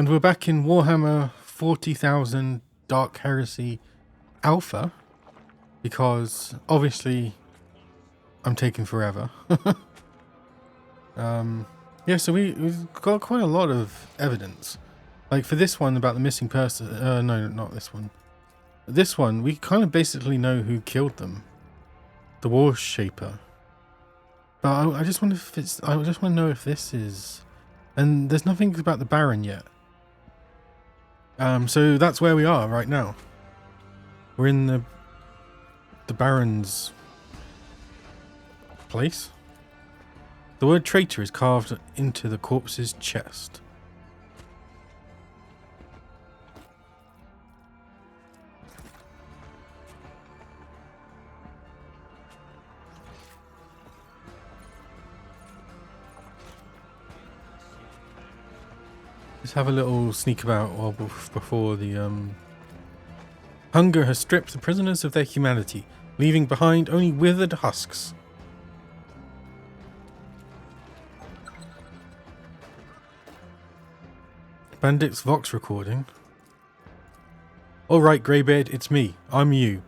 And we're back in Warhammer 40,000 Dark Heresy Alpha, because obviously I'm taking forever. Yeah, so we've got quite a lot of evidence. Like for this one about the missing person, no, not this one. This one, we kind of basically know who killed them. The War Shaper. But I just wonder if it's, I just want to know if this is, and there's nothing about the Baron yet. So that's where we are right now. We're in the Baron's place. The word traitor is carved into the corpse's chest. Let's have a little sneak about while before the hunger has stripped the prisoners of their humanity, leaving behind only withered husks. Bandit's Vox recording. Alright, Greybeard, it's me. I'm you.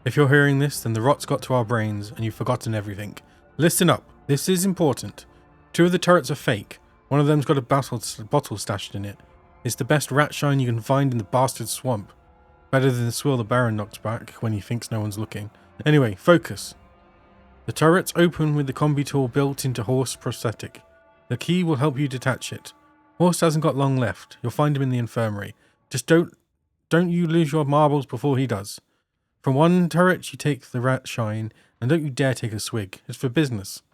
If you're hearing this, then the rot's got to our brains and you've forgotten everything. Listen up. This is important. 2 of the turrets are fake. One of them's got a bottle stashed in it. It's the best rat shine you can find in the bastard swamp. Better than the swill the Baron knocks back when he thinks no one's looking. Anyway, focus. The turret's open with the combi tool built into Horse prosthetic. The key will help you detach it. Horse hasn't got long left. You'll find him in the infirmary. Just don't you lose your marbles before he does. From one turret you take the rat shine, and don't you dare take a swig. It's for business.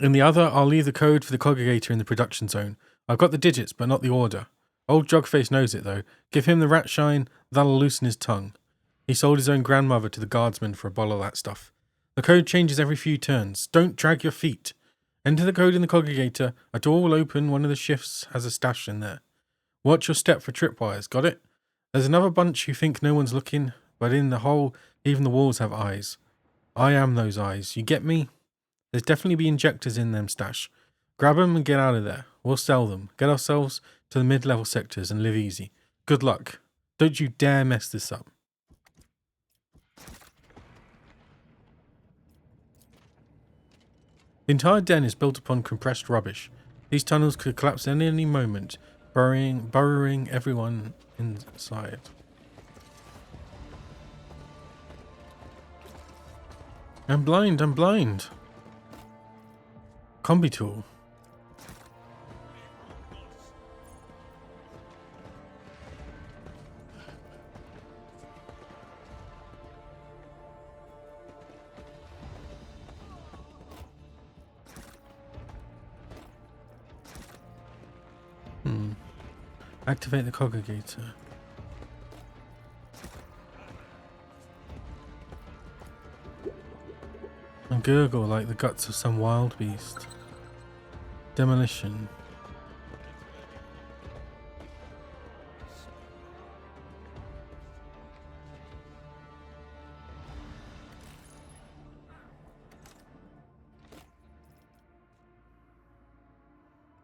In the other, I'll leave the code for the congregator in the production zone. I've got the digits, but not the order. Old Jogface knows it, though. Give him the rat shine, that'll loosen his tongue. He sold his own grandmother to the guardsman for a bottle of that stuff. The code changes every few turns. Don't drag your feet. Enter the code in the congregator. A door will open. One of the shifts has a stash in there. Watch your step for tripwires. Got it? There's another bunch who think no one's looking, but in the hole, even the walls have eyes. I am those eyes. You get me? There's definitely be injectors in them stash. Grab them and get out of there. We'll sell them. Get ourselves to the mid-level sectors and live easy. Good luck. Don't you dare mess this up. The entire den is built upon compressed rubbish. These tunnels could collapse at any moment, burrowing everyone inside. I'm blind. Combi tool. Activate the congregator. And gurgle like the guts of some wild beast. Demolition.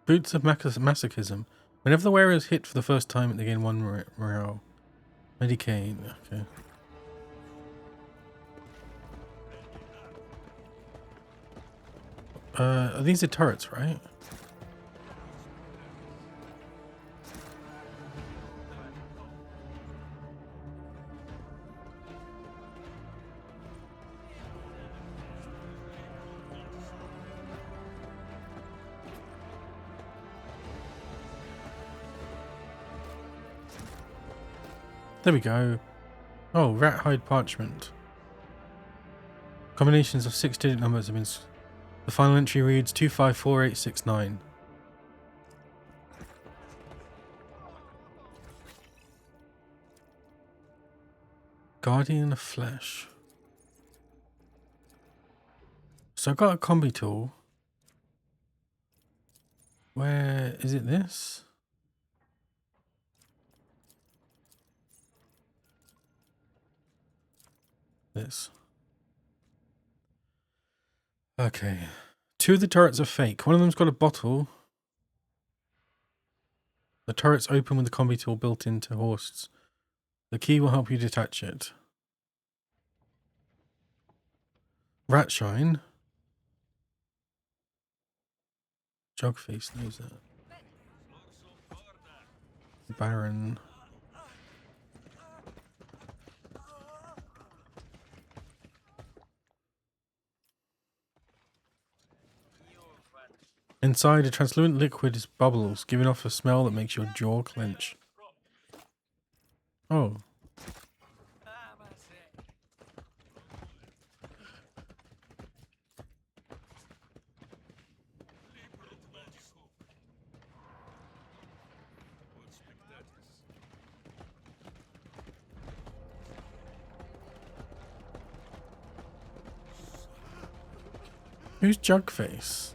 Boots of masochism. Whenever the wearer is hit for the first time, they gain 1 morale. Medicaid. Okay. These are turrets, right? There we go. Oh, rat hide parchment. Combinations of 6-digit numbers have been... The final entry reads 254869. Guardian of Flesh. So I got a combi tool. Where is it? This? This. Okay. 2 of the turrets are fake. One of them's got a bottle. The turret's open with the combi tool built into Horsts. The key will help you detach it. Ratshine. Jugface knows that. Baron. Inside, a translucent liquid is bubbles, giving off a smell that makes your jaw clench. Oh. Who's Jugface?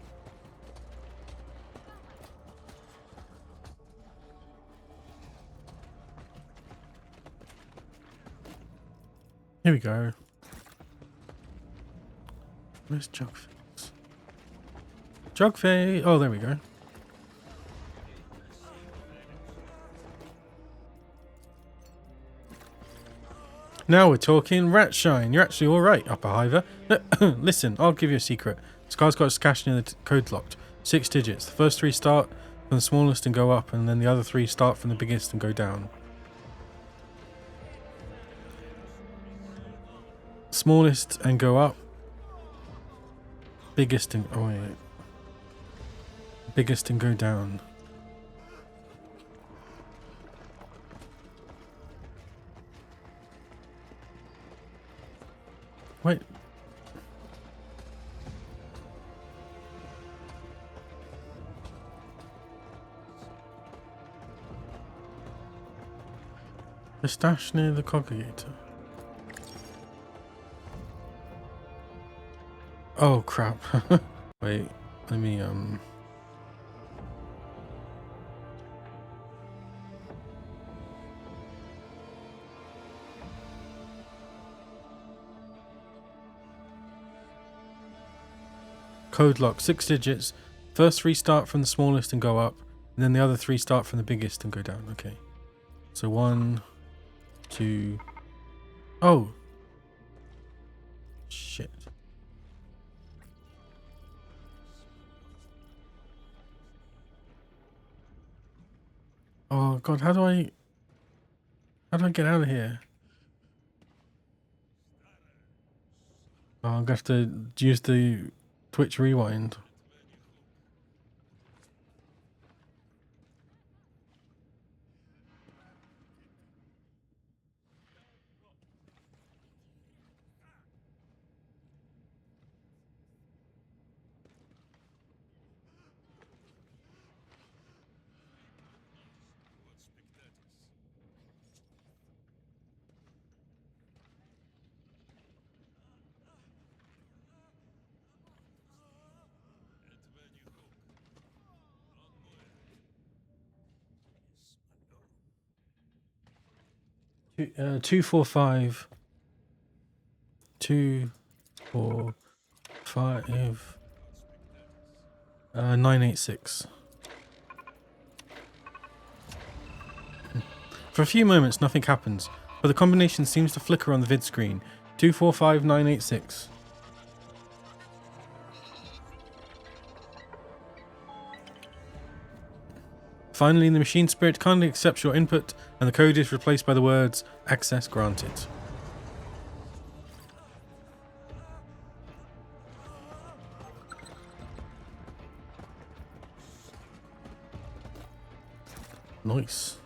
Here we go. Where's Jugface? Jugface! Oh, there we go. Now we're talking. Ratshine, you're actually alright, Upper Hiver. Listen, I'll give you a secret. Scar's got a cache near the code locked. 6 digits. The first 3 start from the smallest and go up, and then the other 3 start from the biggest and go down. Smallest and go up. Biggest and... oh wait. Biggest and go down. Wait. The stash near the congregator. Oh crap. Wait, let me code lock, 6 digits. First 3 start from the smallest and go up, and then the other 3 start from the biggest and go down. Okay. So 1, 2. Oh. Shit. Oh god, how do I get out of here? Oh, I'm gonna have to use the Twitch rewind. Uh, 245 2 4 5 986. For a few moments nothing happens, but the combination seems to flicker on the vid screen. 245986. Finally, the machine spirit kindly accepts your input, and the code is replaced by the words, access granted. Nice.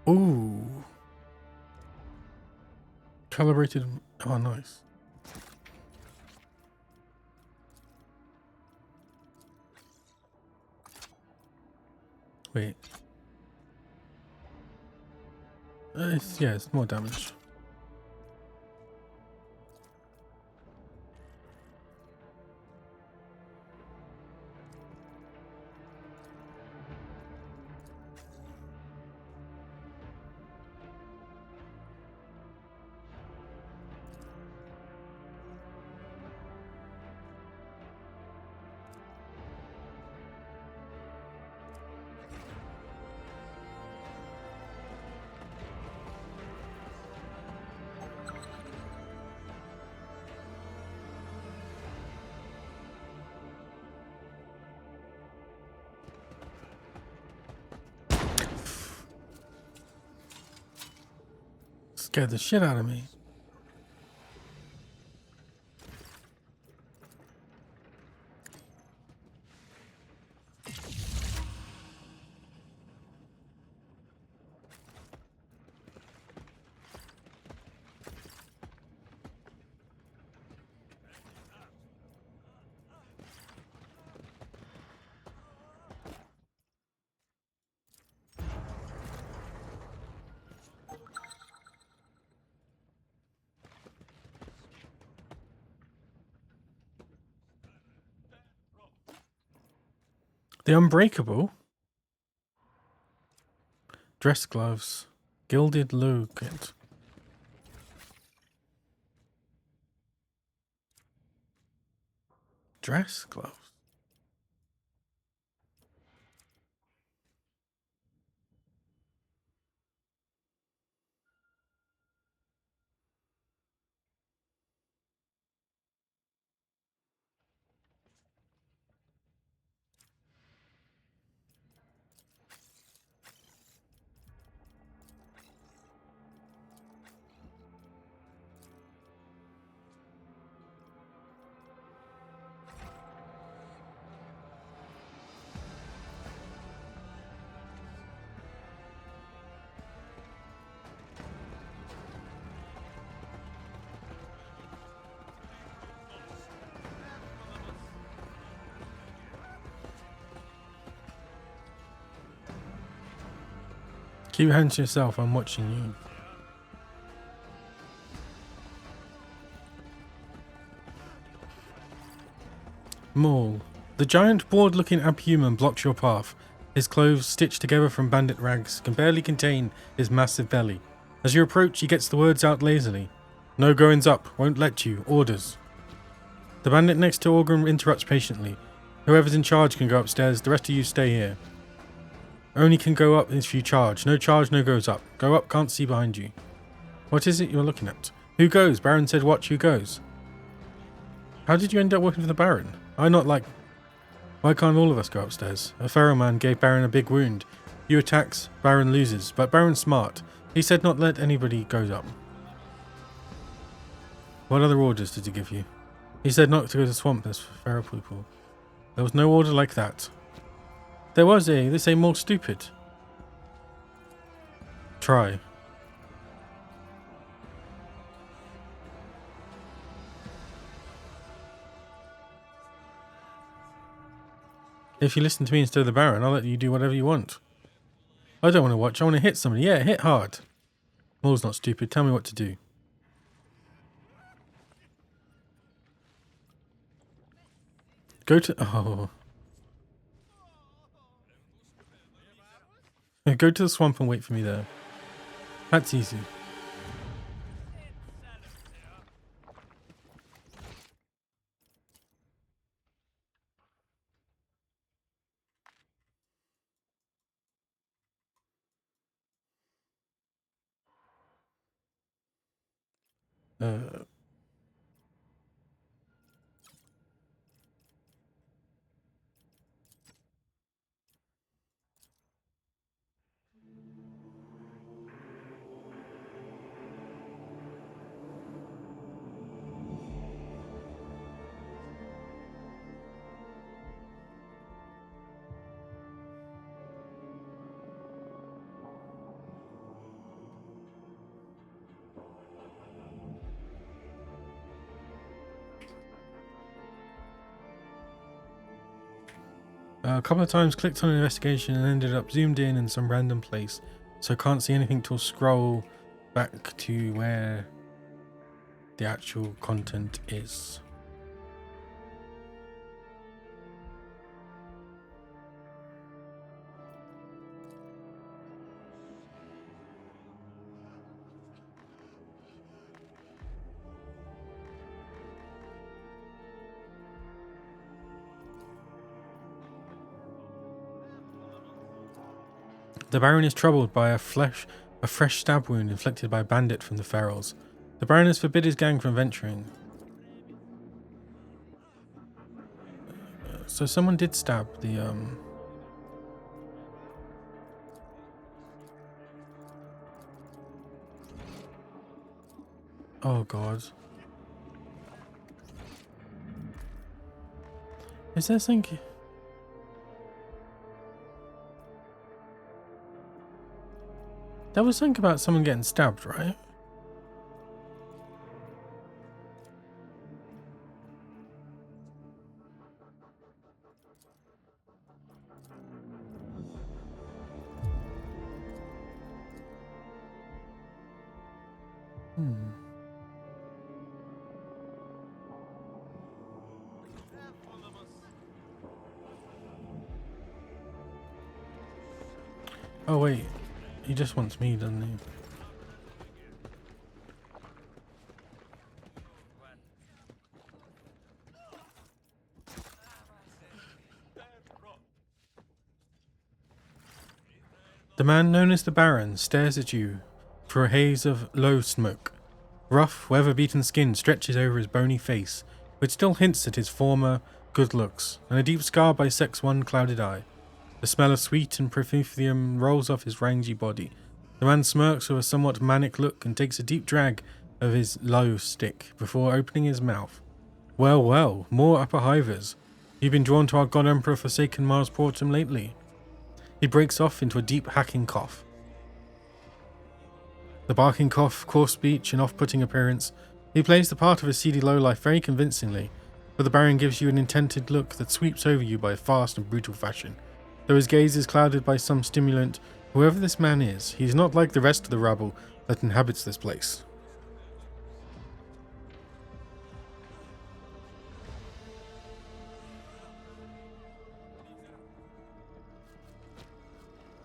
Ooh. Calibrated. Oh, nice. Wait. It's more damage. Scared the shit out of me. The Unbreakable. Dress gloves. Gilded locket. Dress gloves. Keep your hands to yourself, I'm watching you. Maul. The giant board-looking abhuman blocks your path. His clothes, stitched together from bandit rags, can barely contain his massive belly. As you approach, he gets the words out lazily. No goings up, won't let you, orders. The bandit next to Organ interrupts patiently. Whoever's in charge can go upstairs, the rest of you stay here. Only can go up if you charge. No charge, no goes up. Go up, can't see behind you. What is it you're looking at? Who goes? Baron said watch, who goes? How did you end up working for the Baron? Why can't all of us go upstairs? A feral man gave Baron a big wound. You attacks, Baron loses. But Baron's smart. He said not let anybody go up. What other orders did he give you? He said not to go to the swamp, there's feral people. There was no order like that. There was this ain't more stupid. Try. If you listen to me instead of the Baron, I'll let you do whatever you want. I don't want to watch, I want to hit somebody. Yeah, hit hard. Maul's not stupid, tell me what to do. Go to... Oh. Go to the swamp and wait for me there. That's easy. A couple of times clicked on investigation and ended up zoomed in some random place, so can't see anything till scroll back to where the actual content is. The Baron is troubled by a fresh stab wound inflicted by a bandit from the Ferals. The Baron has forbid his gang from venturing. So someone did stab the Oh god. Is there something? There was something about someone getting stabbed, right? Oh wait, he just wants me, doesn't he? The man known as the Baron stares at you through a haze of low smoke. Rough, weather-beaten skin stretches over his bony face, which still hints at his former good looks, and a deep scar bisects one clouded eye. The smell of sweet and perfume rolls off his rangy body. The man smirks with a somewhat manic look and takes a deep drag of his low stick before opening his mouth. Well, well, more upper hivers. You've been drawn to our God Emperor forsaken Mars Portum lately. He breaks off into a deep hacking cough. The barking cough, coarse speech and off-putting appearance, he plays the part of a seedy lowlife very convincingly, but the Baron gives you an intented look that sweeps over you by a fast and brutal fashion. Though his gaze is clouded by some stimulant, whoever this man is, he is not like the rest of the rabble that inhabits this place.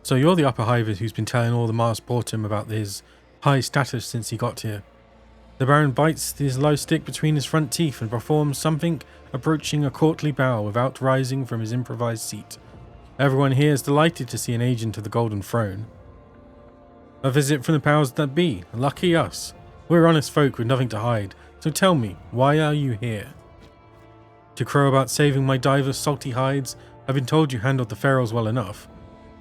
So you're the upper hivers who's been telling all the Mars Portum about his high status since he got here. The Baron bites his low stick between his front teeth and performs something approaching a courtly bow without rising from his improvised seat. Everyone here is delighted to see an agent of the Golden Throne. A visit from the powers that be. Lucky us. We're honest folk with nothing to hide, so tell me, why are you here? To crow about saving my diver's salty hides? I've been told you handled the ferals well enough.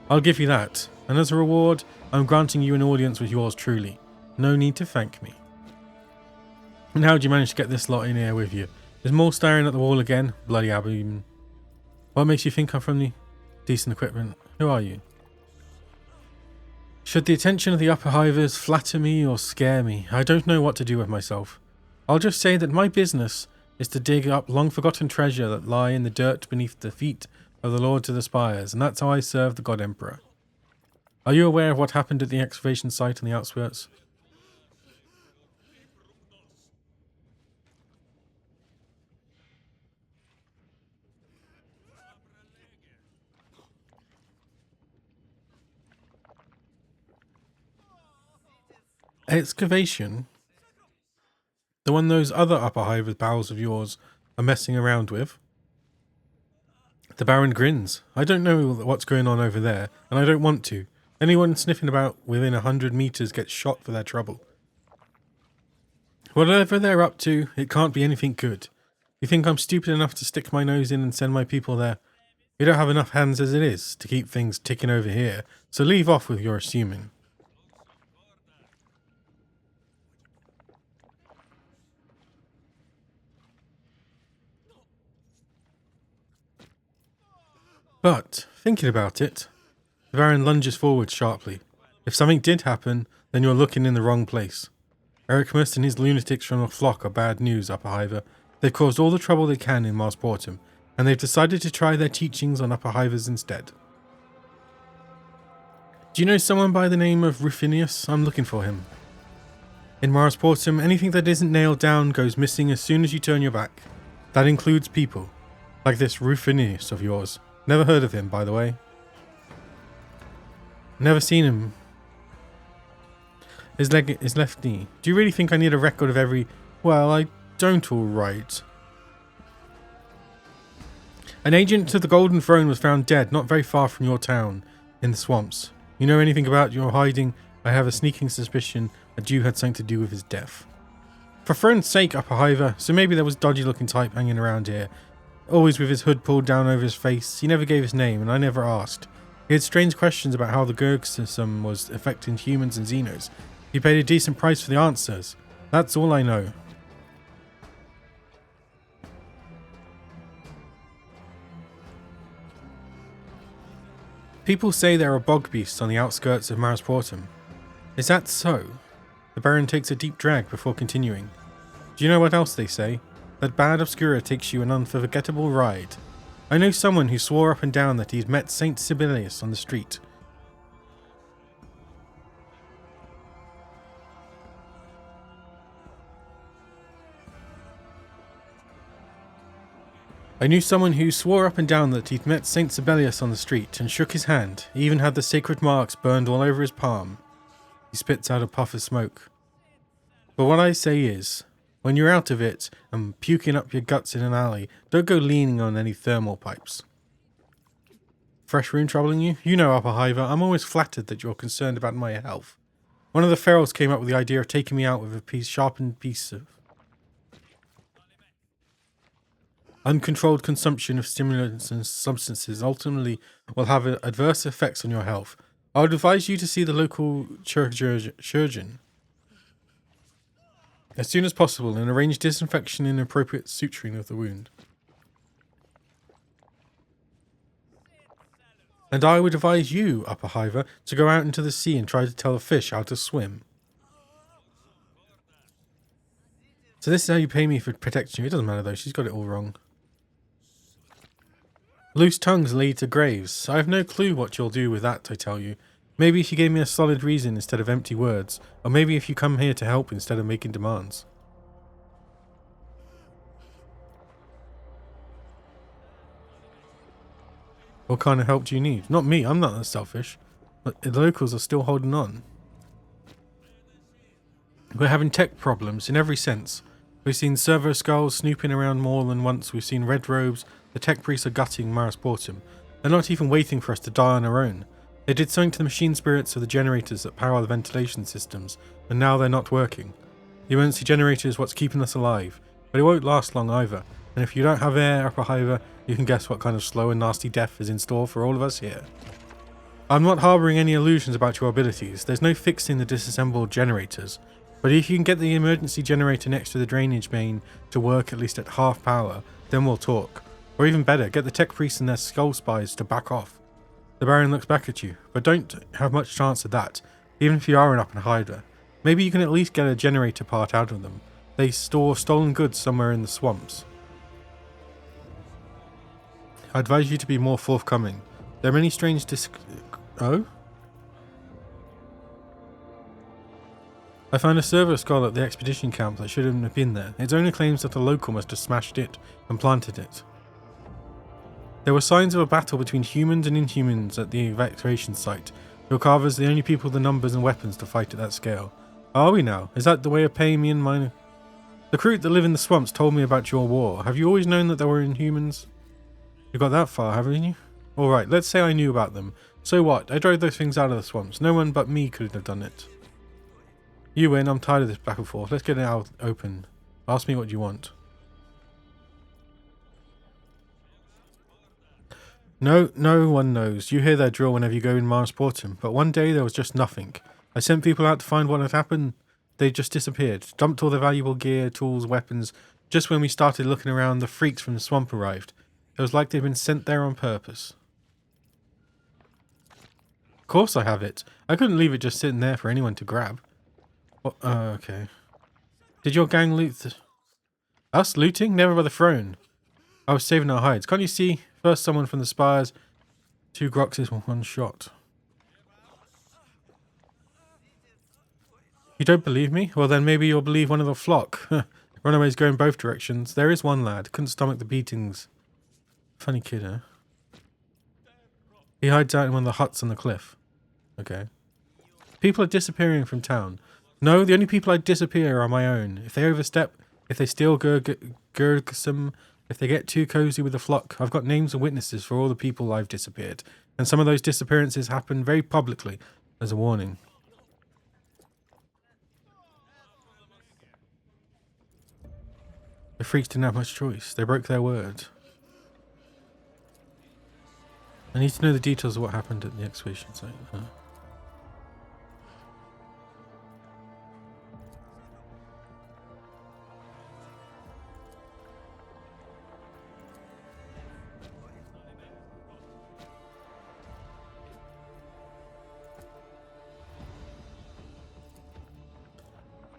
I'll give you that, and as a reward, I'm granting you an audience with yours truly. No need to thank me. And how'd you manage to get this lot in here with you? Is Maul staring at the wall again? Bloody Aberdeen. What makes you think I'm from the decent equipment? Who are you? Should the attention of the upper hivers flatter me or scare me, I don't know what to do with myself. I'll just say that my business is to dig up long-forgotten treasure that lie in the dirt beneath the feet of the Lords of the Spires, and that's how I serve the God Emperor. Are you aware of what happened at the excavation site on the outskirts? Excavation? The one those other upper hive pals of yours are messing around with? The Baron grins. I don't know what's going on over there, and I don't want to. Anyone sniffing about within 100 meters gets shot for their trouble. Whatever they're up to, it can't be anything good. You think I'm stupid enough to stick my nose in and send my people there? We don't have enough hands as it is to keep things ticking over here, so leave off with your assuming. But, thinking about it, the Baron lunges forward sharply. If something did happen, then you're looking in the wrong place. Ericmus and his lunatics from the flock are bad news, Upper Hiver. They've caused all the trouble they can in Mars Portum, and they've decided to try their teachings on Upper Hivers instead. Do you know someone by the name of Ruffinius? I'm looking for him. In Mars Portum, anything that isn't nailed down goes missing as soon as you turn your back. That includes people, like this Ruffinius of yours. Never heard of him, by the way. Never seen him. His left knee. Do you really think I need a record of every... Well, I don't alright. An agent to the Golden Throne was found dead not very far from your town, in the swamps. You know anything about your hiding? I have a sneaking suspicion that you had something to do with his death. For Throne's sake, Upper Hiver, so maybe there was dodgy looking type hanging around here. Always with his hood pulled down over his face. He never gave his name, and I never asked. He had strange questions about how the Gurg system was affecting humans and xenos. He paid a decent price for the answers. That's all I know. People say there are bog beasts on the outskirts of Marasportum. Is that so? The Baron takes a deep drag before continuing. Do you know what else they say? That bad Obscura takes you an unforgettable ride. I know someone who swore up and down that he'd met Saint Sibelius on the street. I knew someone who swore up and down that he'd met Saint Sibelius on the street and shook his hand. He even had the sacred marks burned all over his palm. He spits out a puff of smoke. But what I say is, when you're out of it and puking up your guts in an alley, don't go leaning on any thermal pipes. Fresh wound troubling you? You know, Upper Hiver, I'm always flattered that you're concerned about my health. One of the ferals came up with the idea of taking me out with a sharpened piece of... Uncontrolled consumption of stimulants and substances ultimately will have adverse effects on your health. I would advise you to see the local surgeon as soon as possible and arrange disinfection and appropriate suturing of the wound. And I would advise you, Upper Hiver, to go out into the sea and try to tell a fish how to swim. So this is how you pay me for protecting you. It doesn't matter though, she's got it all wrong. Loose tongues lead to graves. I have no clue what you'll do with that, I tell you. Maybe if you gave me a solid reason instead of empty words, or maybe if you come here to help instead of making demands. What kind of help do you need? Not me, I'm not that selfish. But the locals are still holding on. We're having tech problems in every sense. We've seen servo skulls snooping around more than once, we've seen red robes, the tech priests are gutting Marasportum. They're not even waiting for us to die on our own. They did something to the machine spirits of the generators that power the ventilation systems, and now they're not working. The emergency generator is what's keeping us alive, but it won't last long either, and if you don't have air, Upper Hiver, you can guess what kind of slow and nasty death is in store for all of us here. I'm not harbouring any illusions about your abilities. There's no fixing the disassembled generators, but if you can get the emergency generator next to the drainage main to work at least at half power, then we'll talk. Or even better, get the tech priests and their skull spies to back off. The Baron looks back at you, but don't have much chance of that, even if you are an Upper Hiver. Maybe you can at least get a generator part out of them. They store stolen goods somewhere in the swamps. I advise you to be more forthcoming. There are many strange Oh? I found a servo skull at the expedition camp that shouldn't have been there. Its owner claims that a local must have smashed it and planted it. There were signs of a battle between humans and inhumans at the evacuation site. Your carvers are the only people with the numbers and weapons to fight at that scale. Are we now? Is that the way of paying me and mine? The crew that live in the swamps told me about your war. Have you always known that there were inhumans? You got that far, haven't you? Alright, let's say I knew about them. So what? I drove those things out of the swamps. No one but me could have done it. You win, I'm tired of this back and forth. Let's get it out open. Ask me what you want. No one knows. You hear their drill whenever you go in Marasportum, but one day there was just nothing. I sent people out to find what had happened. They just disappeared. Dumped all their valuable gear, tools, weapons. Just when we started looking around, the freaks from the swamp arrived. It was like they'd been sent there on purpose. Of course I have it. I couldn't leave it just sitting there for anyone to grab. What? Okay. Did your gang loot us looting? Never by the throne. I was saving our hides. Can't you see? First someone from the spires. 2 Groxes with 1 shot. You don't believe me? Well then maybe you'll believe one of the flock. Runaways go in both directions. There is one lad. Couldn't stomach the beatings. Funny kid, huh? He hides out in one of the huts on the cliff. Okay. People are disappearing from town. No, the only people I disappear are my own. If they overstep, if they steal Gurgsum, if they get too cozy with the flock, I've got names and witnesses for all the people I've disappeared. And some of those disappearances happen very publicly as a warning. The freaks didn't have much choice. They broke their word. I need to know the details of what happened at the excavation site.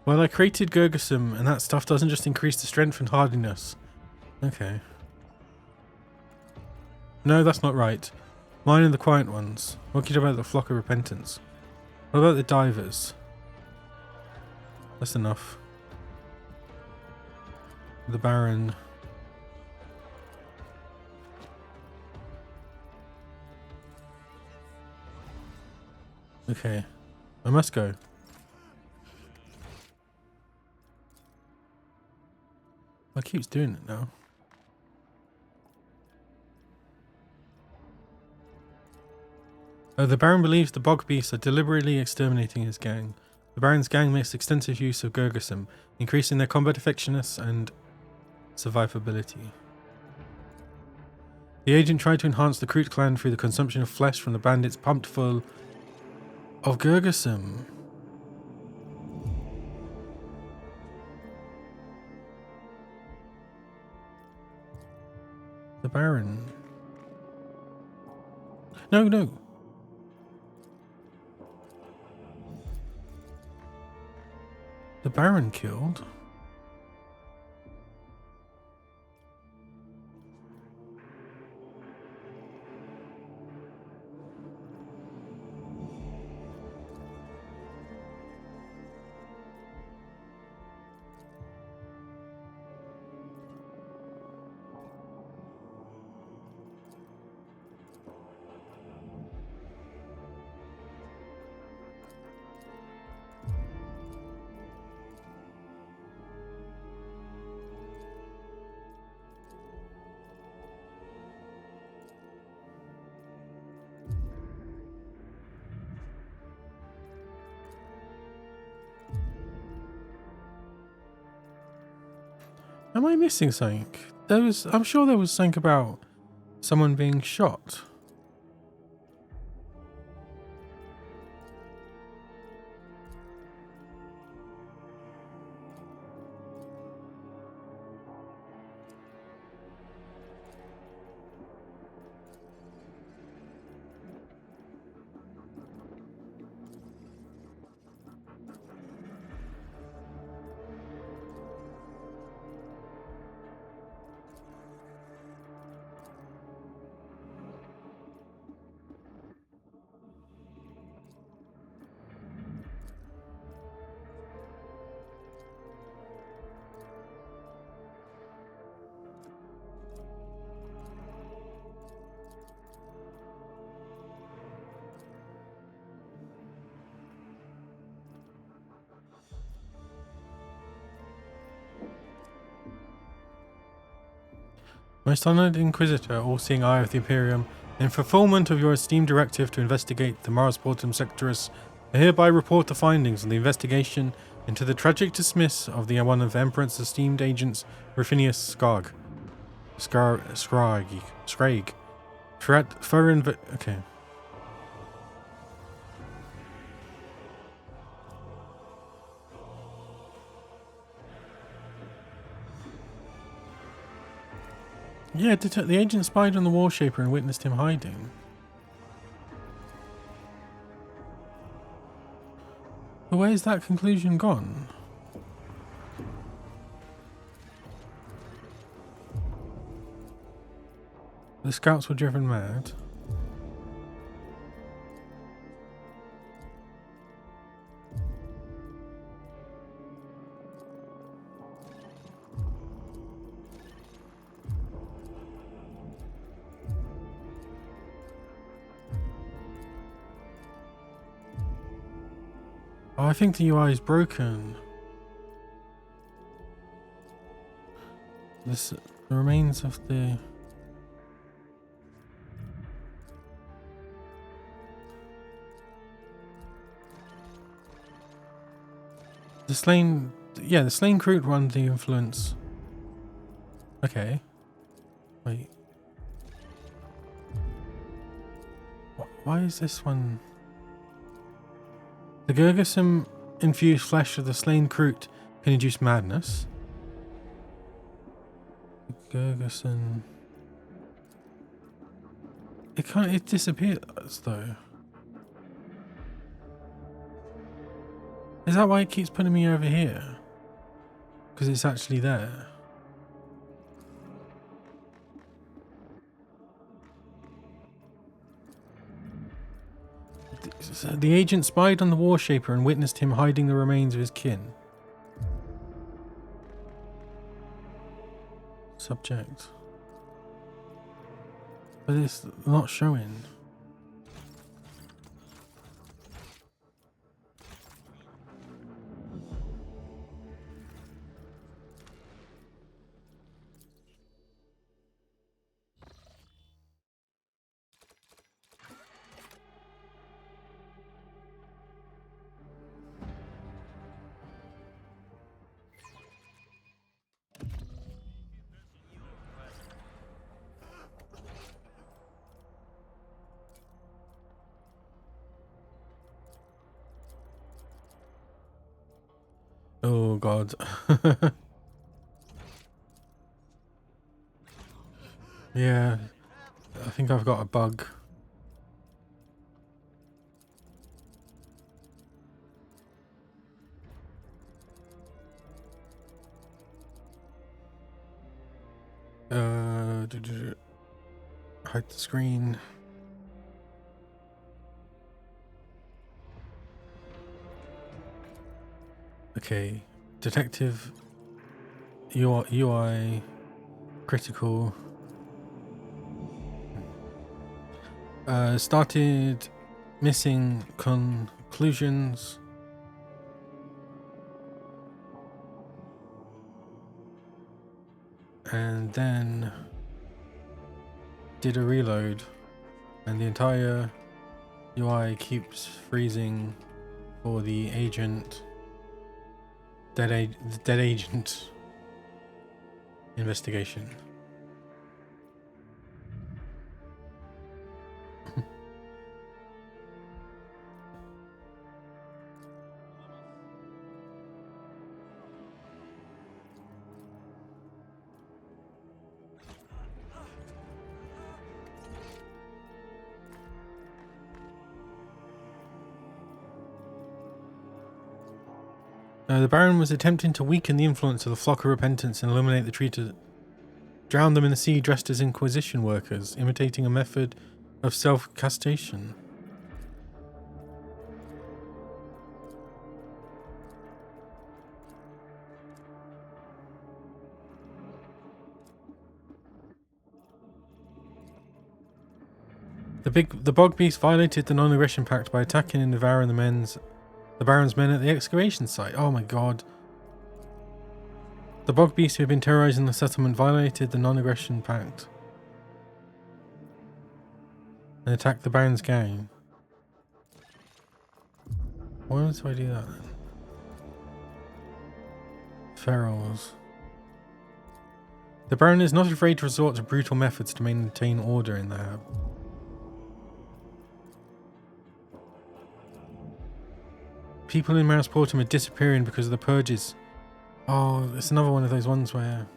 Well, I created Gurgasum, and that stuff doesn't just increase the strength and hardiness. Okay. No, that's not right. Mine are the quiet ones. What can you do about the flock of repentance? What about the divers? That's enough. The Baron. Okay. I must go. I keeps doing it now. Oh, the Baron believes the bog beasts are deliberately exterminating his gang. The Baron's gang makes extensive use of Gurgasum, increasing their combat effectiveness and survivability. The agent tried to enhance the Kroot clan through the consumption of flesh from the bandits pumped full of Gurgasum. The Baron. No. The Baron killed? Am I missing something? I'm sure there was something about someone being shot. Most honored Inquisitor, all-seeing eye of the Imperium, in fulfillment of your esteemed directive to investigate the Mars Portum Sectorus, I hereby report the findings of the investigation into the tragic dismiss of one of the Emperor's esteemed agents, Ruffinius Scraig. Okay. Yeah, the agent spied on the War Shaper and witnessed him hiding. But where's that conclusion gone? The scouts were driven mad. Oh, I think the UI is broken. The remains of the... The slain Kroot won the influence. Okay. Wait. Why is this one... The Gurgasum infused flesh of the slain Kroot can induce madness. Gurgasum... It disappears though. Is that why it keeps putting me over here? Because it's actually there. The agent spied on the Warshaper and witnessed him hiding the remains of his kin. Subject. But it's not showing. Oh god. Yeah, I think I've got a bug. Hide the screen. Okay, detective, UI, critical. Started missing conclusions. And then did a reload, and the entire UI keeps freezing for the agent, dead agent investigation. The Baron was attempting to weaken the influence of the Flock of Repentance and eliminate the traitors, drown them in the sea dressed as Inquisition workers, imitating a method of self-castration. The Bog Beast violated the non-aggression pact by attacking and devouring the Baron's men at the excavation site. Oh my god. The Bog Beast who had been terrorizing the settlement violated the non-aggression pact and attacked the Baron's gang. Why do I do that then? Ferals. The Baron is not afraid to resort to brutal methods to maintain order in the hub. People in Mouseportum are disappearing because of the purges. Oh, it's another one of those ones where...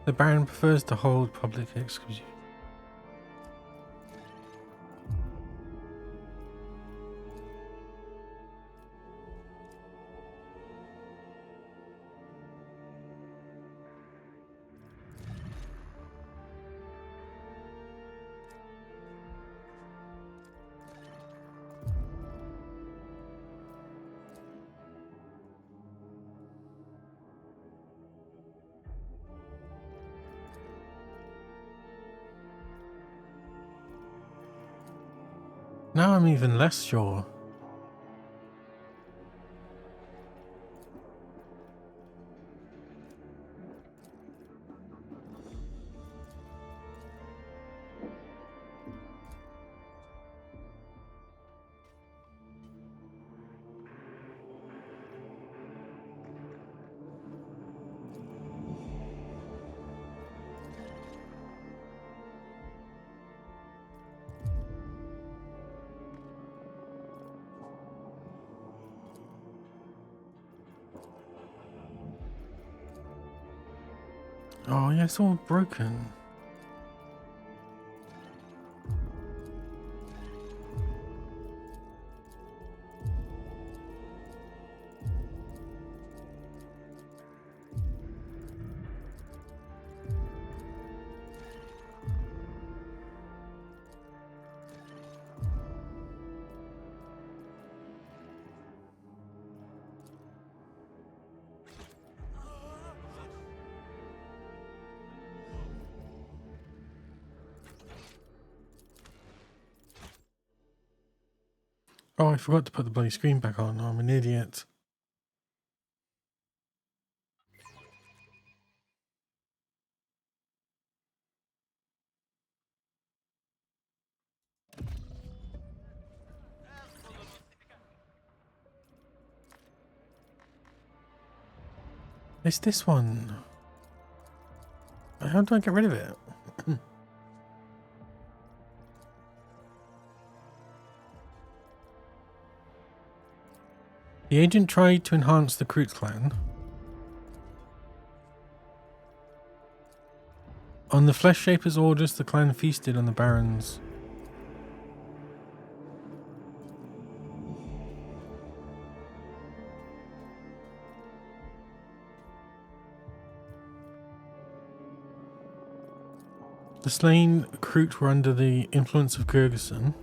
The Baron prefers to hold public exclusive. Now I'm even less sure. Oh yeah, it's all broken. Oh, I forgot to put the bloody screen back on. I'm an idiot. It's this one. How do I get rid of it? The agent tried to enhance the Kroot clan. On the Flesh Shaper's orders, the clan feasted on the Barons. The slain Kroot were under the influence of Gurgison.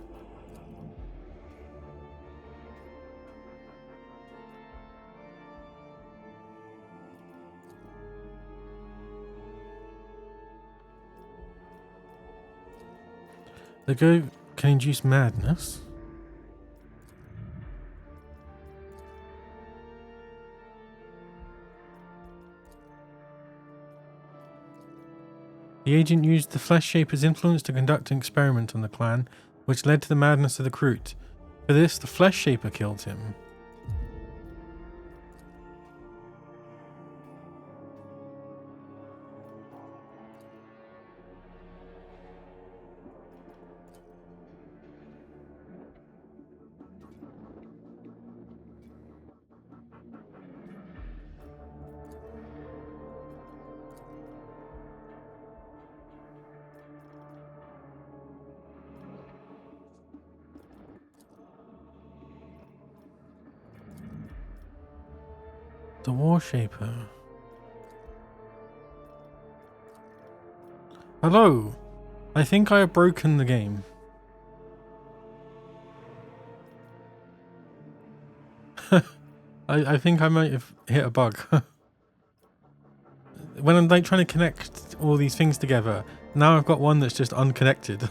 The go can induce madness. The agent used the Flesh Shaper's influence to conduct an experiment on the clan, which led to the madness of the Kroot. For this, the Flesh Shaper killed him. The War Shaper. Hello. I think I have broken the game. I think I might have hit a bug. When I'm like trying to connect all these things together, now I've got one that's just unconnected.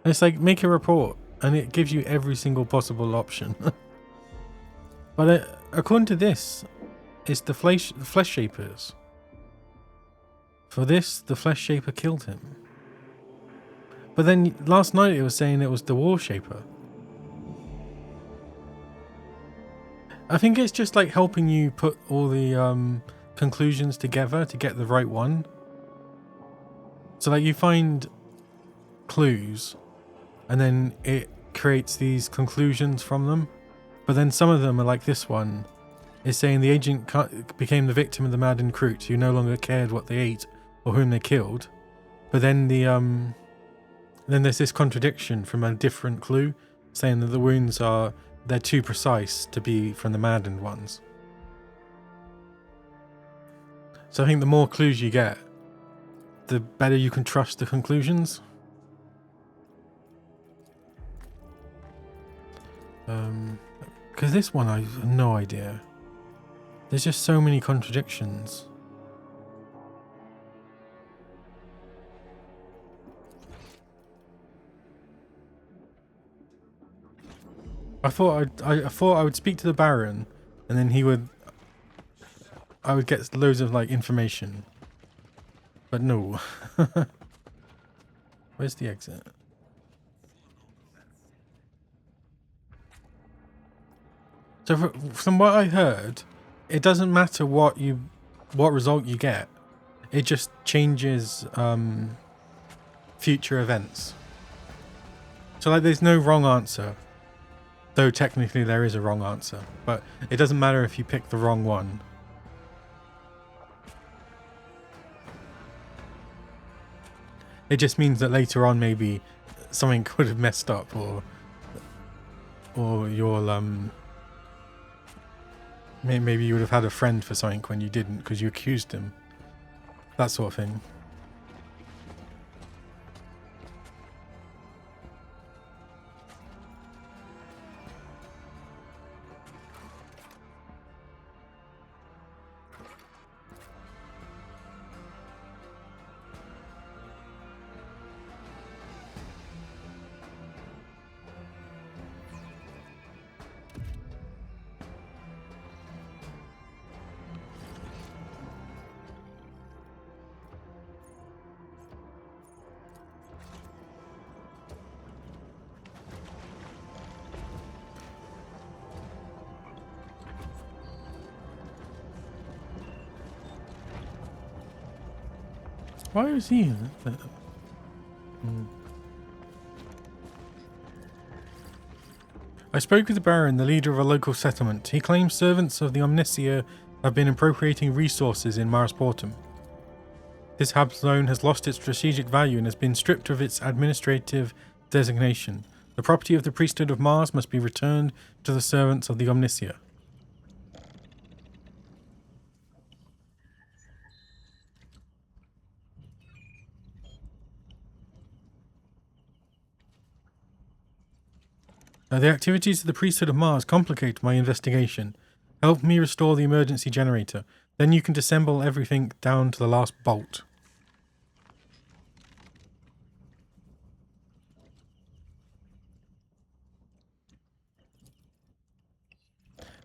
It's like make a report and it gives you every single possible option. But according to this, it's the Flesh Shapers. For this, the Flesh Shaper killed him. But then last night it was saying it was the War Shaper. I think it's just like helping you put all the conclusions together to get the right one. So like you find clues and then it creates these conclusions from them. But then some of them are like this one, is saying the agent became the victim of the maddened recruit who no longer cared what they ate or whom they killed. But then then there's this contradiction from a different clue saying that the wounds they're too precise to be from the maddened ones. So I think the more clues you get, the better you can trust the conclusions. Because this one I have no idea. There's just so many contradictions. I thought I would speak to the Baron, and then I would get loads of like information. But no. Where's the exit? So from what I heard, it doesn't matter what result you get. It just changes future events. So like there's no wrong answer. Though technically there is a wrong answer. But it doesn't matter if you pick the wrong one. It just means that later on maybe something could have messed up, or you'll maybe you would have had a friend for something when you didn't because you accused him. That sort of thing. Why is he in it? I spoke with the Baron, the leader of a local settlement. He claims servants of the Omnicia have been appropriating resources in Mars Portum. This hub zone has lost its strategic value and has been stripped of its administrative designation. The property of the priesthood of Mars must be returned to the servants of the Omnicia. The activities of the priesthood of Mars complicate my investigation. Help me restore the emergency generator. Then you can disassemble everything down to the last bolt.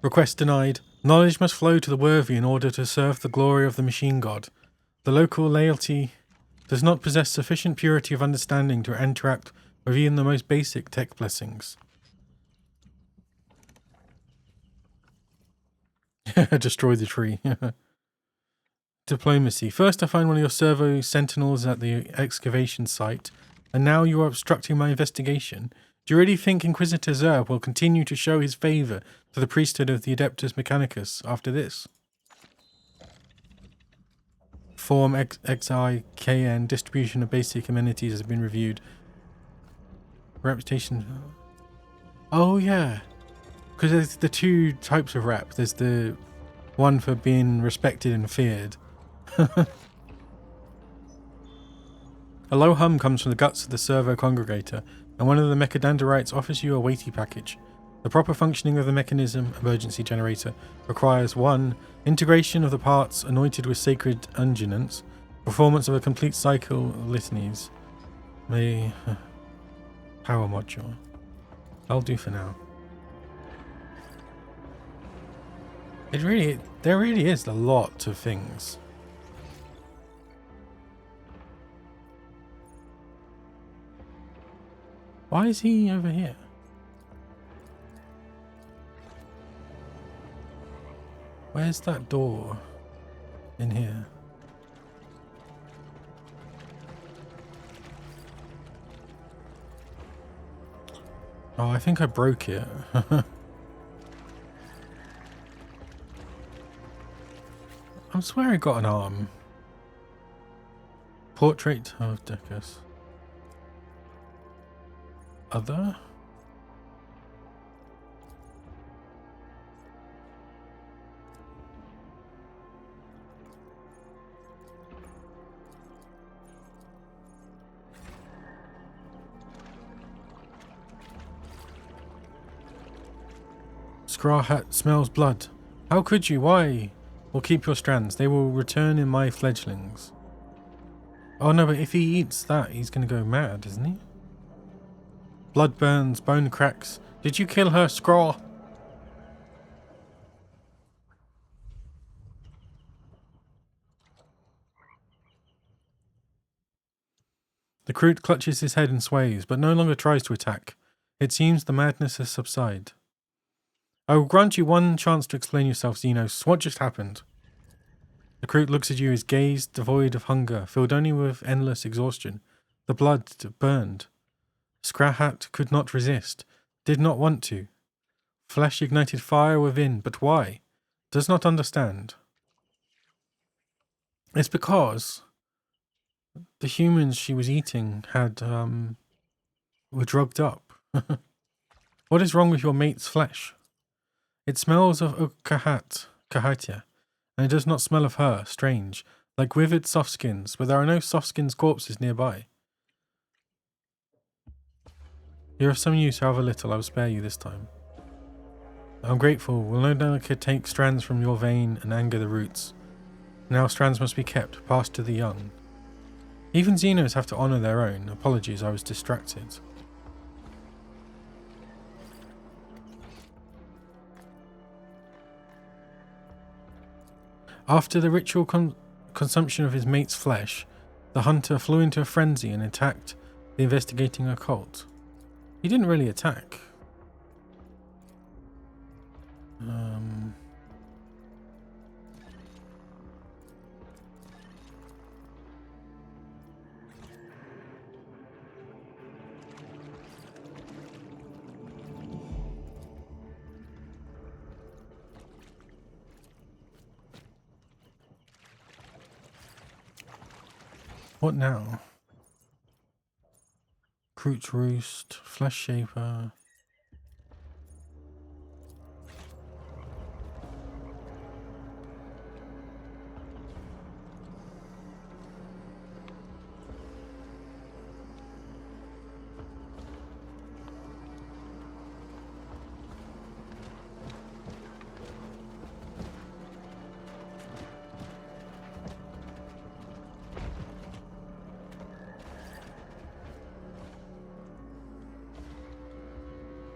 Request denied. Knowledge must flow to the worthy in order to serve the glory of the machine god. The local laity does not possess sufficient purity of understanding to interact with even the most basic tech blessings. Destroy the tree. Diplomacy. First I find one of your servo sentinels at the excavation site, and now you are obstructing my investigation. Do you really think Inquisitor Zerb will continue to show his favour to the priesthood of the Adeptus Mechanicus after this? Form XIKN. Distribution of basic amenities has been reviewed. Reputation. Oh yeah. Because there's the two types of rep. There's the one for being respected and feared. A low hum comes from the guts of the servo congregator, and one of the mechadendrites offers you a weighty package. The proper functioning of the mechanism emergency generator requires 1. Integration of the parts anointed with sacred unguents, performance of a complete cycle of litanies. Power module. I'll do for now. There really is a lot of things. Why is he over here? Where's that door in here? Oh, I think I broke it. I swear I got an arm. Portrait of Decus. Other? Scraw hat smells blood. How could you? Why? Well, keep your strands. They will return in my fledglings. Oh no, but if he eats that, he's gonna go mad, isn't he? Blood burns, bone cracks. Did you kill her, Scraw? The Kroot clutches his head and sways, but no longer tries to attack. It seems the madness has subsided. I will grant you one chance to explain yourself, Xenos. What just happened? The Kroot looks at you, his gaze devoid of hunger, filled only with endless exhaustion. The blood burned. Scrahat could not resist, did not want to. Flesh ignited fire within, but why? Does not understand. It's because the humans she was eating were drugged up. What is wrong with your mate's flesh? It smells of Kahatia, and it does not smell of her, strange, like withered soft skins, but there are no soft skins corpses nearby. You're of some use, however little. I will spare you this time. I'm grateful. Will no longer take strands from your vein and anger the roots. Now strands must be kept, passed to the young. Even Xenos have to honour their own. Apologies, I was distracted. After the ritual consumption of his mate's flesh, the hunter flew into a frenzy and attacked the investigating occult. He didn't really attack. What now? Kroot Roost, Flesh Shaper.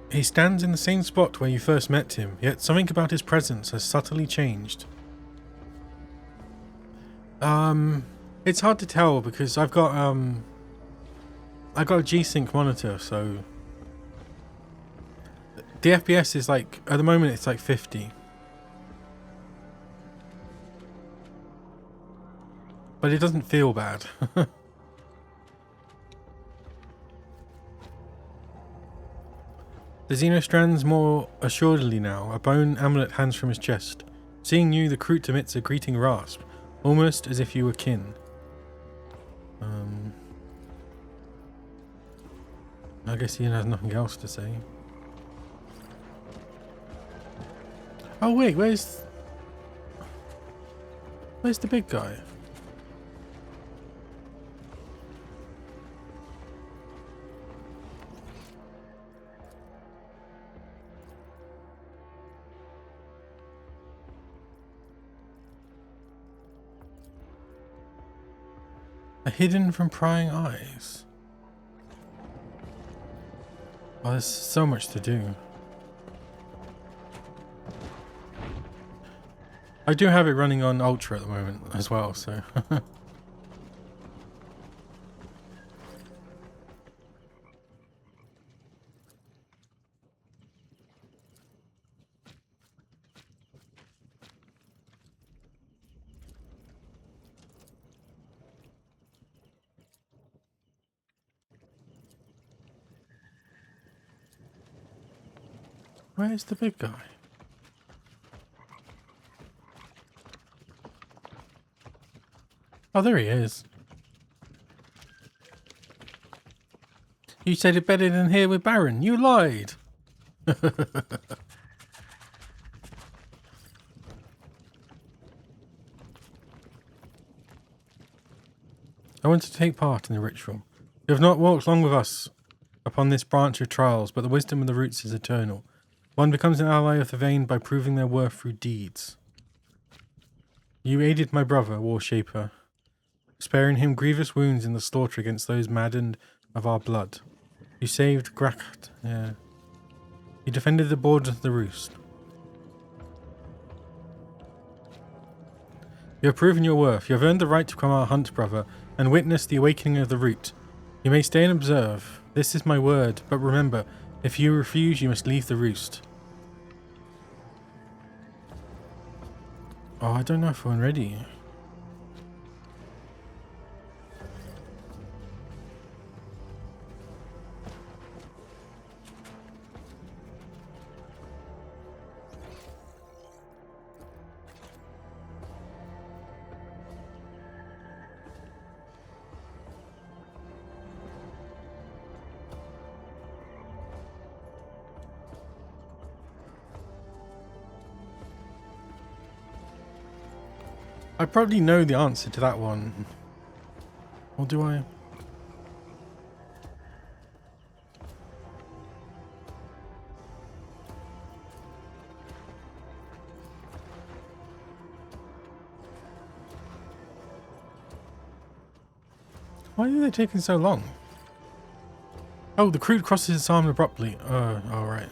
He stands in the same spot where you first met him, yet something about his presence has subtly changed. It's hard to tell because I've got a G-Sync monitor, so the FPS is like, at the moment it's like 50. But it doesn't feel bad. The Xeno strands more assuredly now, a bone amulet hangs from his chest. Seeing you, the Kroot emits a greeting rasp, almost as if you were kin. I guess he has nothing else to say. Oh wait, where's the big guy? Hidden from prying eyes. Oh, there's so much to do. I do have it running on Ultra at the moment as well, so... Where's the big guy? Oh, there he is. You said it better than here with Baron. You lied. I want to take part in the ritual. You have not walked long with us upon this branch of trials, but the wisdom of the roots is eternal. One becomes an ally of the vein by proving their worth through deeds. You aided my brother, War Shaper, sparing him grievous wounds in the slaughter against those maddened of our blood. You saved Gracht. Yeah. You defended the borders of the roost. You have proven your worth. You have earned the right to become our hunt brother and witness the awakening of the root. You may stay and observe. This is my word, but remember, if you refuse, you must leave the roost. Oh, I don't know if I'm ready. I probably know the answer to that one. Or do I? Why are they taking so long? Oh, the crude crosses its arm abruptly. Alright.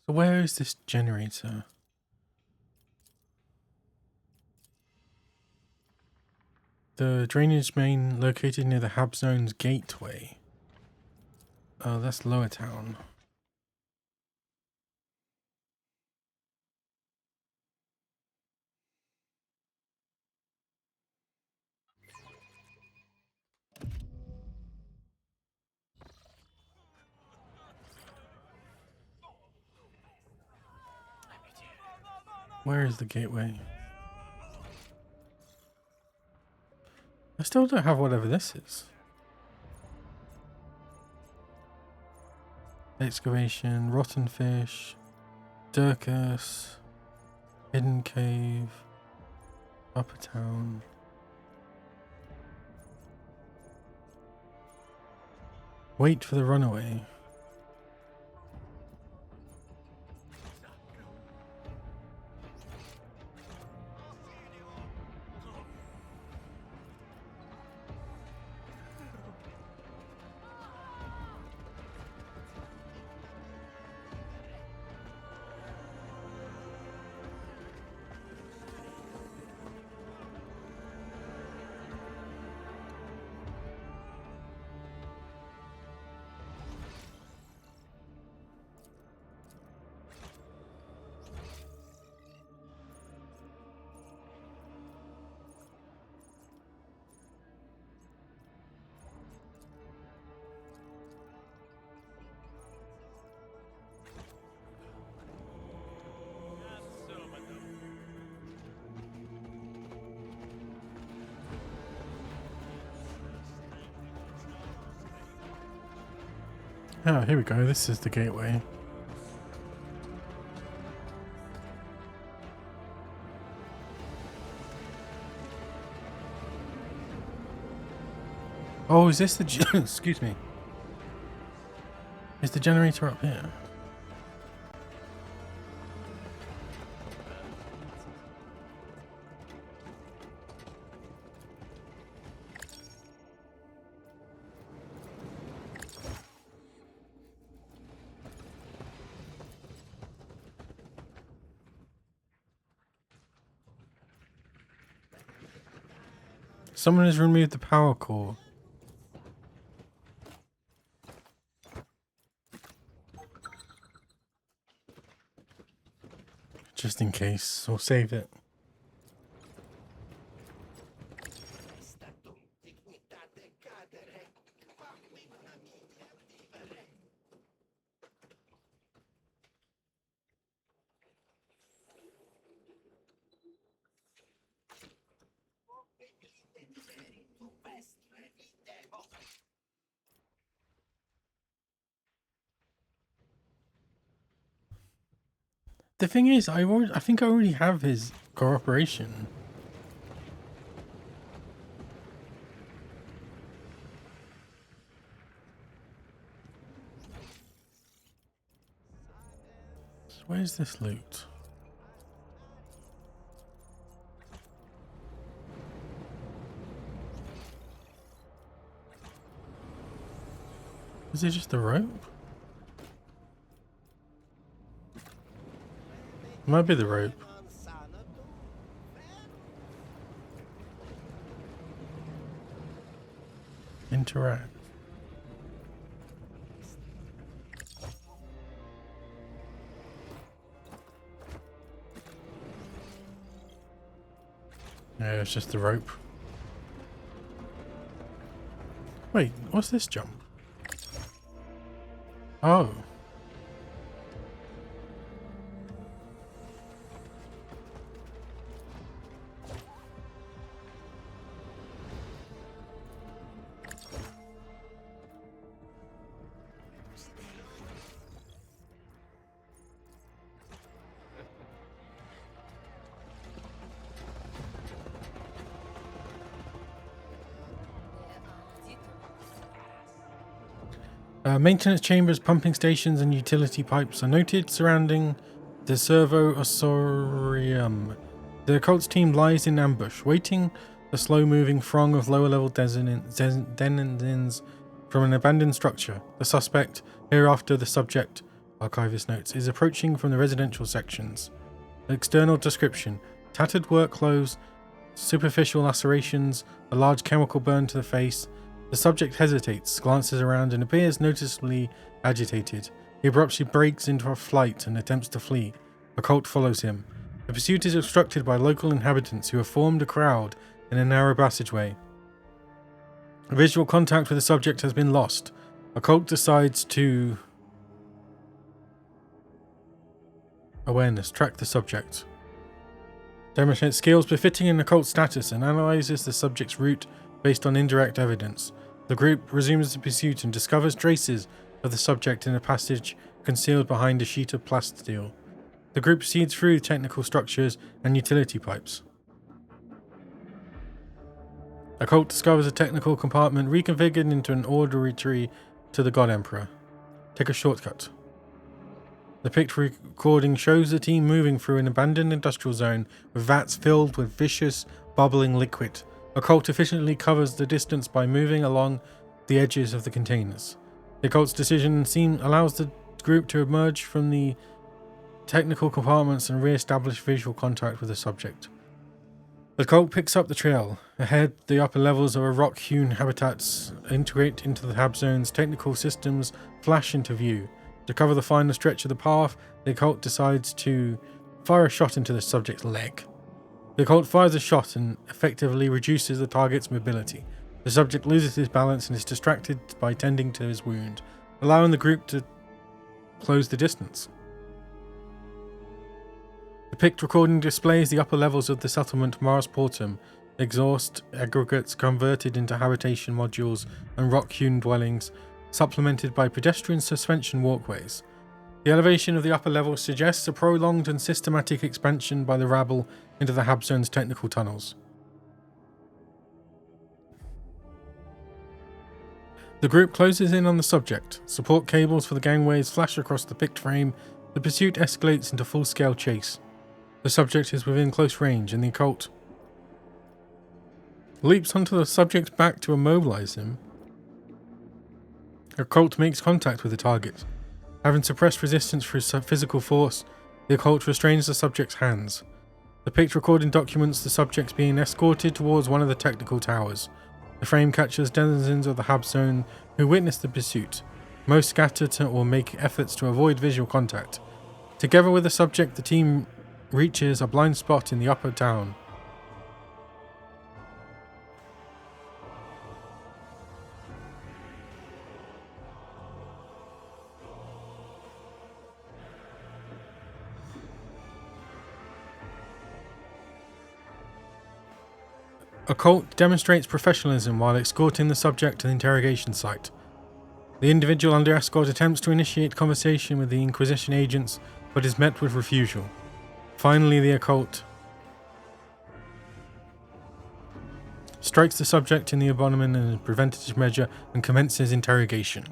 So where is this generator? The drainage main located near the Hab Zone's gateway. Oh, that's Lower Town. Where is the gateway? I still don't have whatever this is. Excavation, rotten fish, Dirkus, hidden cave, upper town. Wait for the runaway. Oh, here we go. This is the gateway. Oh, is this the excuse me. Is the generator up here? Someone has removed the power core. Just in case, I'll save it. The thing is, I think I already have his cooperation. So where's this loot? Is it just a rope? Might be the rope. Interact. Yeah, it's just the rope. Wait, what's this jump? Oh. Maintenance chambers, pumping stations, and utility pipes are noted surrounding the servo osorium. The occult's team lies in ambush, waiting the slow-moving throng of lower-level denizens from an abandoned structure. The suspect, hereafter the subject, archivist notes, is approaching from the residential sections. External description: tattered work clothes, superficial lacerations, a large chemical burn to the face. The subject hesitates, glances around, and appears noticeably agitated. He abruptly breaks into a flight and attempts to flee. A cult follows him. The pursuit is obstructed by local inhabitants who have formed a crowd in a narrow passageway. Visual contact with the subject has been lost. A cult decides to... Awareness. Track the subject. Demonstrates skills befitting an occult status and analyzes the subject's route based on indirect evidence. The group resumes the pursuit and discovers traces of the subject in a passage concealed behind a sheet of plasteel. The group proceeds through technical structures and utility pipes. A cult discovers a technical compartment reconfigured into an oratory to the God Emperor. Take a shortcut. The picture recording shows the team moving through an abandoned industrial zone with vats filled with vicious, bubbling liquid. A cult efficiently covers the distance by moving along the edges of the containers. The cult's decision allows the group to emerge from the technical compartments and re-establish visual contact with the subject. The cult picks up the trail. Ahead, the upper levels of a rock-hewn habitats integrate into the hab zone's technical systems flash into view. To cover the final stretch of the path, the cult decides to fire a shot into the subject's leg. The occult fires a shot and effectively reduces the target's mobility. The subject loses his balance and is distracted by tending to his wound, allowing the group to close the distance. The picked recording displays the upper levels of the settlement Mars Portum, exhaust aggregates converted into habitation modules and rock-hewn dwellings, supplemented by pedestrian suspension walkways. The elevation of the upper levels suggests a prolonged and systematic expansion by the rabble into the hab zone's technical tunnels. The group closes in on the subject. Support cables for the gangways flash across the picked frame. The pursuit escalates into full-scale chase. The subject is within close range, and the occult leaps onto the subject's back to immobilize him. The occult makes contact with the target. Having suppressed resistance through physical force, the occult restrains the subject's hands. Depict recording documents the subjects being escorted towards one of the technical towers. The frame captures denizens of the hub zone who witness the pursuit. Most scatter or make efforts to avoid visual contact. Together with the subject, the team reaches a blind spot in the upper town. Occult demonstrates professionalism while escorting the subject to the interrogation site. The individual under escort attempts to initiate conversation with the Inquisition agents, but is met with refusal. Finally, the occult strikes the subject in the abdomen in a preventative measure and commences interrogation.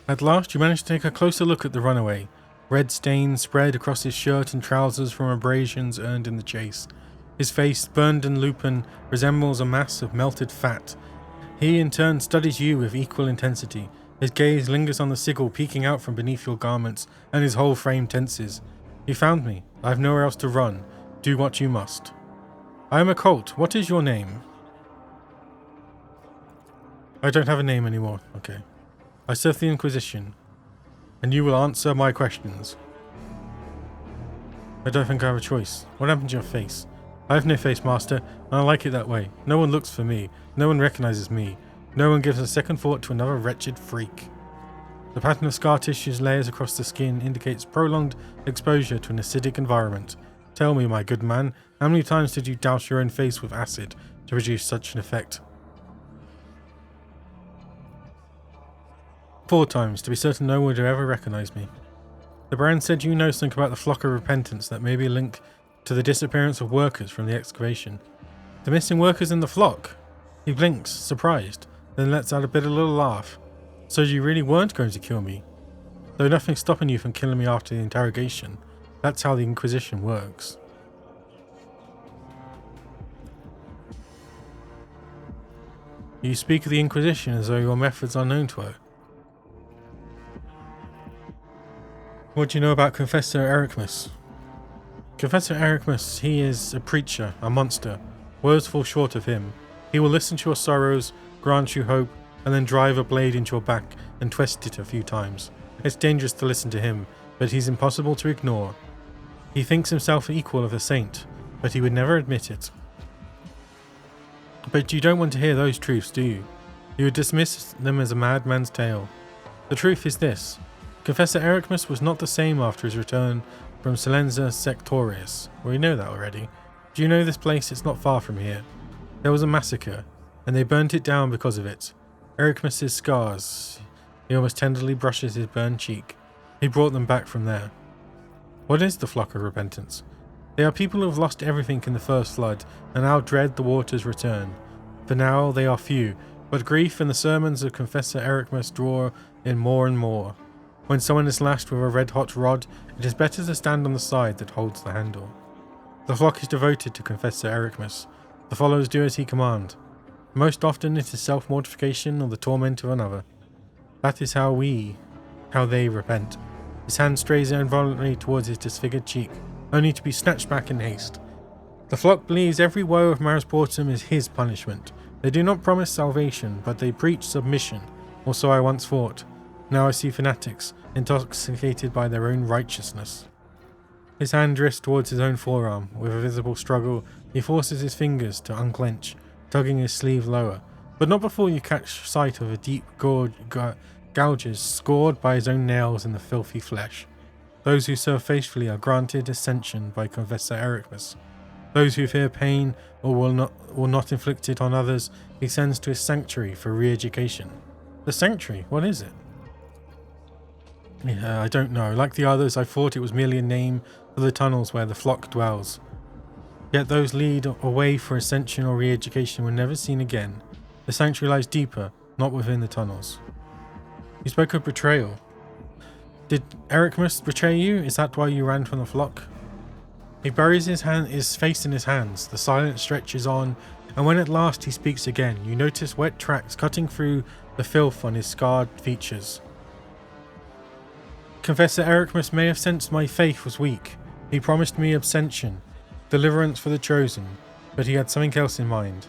At last, you manage to take a closer look at the runaway. Red stains spread across his shirt and trousers from abrasions earned in the chase. His face, burned and lupin, resembles a mass of melted fat. He, in turn, studies you with equal intensity. His gaze lingers on the sigil peeking out from beneath your garments, and his whole frame tenses. You found me. I have nowhere else to run. Do what you must. I am Occult. What is your name? I don't have a name anymore. Okay. I serve the Inquisition, and you will answer my questions. I don't think I have a choice. What happened to your face? I have no face, Master, and I like it that way. No one looks for me. No one recognizes me. No one gives a second thought to another wretched freak. The pattern of scar tissues layers across the skin indicates prolonged exposure to an acidic environment. Tell me, my good man, how many times did you douse your own face with acid to produce such an effect? 4 times, to be certain no one would ever recognize me. The brand said you know something about the flock of repentance that may be linked to the disappearance of workers from the excavation. The missing workers in the flock? He blinks, surprised, then lets out a bitter little laugh. So you really weren't going to kill me? Though nothing's stopping you from killing me after the interrogation. That's how the Inquisition works. You speak of the Inquisition as though your methods are known to her. What do you know about Confessor Ericmus? Confessor Ericmus, he is a preacher, a monster. Words fall short of him. He will listen to your sorrows, grant you hope, and then drive a blade into your back and twist it a few times. It's dangerous to listen to him, but he's impossible to ignore. He thinks himself equal of a saint, but he would never admit it. But you don't want to hear those truths, do you? You would dismiss them as a madman's tale. The truth is this. Confessor Ericmus was not the same after his return from Silenza Sectorius. Well, you know that already. Do you know this place? It's not far from here. There was a massacre, and they burnt it down because of it. Ericmus's scars. He almost tenderly brushes his burned cheek. He brought them back from there. What is the flock of repentance? They are people who have lost everything in the first flood, and now dread the water's return. For now they are few, but grief and the sermons of Confessor Ericmus draw in more and more. When someone is lashed with a red-hot rod, it is better to stand on the side that holds the handle. The flock is devoted to Confessor Ericmus. The followers do as he commands. Most often it is self-mortification or the torment of another. That is how they repent. His hand strays involuntarily towards his disfigured cheek, only to be snatched back in haste. The flock believes every woe of Marisportum is his punishment. They do not promise salvation, but they preach submission, or so I once thought. Now I see fanatics, intoxicated by their own righteousness. His hand drifts towards his own forearm. With a visible struggle, he forces his fingers to unclench, tugging his sleeve lower, but not before you catch sight of a deep gouges scored by his own nails in the filthy flesh. Those who serve faithfully are granted ascension by Confessor Ericmus. Those who fear pain or will not inflict it on others, he sends to his sanctuary for re-education. The sanctuary? What is it? I don't know. Like the others, I thought it was merely a name for the tunnels where the flock dwells. Yet those lead away for ascension or re-education were never seen again. The sanctuary lies deeper, not within the tunnels. You spoke of betrayal. Did Ericmus betray you? Is that why you ran from the flock? He buries his face in his hands. The silence stretches on, and when at last he speaks again, you notice wet tracks cutting through the filth on his scarred features. Confessor Ericmus may have sensed my faith was weak. He promised me ascension, deliverance for the chosen, but he had something else in mind.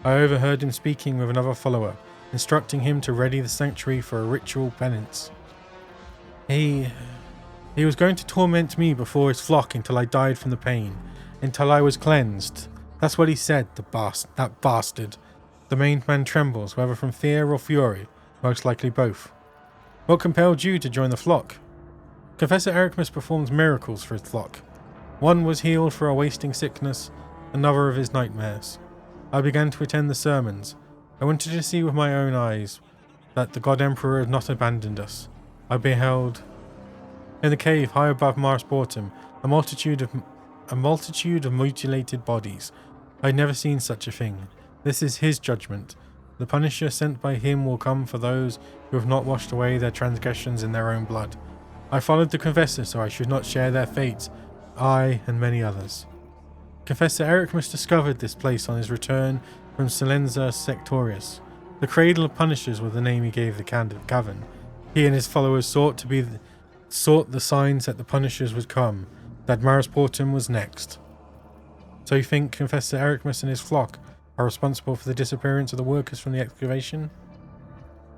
I overheard him speaking with another follower, instructing him to ready the sanctuary for a ritual penance. He was going to torment me before his flock until I died from the pain, until I was cleansed. That's what he said, that bastard. The main man trembles, whether from fear or fury, most likely both. What compelled you to join the flock? Confessor Ericmus performs miracles for his flock. One was healed for a wasting sickness, another of his nightmares. I began to attend the sermons. I wanted to see with my own eyes that the God Emperor had not abandoned us. I beheld, in the cave high above Mars Portum, a multitude of mutilated bodies. I had never seen such a thing. This is his judgment. The Punisher sent by him will come for those who have not washed away their transgressions in their own blood. I followed the Confessor so I should not share their fate, I and many others. Confessor Ericmus discovered this place on his return from Silenza Sectorius. The Cradle of Punishers was the name he gave the cavern. He and his followers sought the signs that the Punishers would come, that Mars Portum was next. So you think Confessor Ericmus and his flock are responsible for the disappearance of the workers from the excavation?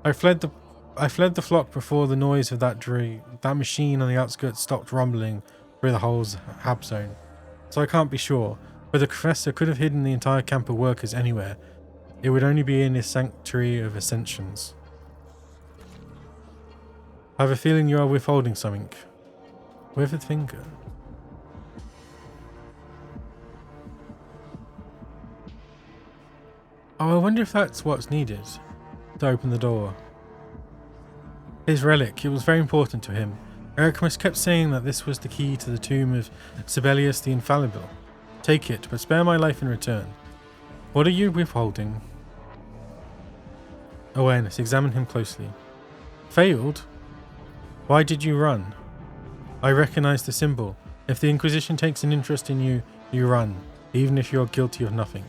I fled the flock before the noise of that machine on the outskirts stopped rumbling through the whole hab zone. So I can't be sure, but the Confessor could have hidden the entire camp of workers anywhere. It would only be in his sanctuary of ascensions. I have a feeling you are withholding something. With a finger. Oh, I wonder if that's what's needed to open the door. His relic, it was very important to him. Ericmus kept saying that this was the key to the tomb of Sibelius the Infallible. Take it, but spare my life in return. What are you withholding? Awareness, examine him closely. Failed? Why did you run? I recognize the symbol. If the Inquisition takes an interest in you, you run, even if you are guilty of nothing.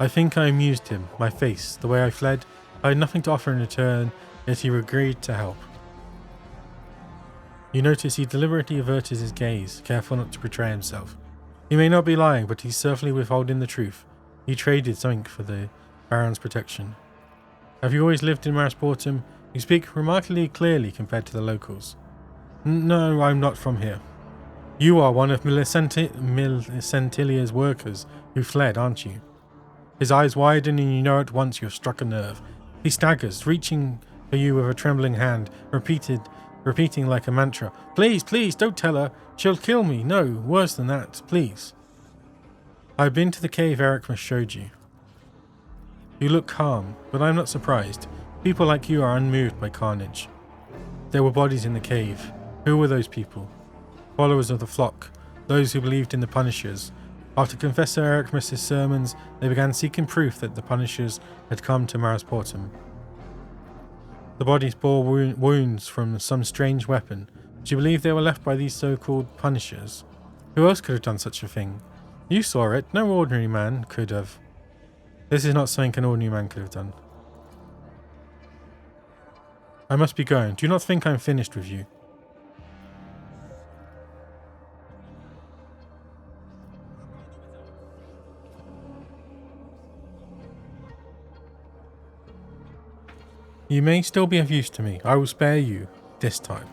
I think I amused him, my face, the way I fled. I had nothing to offer in return, yet he agreed to help. You notice he deliberately averted his gaze, careful not to betray himself. He may not be lying, but he's certainly withholding the truth. He traded something for the Baron's protection. Have you always lived in Mars Portum? You speak remarkably clearly compared to the locals. No, I'm not from here. You are one of Millicentilia's workers who fled, aren't you? His eyes widen and you know at once you've struck a nerve. He staggers, reaching for you with a trembling hand, repeating like a mantra, Please, please, don't tell her. She'll kill me. No, worse than that, please. I've been to the cave Ericmus showed you. You look calm, but I'm not surprised. People like you are unmoved by carnage. There were bodies in the cave. Who were those people? Followers of the flock, those who believed in the Punishers. After Confessor Ericmus' sermons, they began seeking proof that the Punishers had come to Mars Portum. The bodies bore wounds from some strange weapon. Do you believe they were left by these so-called Punishers? Who else could have done such a thing? You saw it. No ordinary man could have. This is not something an ordinary man could have done. I must be going. Do you not think I'm finished with you? You may still be of use to me. I will spare you, this time.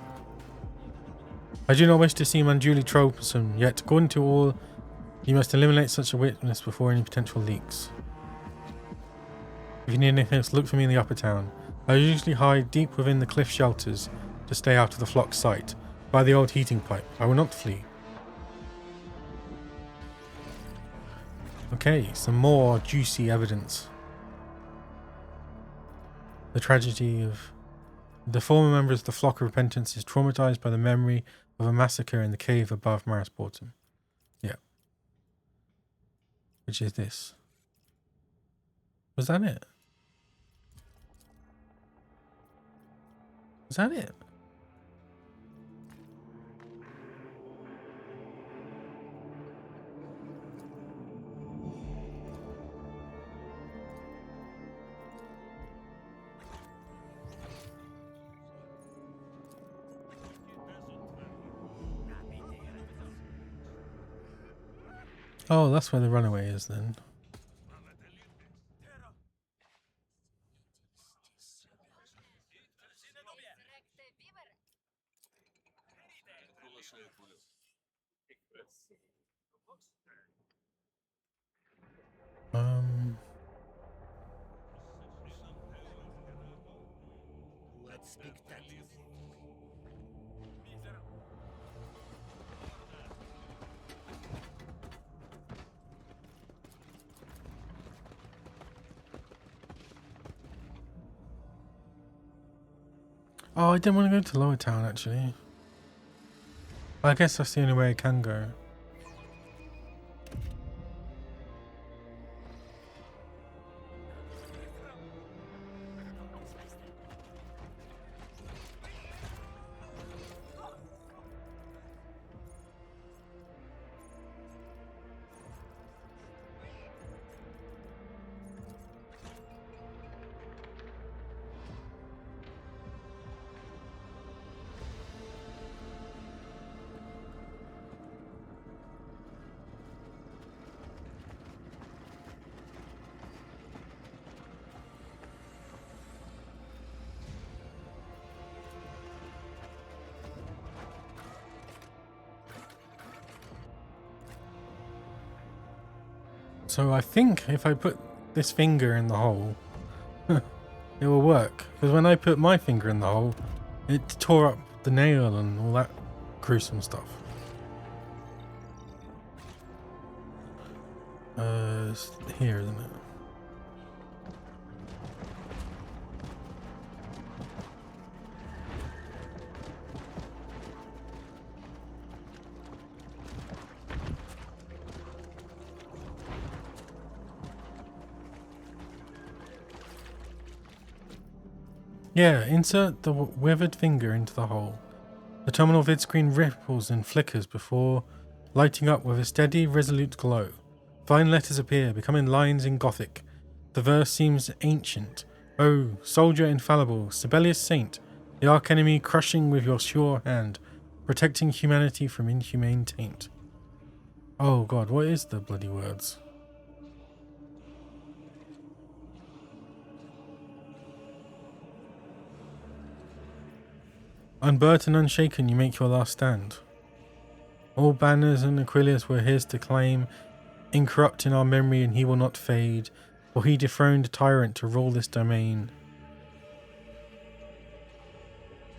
I do not wish to seem unduly troublesome, yet according to all, you must eliminate such a witness before any potential leaks. If you need anything else, look for me in the upper town. I usually hide deep within the cliff shelters to stay out of the flock's sight, by the old heating pipe. I will not flee. Okay, some more juicy evidence. The tragedy of the former members of the Flock of Repentance is traumatized by the memory of a massacre in the cave above Mars Portum. Yeah. Which is this. Was that it? Was that it? Oh, that's where the runaway is then. Let's speak that. Oh, I didn't want to go to Lower Town actually. I guess that's the only way I can go. So I think if I put this finger in the hole, it will work. Because when I put my finger in the hole, it tore up the nail and all that gruesome stuff. It's here, isn't it? Yeah, insert the withered finger into the hole. The terminal vid screen ripples and flickers before lighting up with a steady, resolute glow. Fine letters appear, becoming lines in Gothic. The verse seems ancient. Oh, soldier infallible, Sibelius saint, the archenemy crushing with your sure hand, protecting humanity from inhumane taint. Oh god, what is the bloody words? Unburnt and unshaken, you make your last stand. All banners and Aquilius were his to claim, incorrupt in our memory, and he will not fade, for he dethroned a tyrant to rule this domain.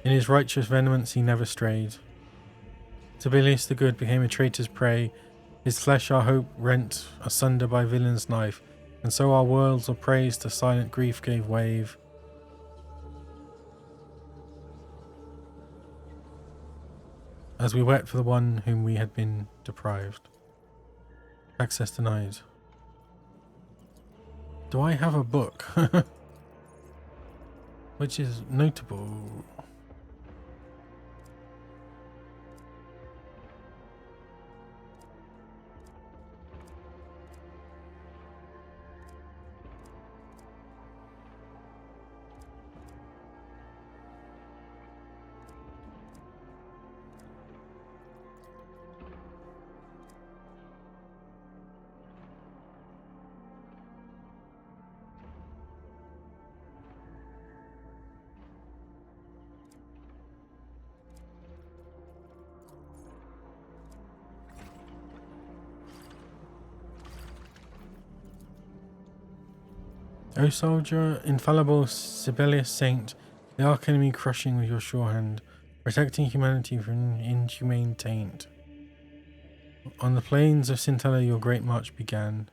In his righteous venomance he never strayed. Sibelius the good became a traitor's prey, his flesh our hope rent asunder by villain's knife, and so our worlds of praise to silent grief gave wave. As we wept for the one whom we had been deprived. Access denied. Do I have a book? Which is notable. O soldier, infallible Sibelius saint, the archenemy crushing with your sure hand, protecting humanity from inhumane taint. On the plains of Scintilla your great march began.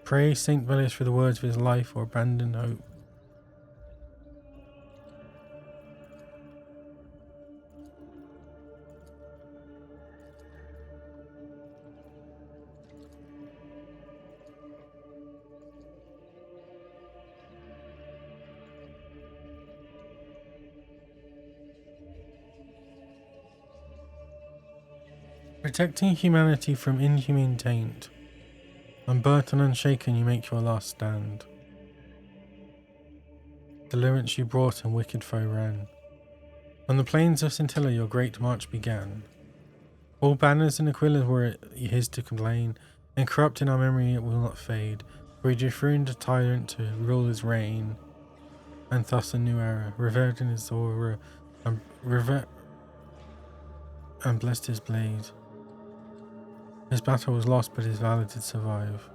Pray Saint Velius for the words of his life or abandon hope. Protecting humanity from inhumane taint. Unburnt and unshaken you make your last stand. Deliverance you brought and wicked foe ran. On the plains of Scintilla your great march began. All banners and aquillas were his to complain, and corrupt in our memory it will not fade, for he dethroned a tyrant to rule his reign, and thus a new era, revered in his aura, and blessed his blade. His battle was lost, but his valor did survive.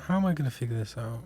How am I going to figure this out?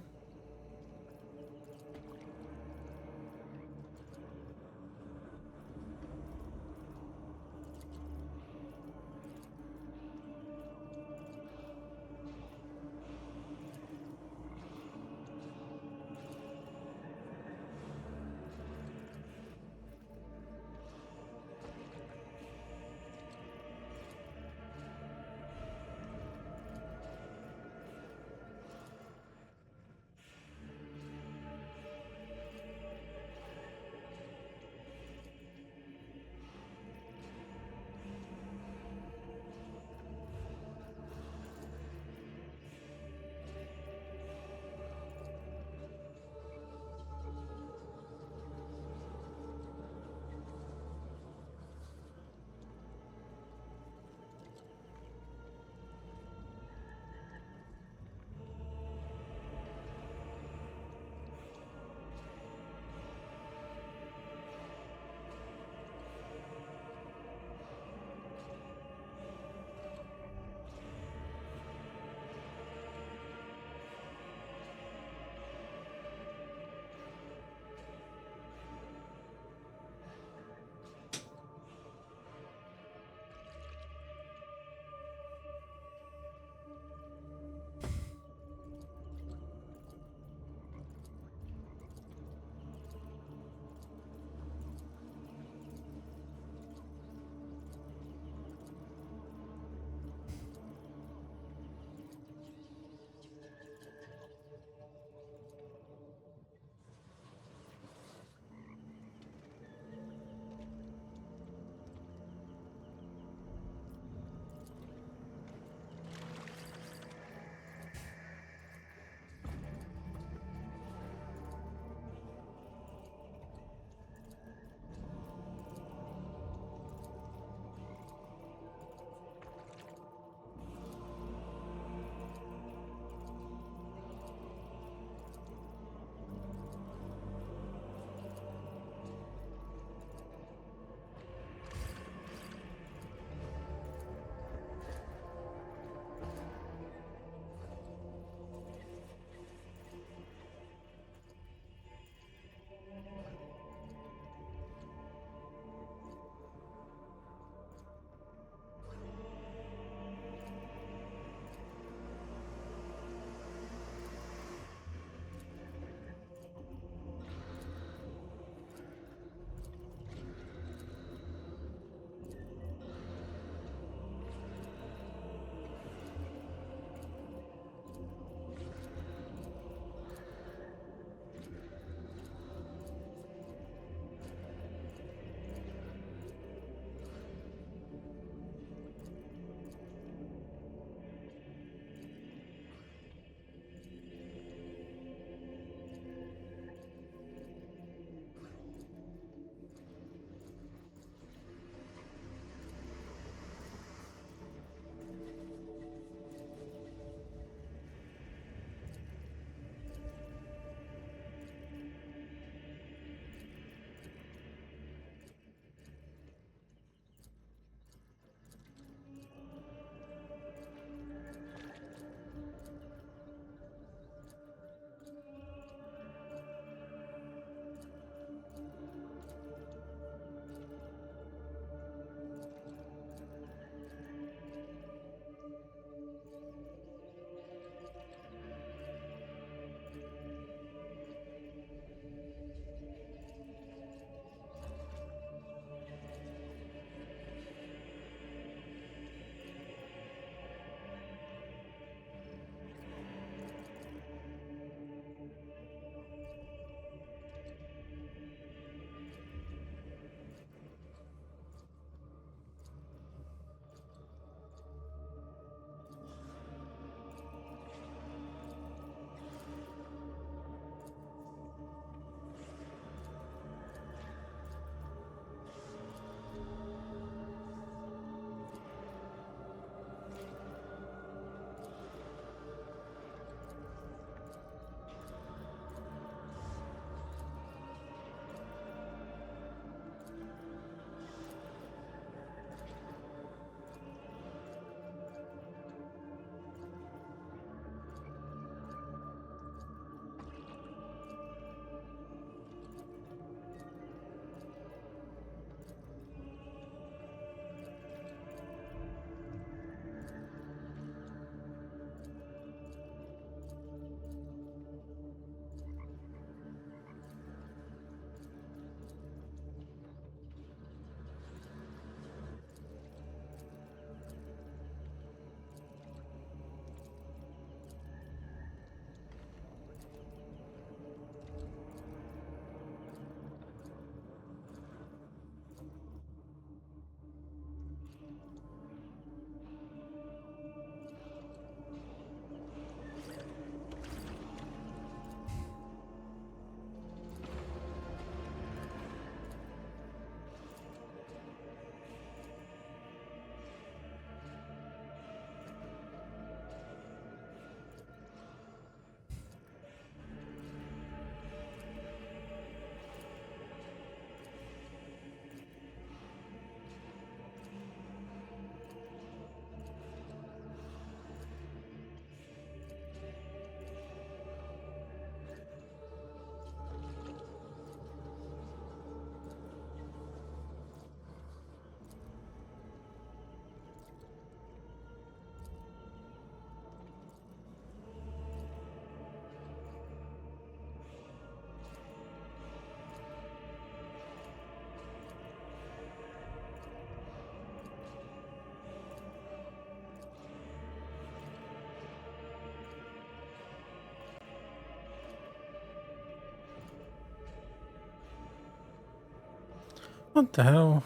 What the hell?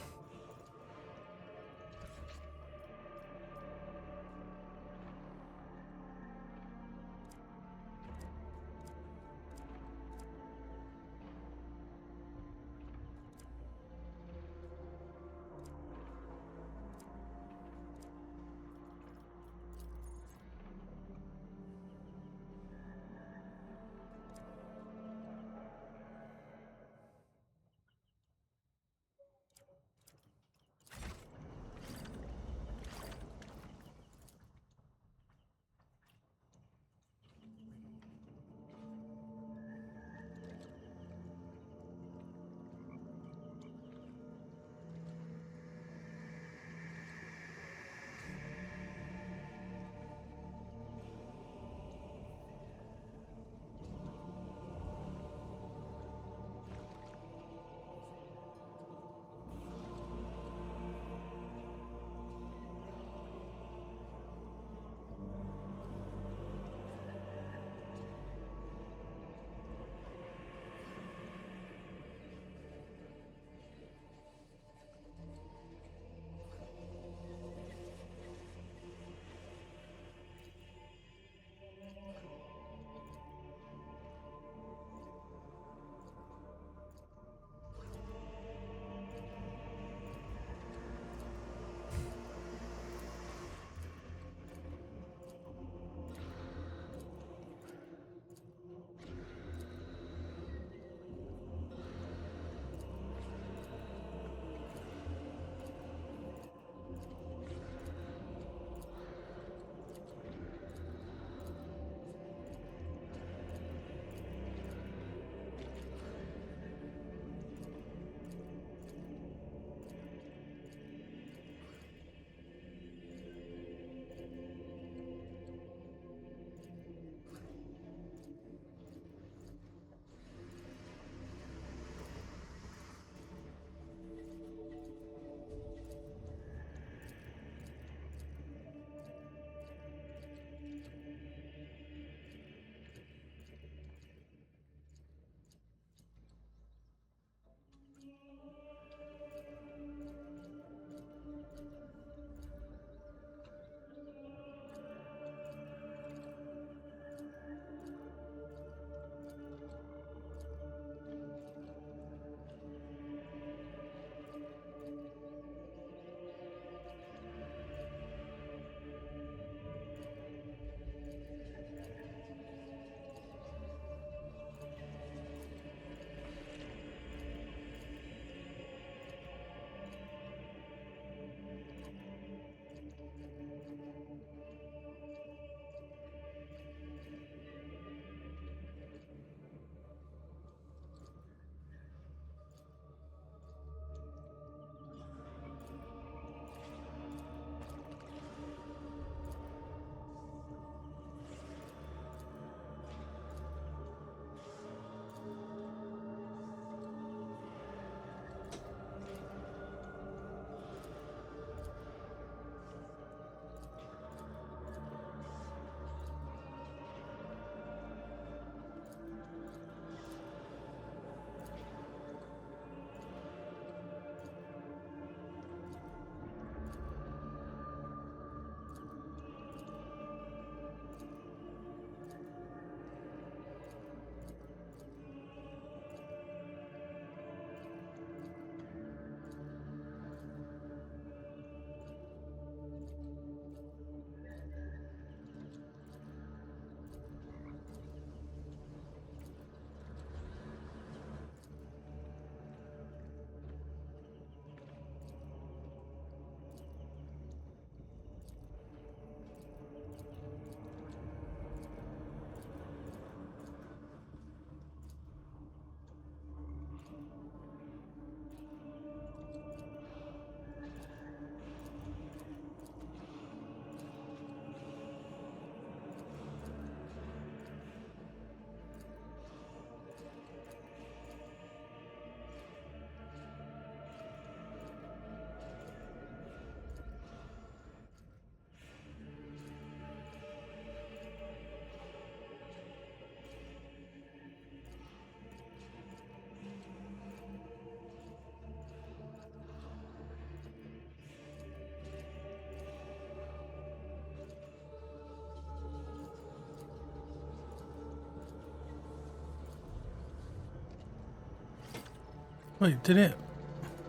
Wait, did it?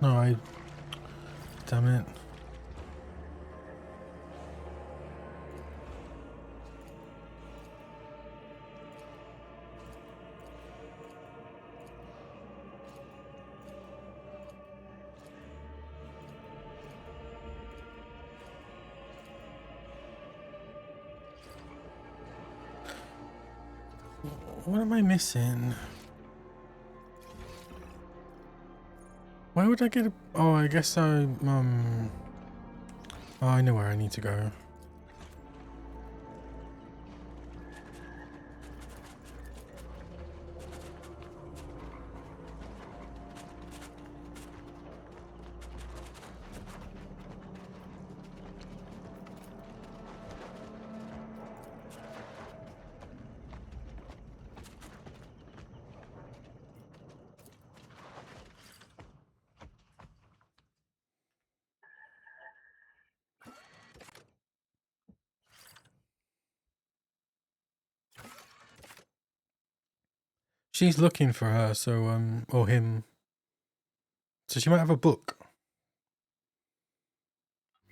No, damn it. What am I missing? Why would I get a... Oh, I guess oh, I know where I need to go. She's looking for her, so, or him. So she might have a book.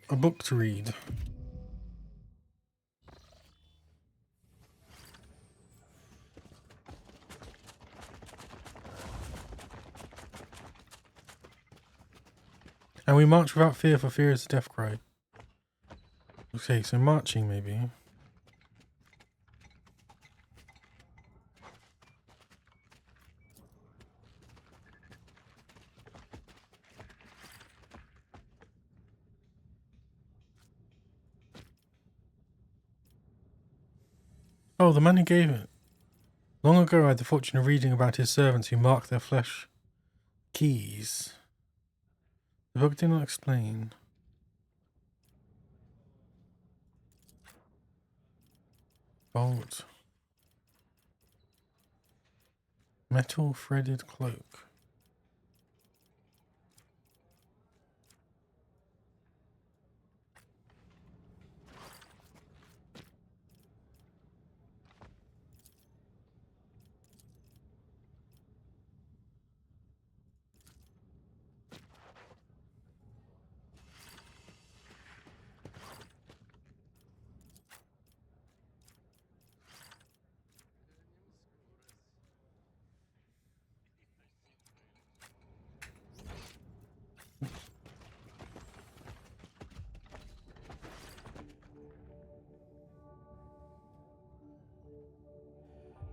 A book to read. And we march without fear, for fear is a death cry. Okay, so marching maybe. Oh, the man who gave it. Long ago I had the fortune of reading about his servants who marked their flesh keys. The book did not explain. Bolt. Metal threaded cloak.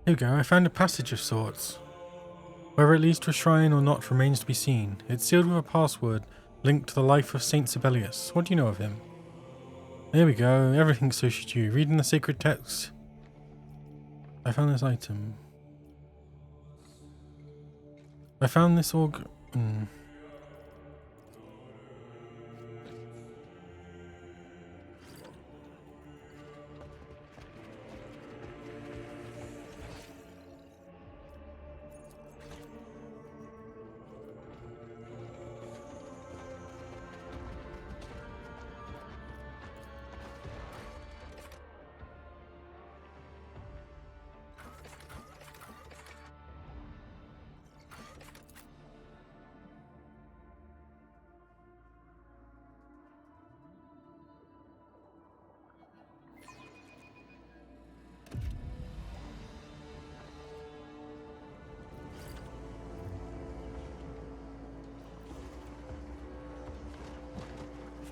Here we go, I found a passage of sorts. Whether it leads to a shrine or not remains to be seen. It's sealed with a password linked to the life of Saint Sibelius. What do you know of him? There we go, everything so should you. Reading the sacred text. I found this item. I found this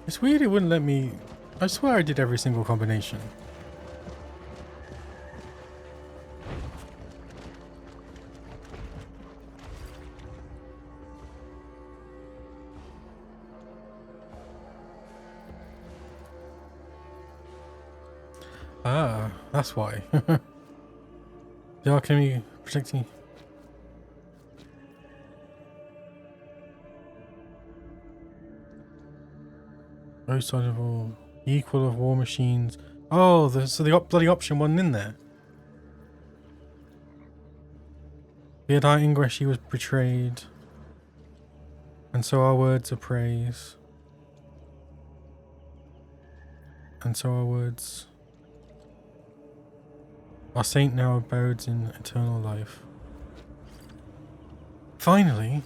It's weird it wouldn't let me... I swear I did every single combination. Ah, that's why. The alchemy protecting... Both sides of all... Equal of war machines. Oh, so the bloody option wasn't in there. Via our ingress she was betrayed. And so our words of praise. And so our words... Our saint now abodes in eternal life. Finally!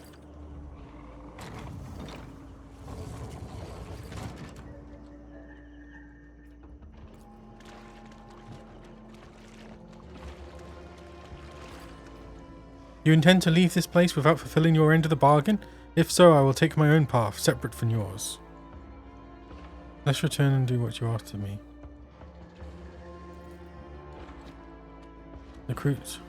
You intend to leave this place without fulfilling your end of the bargain? If so, I will take my own path, separate from yours. Let's return and do what you asked of me. Recruit.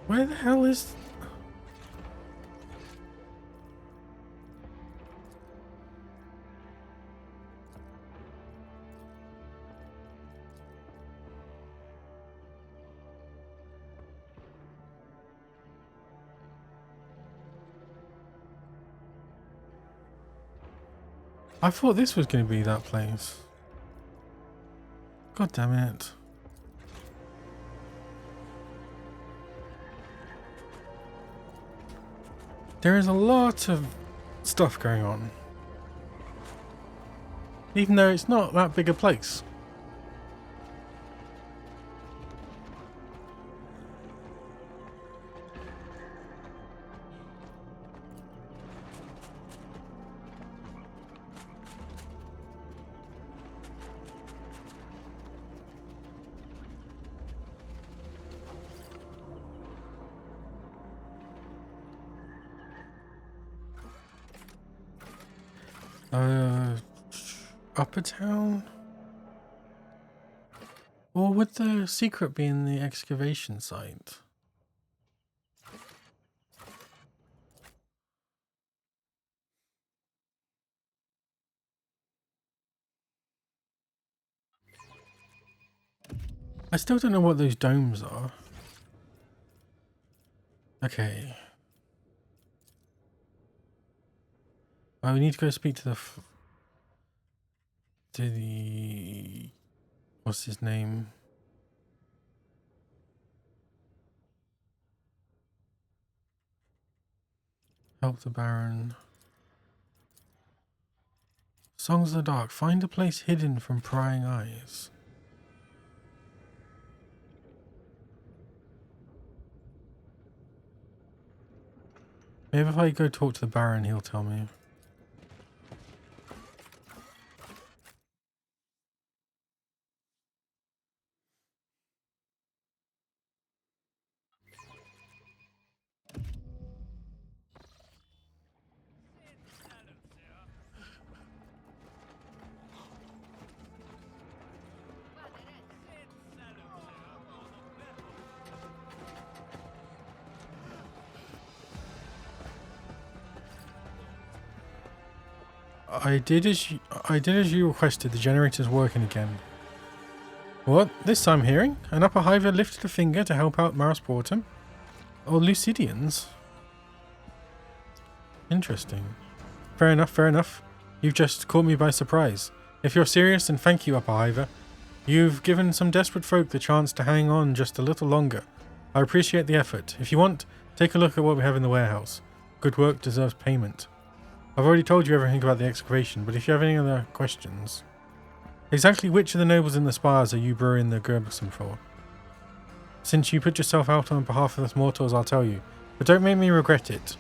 Where the hell is... I thought this was going to be that place. God damn it. There is a lot of stuff going on. Even though it's not that big a place. Upper town? Or would the secret be in the excavation site? I still don't know what those domes are. Okay. Oh, we need to go speak to the what's his name? Help the Baron. Songs of the Dark. Find a place hidden from prying eyes. Maybe if I go talk to the Baron, he'll tell me. I did as you requested. The generator's working again. What? This I'm hearing? An upper hiver lifted a finger to help out Maris Portum? Or Lucidians? Interesting. Fair enough, fair enough. You've just caught me by surprise. If you're serious, then thank you, upper hiver. You've given some desperate folk the chance to hang on just a little longer. I appreciate the effort. If you want, take a look at what we have in the warehouse. Good work deserves payment. I've already told you everything about the excavation, but if you have any other questions... Exactly which of the nobles in the spires are you brewing the Gerbison for? Since you put yourself out on behalf of the mortals, I'll tell you. But don't make me regret it.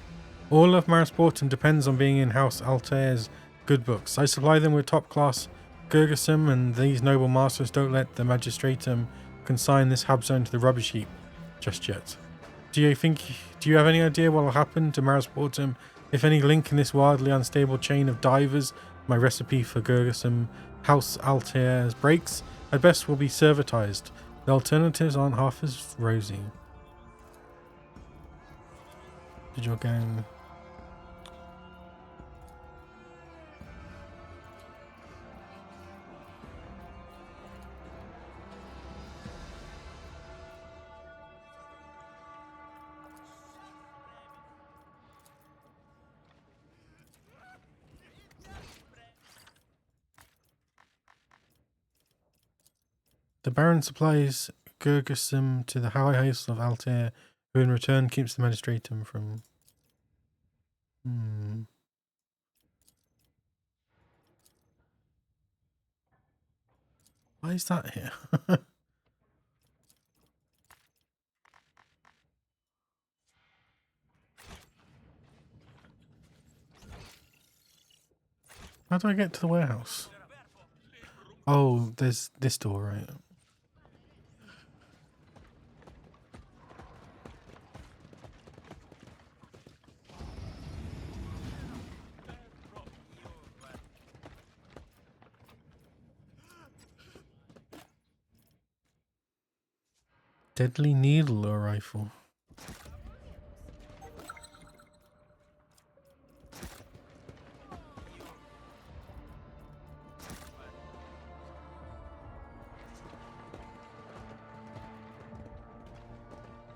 All of Maris Portum depends on being in House Altair's good books. I supply them with top-class Gerbison, and these noble masters don't let the Magistratum consign this hub zone to the rubbish heap just yet. Do you have any idea what will happen to Maris Portum if any link in this wildly unstable chain of divers, my recipe for Gerbison, House Altair's breaks? At best will be servitized. The alternatives aren't half as rosy. Did your gang... The Baron supplies Gerbison to the High House of Altair, who in return keeps the Magistratum from... Why is that here? How do I get to the warehouse? Oh, there's this door, right? Deadly needle or rifle.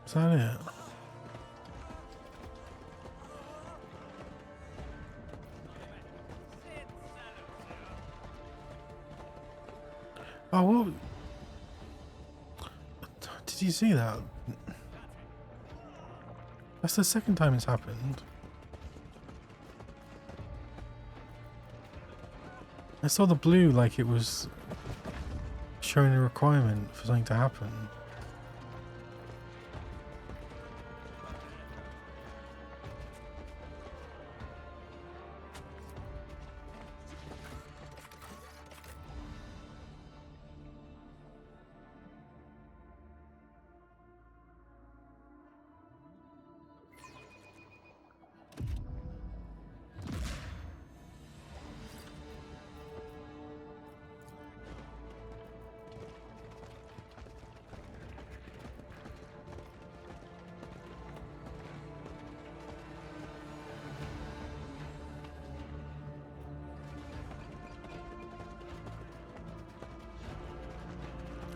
Is that it? Oh, what? Did you see that? That's the second time it's happened. I saw the blue like it was showing a requirement for something to happen.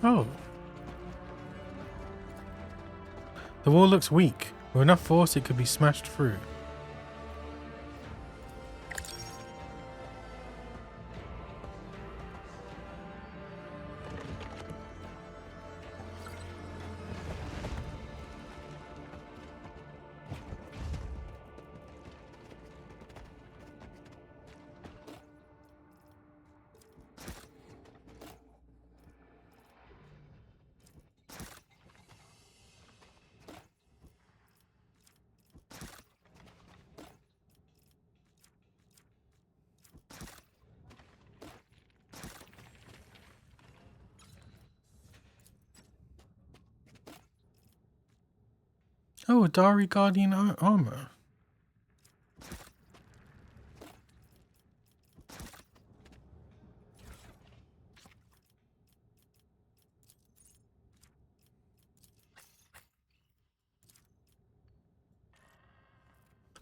Oh. The wall looks weak. With enough force it could be smashed through. Oh, a Dari Guardian armor.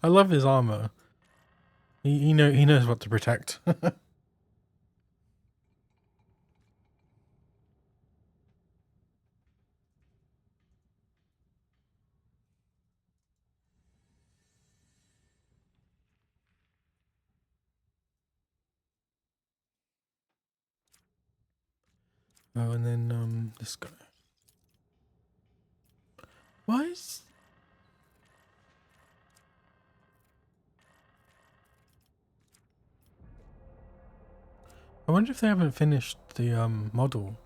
I love his armor. He knows what to protect. Oh, and then this guy. Why is... I wonder if they haven't finished the model.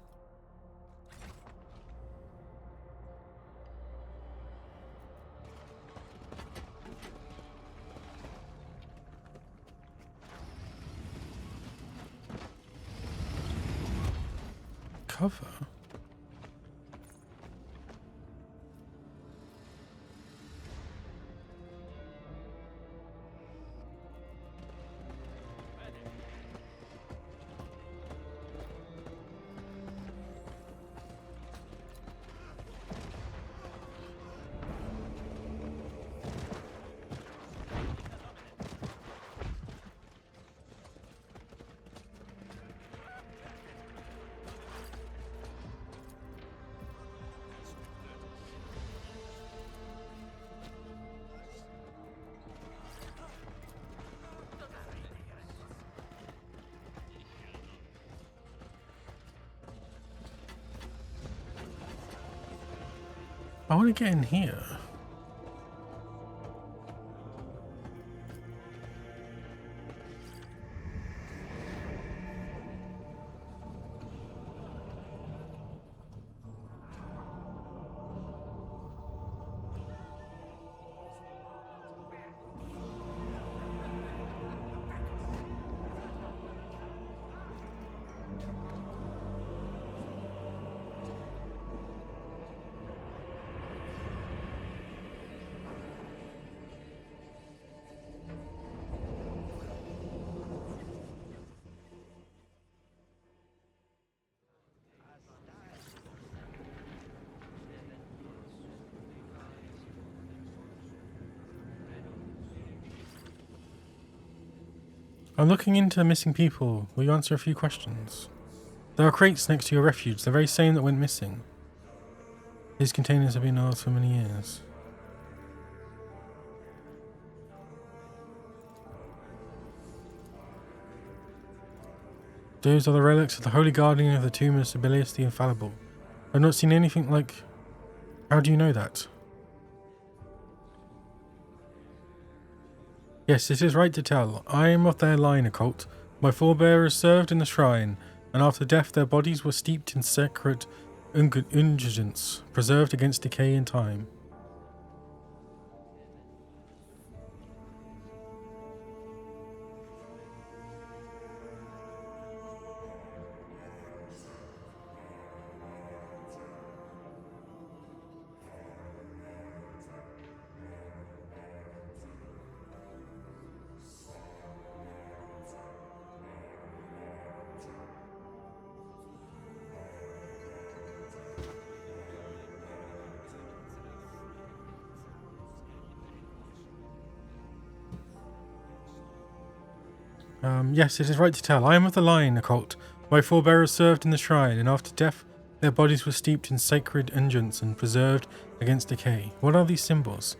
Cover? I want to get in here. I'm looking into missing people. Will you answer a few questions? There are crates next to your refuge, the very same that went missing. These containers have been ours for many years. Those are the relics of the Holy Guardian of the Tomb of Sibelius the Infallible. I've not seen anything like... How do you know that? Yes, it is right to tell. I am of their line, occult. My forebears served in the shrine, and after death their bodies were steeped in sacred unguents, preserved against decay and time. Yes, it is right to tell. I am of the line, occult. My forebears served in the shrine, and after death, their bodies were steeped in sacred unguents and preserved against decay. What are these symbols?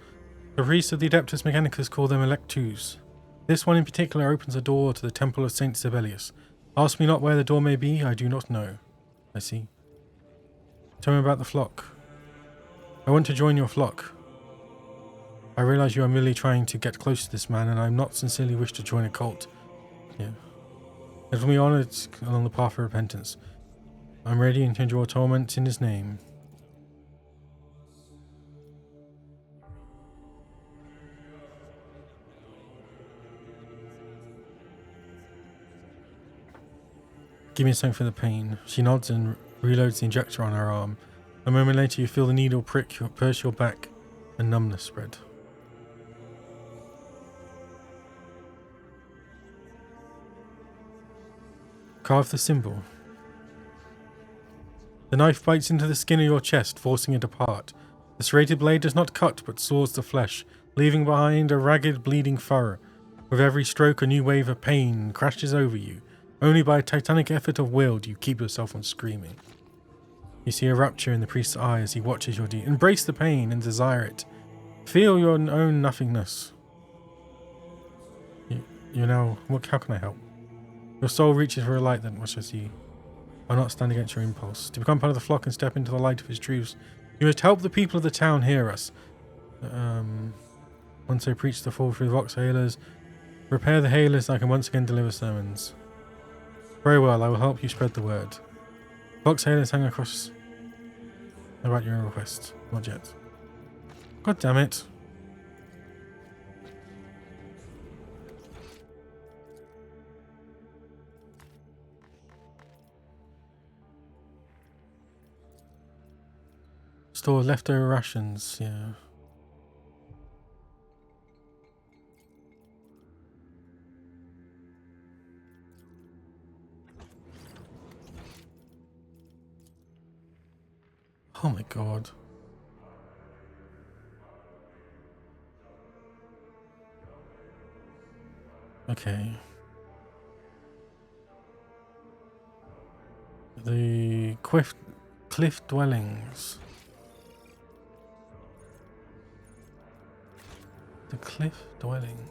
The priests of the Adeptus Mechanicus call them electus. This one in particular opens a door to the Temple of Saint Sibelius. Ask me not where the door may be, I do not know. I see. Tell me about the flock. I want to join your flock. I realize you are merely trying to get close to this man, and I am not sincerely wish to join a cult. Yeah. Let me honoured along the path of repentance. I'm ready and endure torment in his name. Give me something for the pain. She nods and reloads the injector on her arm. A moment later you feel the needle pierce your back and numbness spread. Carve the symbol. The knife bites into the skin of your chest, forcing it apart. The serrated blade does not cut, but saws the flesh, leaving behind a ragged, bleeding furrow. With every stroke, a new wave of pain crashes over you. Only by a titanic effort of will do you keep yourself from screaming. You see a rapture in the priest's eye as he watches your deed. Embrace the pain and desire it. Feel your own nothingness. You know, how can I help? Your soul reaches for a light that watches you. Why not stand against your impulse? To become part of the flock and step into the light of his truths, you must help the people of the town hear us. Once I preach the fall through the Vox Hailers, repair the Hailers, I can once again deliver sermons. Very well, I will help you spread the word. Vox Hailers hang across. I write your request. Not yet. God damn it. Store leftover rations, yeah. Oh my god. Okay. The cliff dwellings. The cliff dwelling.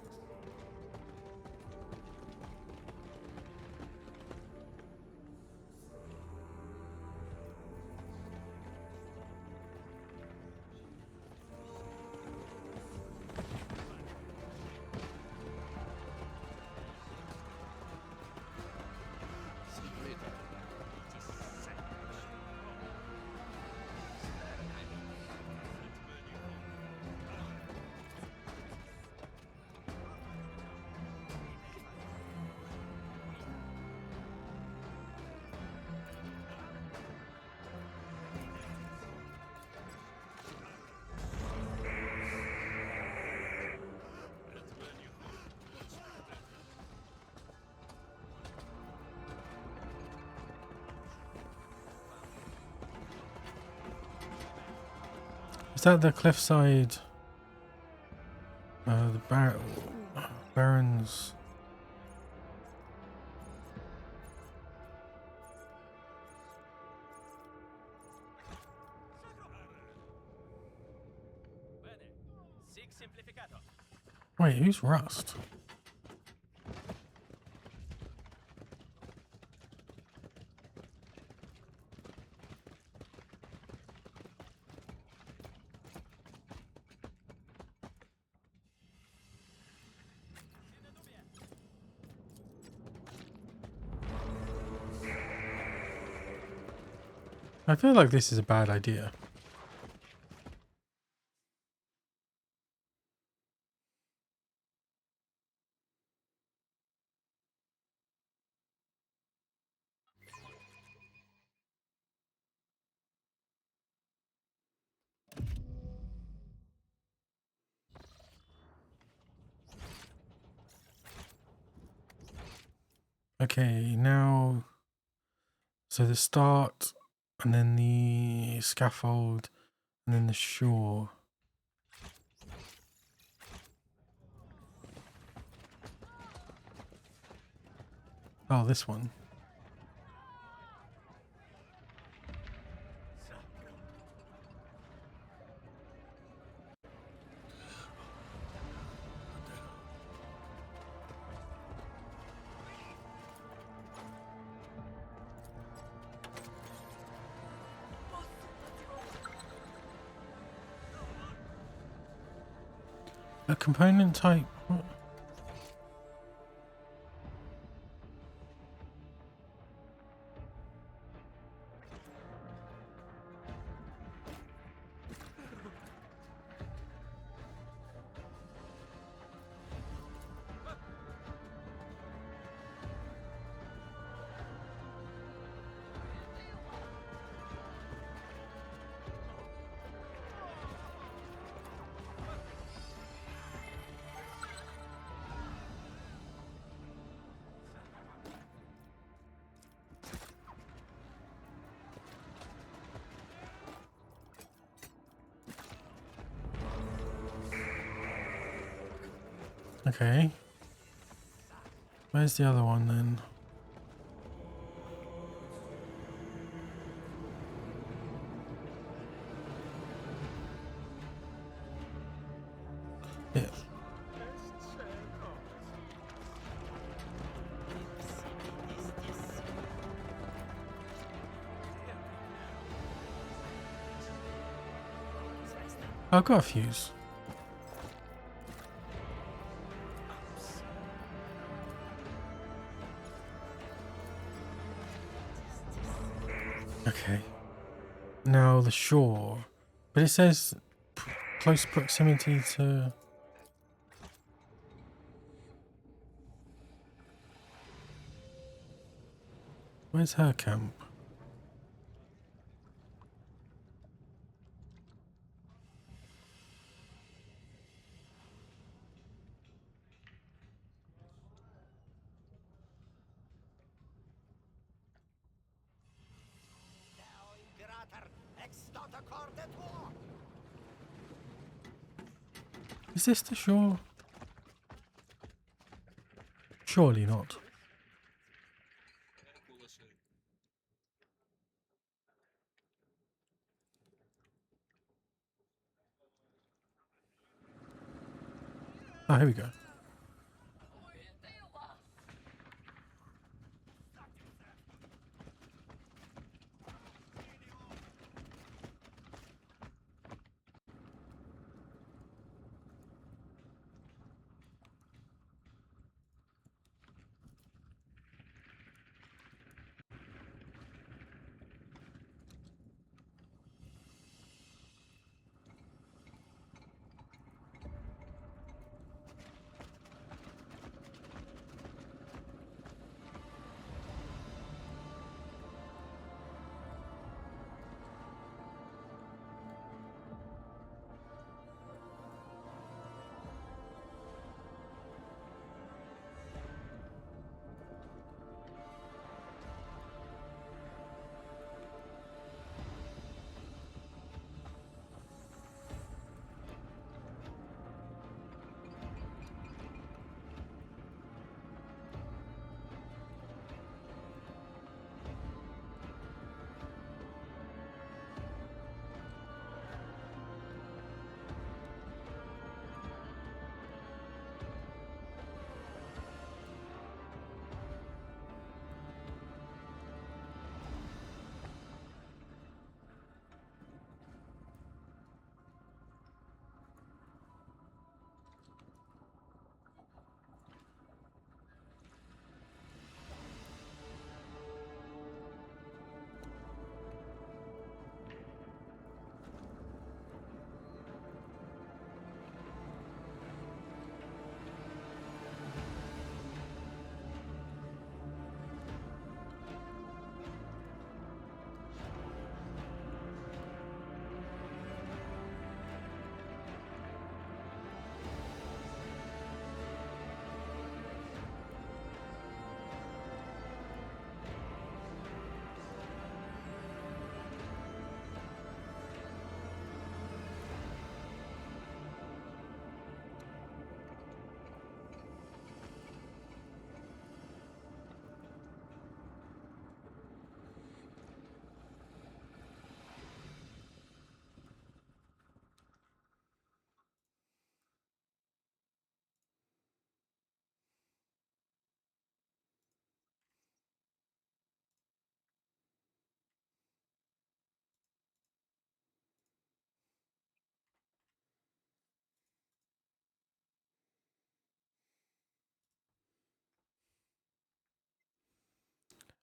Is that the cliffside? The Barons. Wait, who's Rust? I feel like this is a bad idea. Okay, now, so the start, and then the scaffold, and then the shore. Oh, this one. A component type? What? Okay. Where's the other one then? Yeah. I've got a fuse. Okay. Now the shore. But it says close proximity to... Where's her camp? Is this the shore? Surely not. Oh, here we go.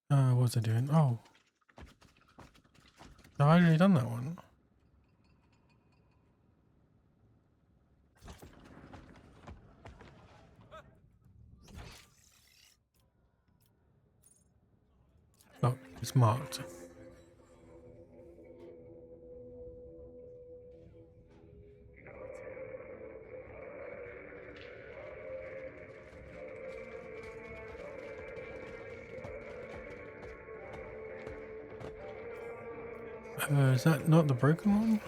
What was I doing? Oh. No, I'd already done that one. Oh, it's marked. Is that not the broken one?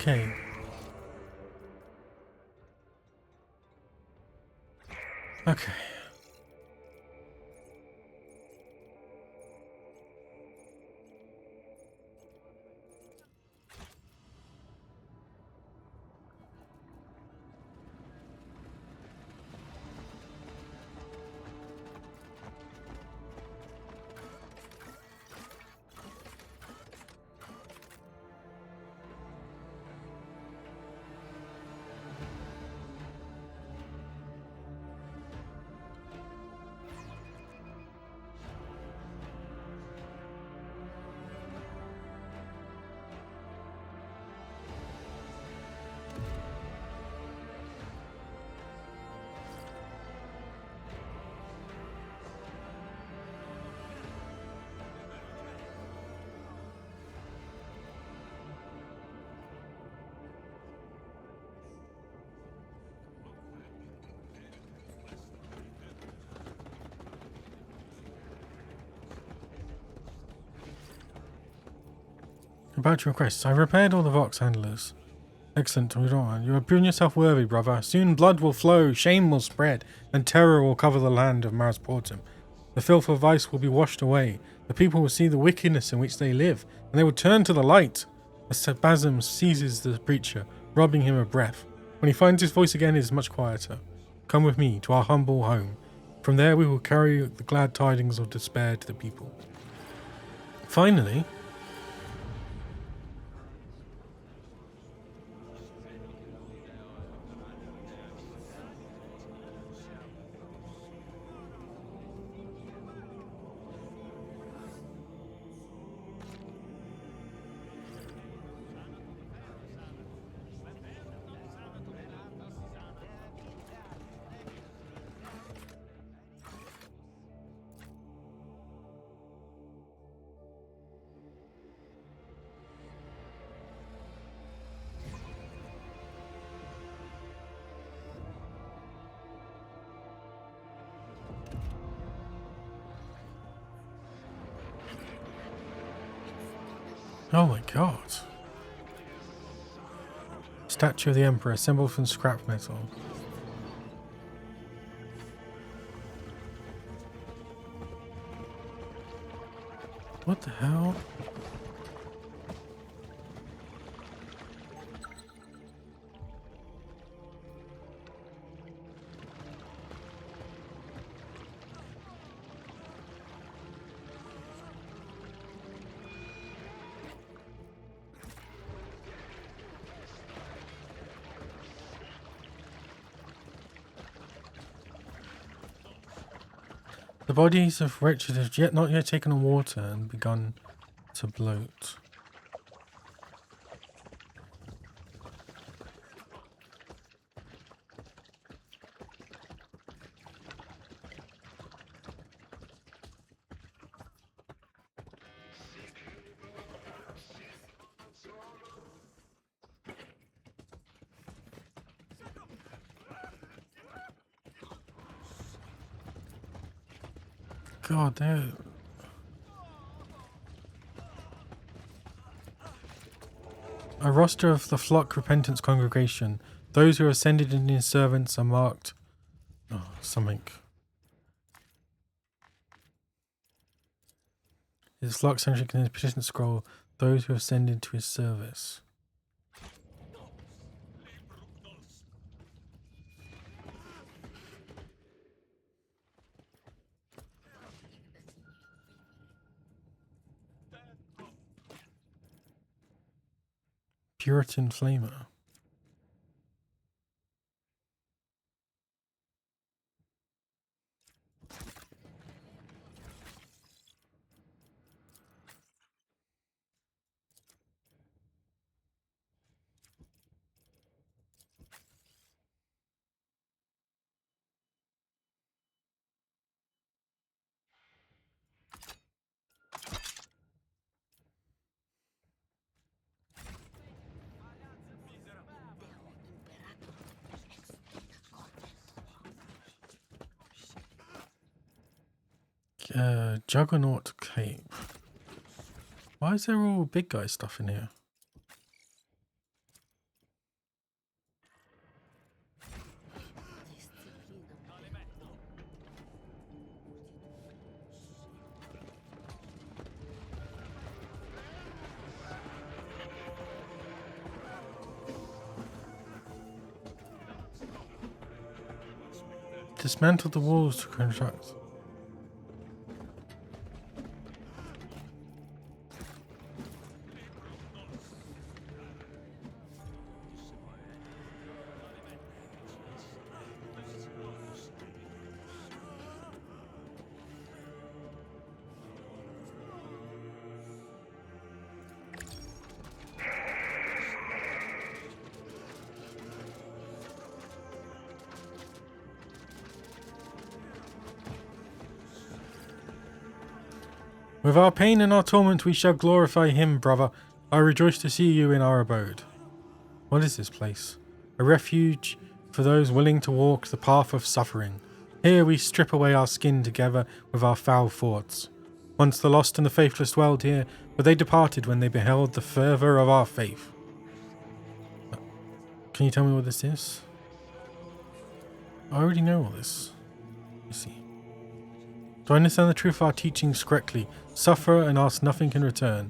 Okay. Okay. About your requests, I repaired all the Vox handlers. Excellent, we don't want. You have proven yourself worthy, brother. Soon blood will flow, shame will spread, and terror will cover the land of Maris Portum. The filth of vice will be washed away. The people will see the wickedness in which they live, and they will turn to the light. A spasm seizes the preacher, robbing him of breath. When he finds his voice again, it is much quieter. Come with me to our humble home. From there we will carry the glad tidings of despair to the people. Finally. Oh my god. Statue of the Emperor, assembled from scrap metal. What the hell? The bodies of wretched have not yet taken on water and begun to bloat. God, they're... A roster of the Flock Repentance Congregation. Those who are ascended in his servants are marked... Oh, something. His flock centric in his petition scroll those who ascend into his service. Puritan Flamer. Juggernaut Cape. Why is there all big guy stuff in here? Dismantle the walls to construct. With our pain and our torment we shall glorify him, brother. I rejoice to see you in our abode. What is this place? A refuge for those willing to walk the path of suffering. Here we strip away our skin together with our foul thoughts. Once the lost and the faithless dwelled here, but they departed when they beheld the fervour of our faith. Can you tell me what this is? I already know all this. You see. Do I understand the truth of our teachings correctly? Suffer and ask nothing in return.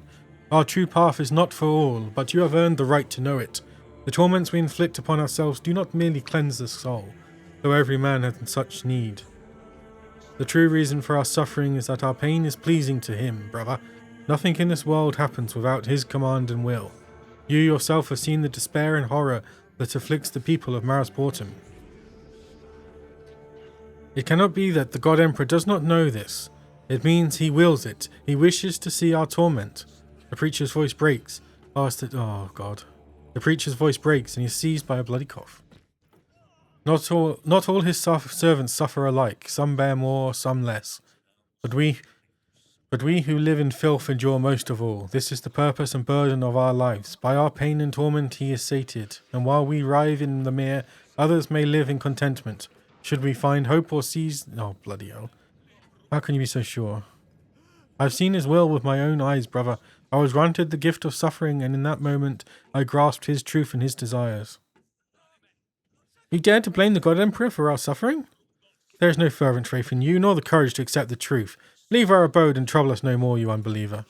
Our true path is not for all, but you have earned the right to know it. The torments we inflict upon ourselves do not merely cleanse the soul, though every man hath such need. The true reason for our suffering is that our pain is pleasing to him, brother. Nothing in this world happens without his command and will. You yourself have seen the despair and horror that afflicts the people of Maris Portum. It cannot be that the God Emperor does not know this. It means he wills it. He wishes to see our torment. The preacher's voice breaks. Oh God. The preacher's voice breaks and he is seized by a bloody cough. Not all his servants suffer alike. Some bear more, some less. But we who live in filth endure most of all. This is the purpose and burden of our lives. By our pain and torment he is sated, and while we writhe in the mere, others may live in contentment. Should we find hope or seize... Oh, bloody hell. How can you be so sure? I've seen his will with my own eyes, brother. I was granted the gift of suffering, and in that moment I grasped his truth and his desires. You dare to blame the God Emperor for our suffering? There is no fervent faith in you, nor the courage to accept the truth. Leave our abode and trouble us no more, you unbeliever.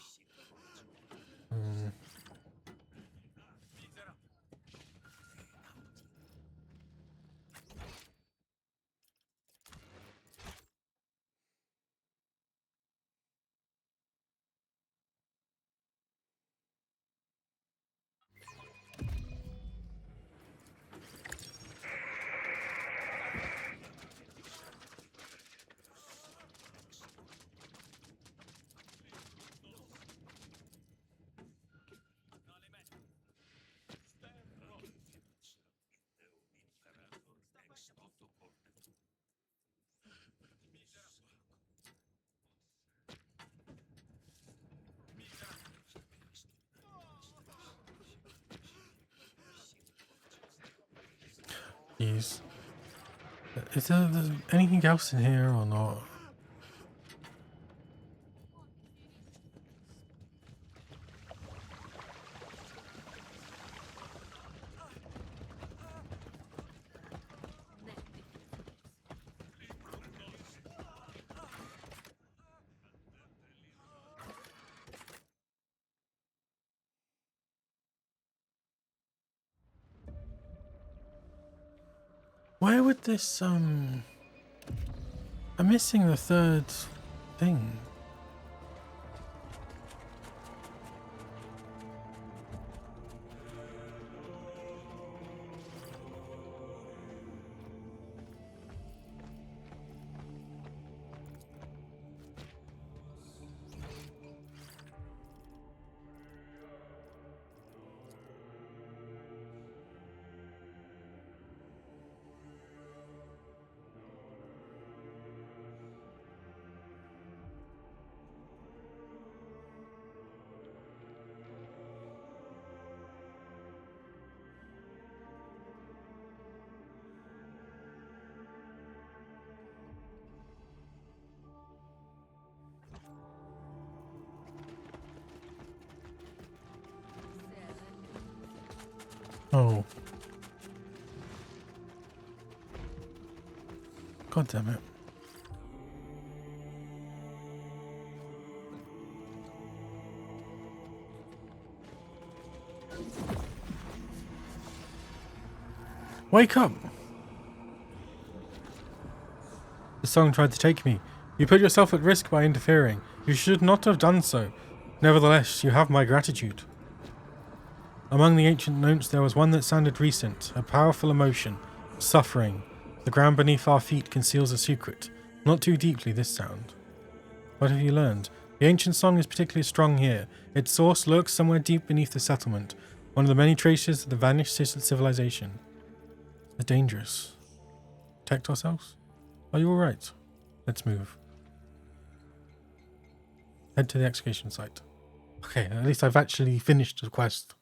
Jeez. Is there anything else in here or not? Where would this, I'm missing the third thing. Oh. God damn it. Wake up! The song tried to take me. You put yourself at risk by interfering. You should not have done so. Nevertheless, you have my gratitude. Among the ancient notes there was one that sounded recent, a powerful emotion, suffering. The ground beneath our feet conceals a secret. Not too deeply, this sound. What have you learned? The ancient song is particularly strong here. Its source lurks somewhere deep beneath the settlement, one of the many traces of the vanished civilization. They're dangerous. Protect ourselves? Are you alright? Let's move. Head to the excavation site. Okay, at least I've actually finished the quest.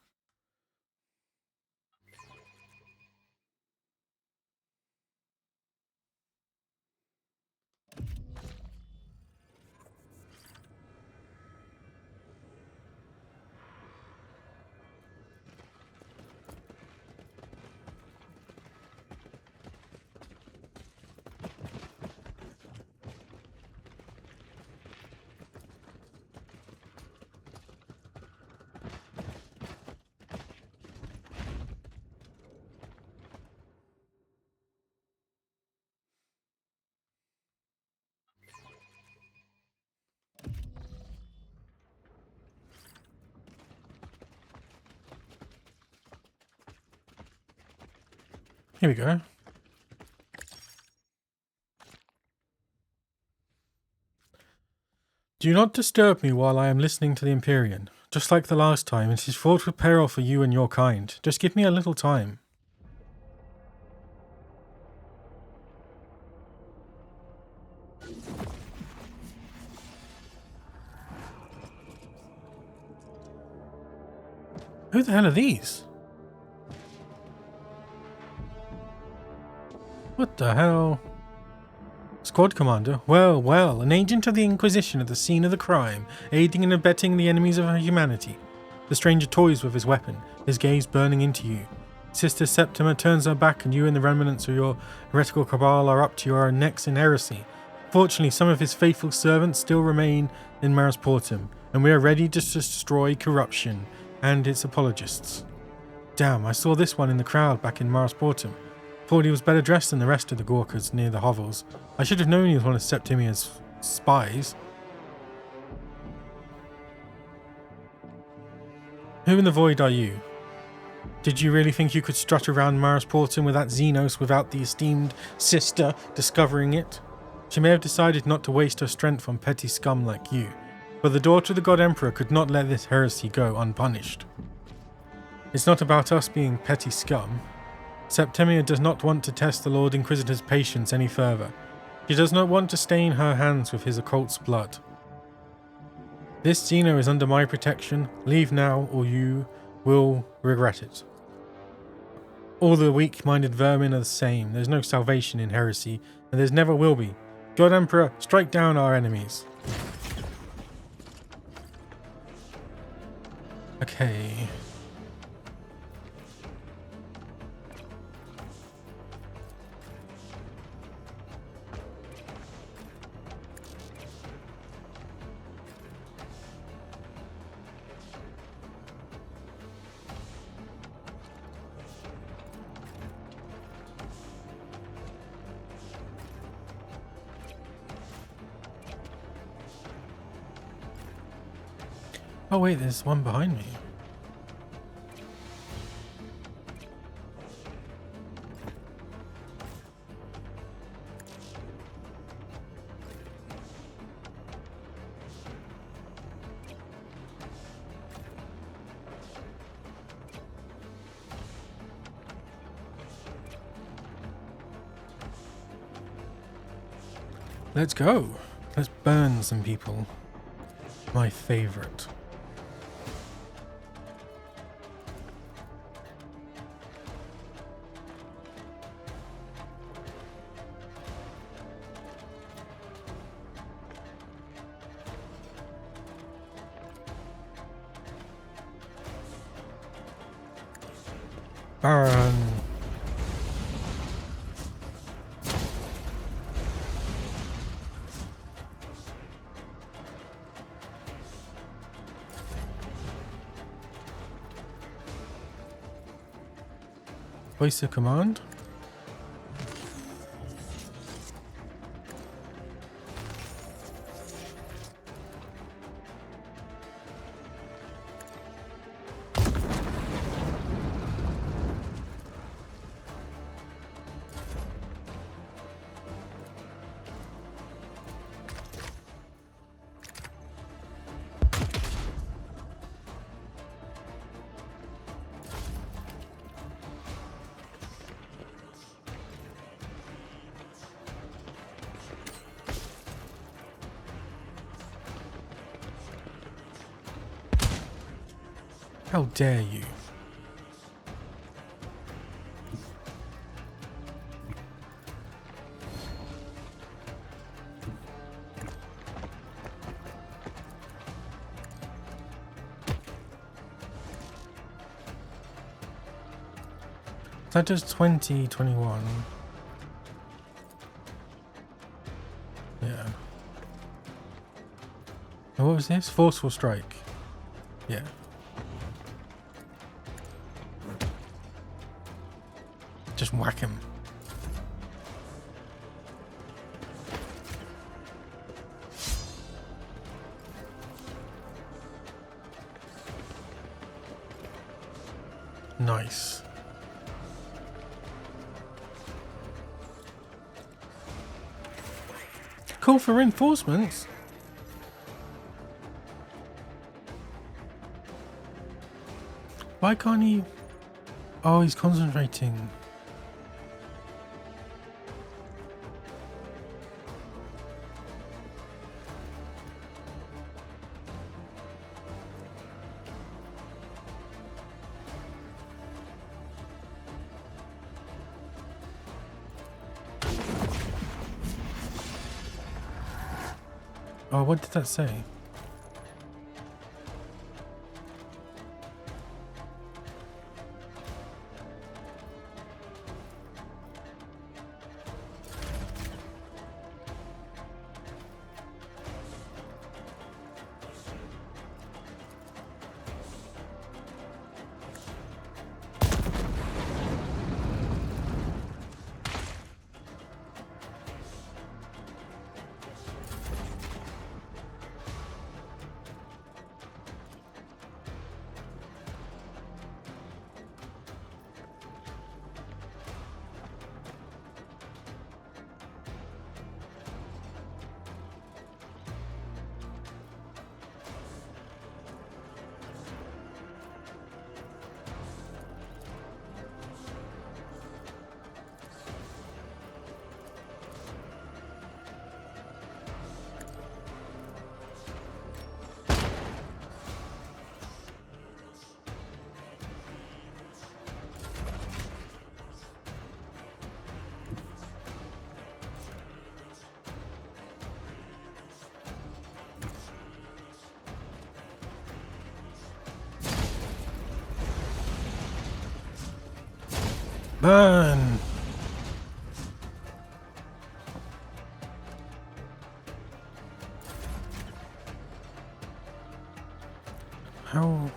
Here we go. Do not disturb me while I am listening to the Imperium. Just like the last time, it is fraught with peril for you and your kind. Just give me a little time. Who the hell are these? What the hell? Squad commander? Well, well, an agent of the Inquisition at the scene of the crime, aiding and abetting the enemies of humanity. The stranger toys with his weapon, his gaze burning into you. Sister Septima turns her back and you and the remnants of your heretical cabal are up to your necks in heresy. Fortunately, some of his faithful servants still remain in Marisportum, and we are ready to destroy corruption and its apologists. Damn, I saw this one in the crowd back in Marisportum. Thought he was better dressed than the rest of the Gorkas near the hovels. I should have known he was one of Septimia's spies. Who in the void are you? Did you really think you could strut around Marisportum with that xenos without the esteemed sister discovering it? She may have decided not to waste her strength on petty scum like you, but the daughter of the God Emperor could not let this heresy go unpunished. It's not about us being petty scum. Septimia does not want to test the Lord Inquisitor's patience any further. She does not want to stain her hands with his occult's blood. This Xeno is under my protection. Leave now, or you will regret it. All the weak-minded vermin are the same. There's no salvation in heresy, and there's never will be. God Emperor, strike down our enemies. Okay. Oh wait, there's one behind me. Let's go. Let's burn some people. My favorite. Burn. Voice of command. How dare you? Is that just 2021? Yeah. And what was this? Forceful strike. Yeah. Just whack him. Nice. Call for reinforcements. Why can't he? Oh, he's concentrating. Oh, what did that say? Burn! How?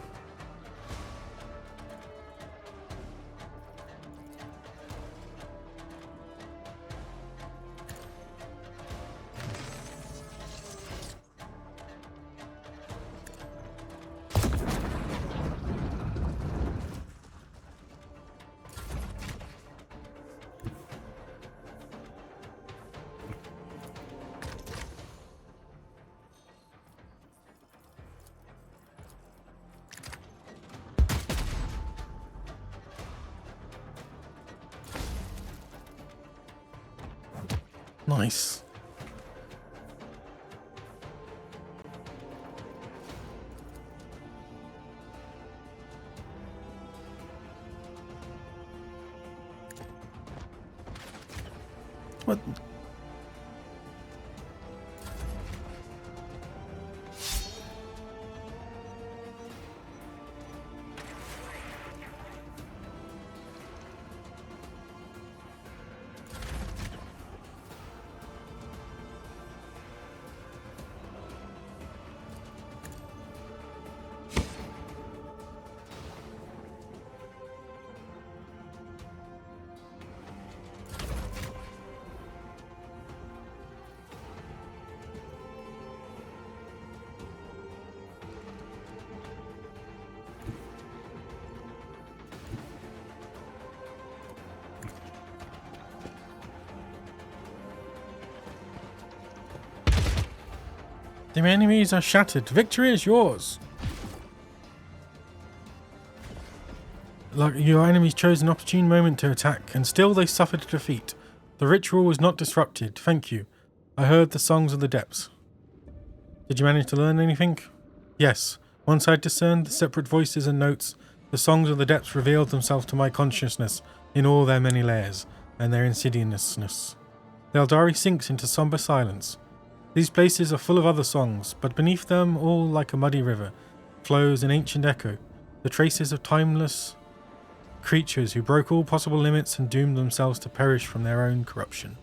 Nice. What? The enemies are shattered. Victory is yours. Like your enemies chose an opportune moment to attack, and still they suffered a defeat. The ritual was not disrupted. Thank you. I heard the songs of the depths. Did you manage to learn anything? Yes. Once I discerned the separate voices and notes, the songs of the depths revealed themselves to my consciousness in all their many layers and their insidiousness. The Eldari sinks into somber silence. These places are full of other songs, but beneath them, all like a muddy river, flows an ancient echo, the traces of timeless creatures who broke all possible limits and doomed themselves to perish from their own corruption.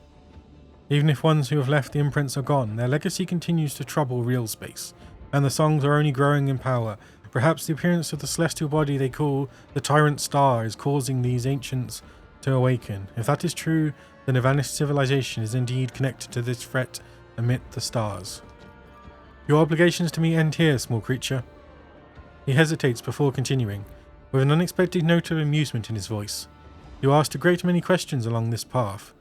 Even if ones who have left the imprints are gone, their legacy continues to trouble real space, and the songs are only growing in power. Perhaps the appearance of the celestial body they call the Tyrant Star is causing these ancients to awaken. If that is true, then a vanished civilization is indeed connected to this threat amid the stars. Your obligations to me end here, small creature. He hesitates before continuing, with an unexpected note of amusement in his voice. You asked a great many questions along this path.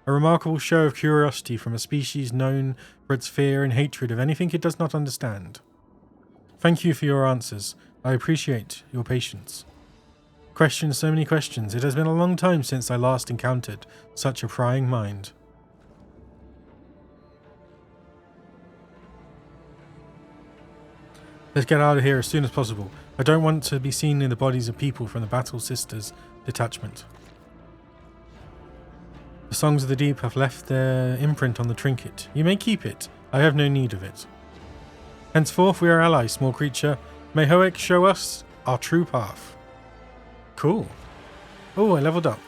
A remarkable show of curiosity from a species known for its fear and hatred of anything it does not understand. Thank you for your answers. I appreciate your patience. Questions, so many questions. It has been a long time since I last encountered such a prying mind. Let's get out of here as soon as possible. I don't want to be seen in the bodies of people from the Battle Sisters detachment. The songs of the deep have left their imprint on the trinket. You may keep it. I have no need of it. Henceforth we are allies, small creature. May Hoek show us our true path. Cool. Oh, I leveled up.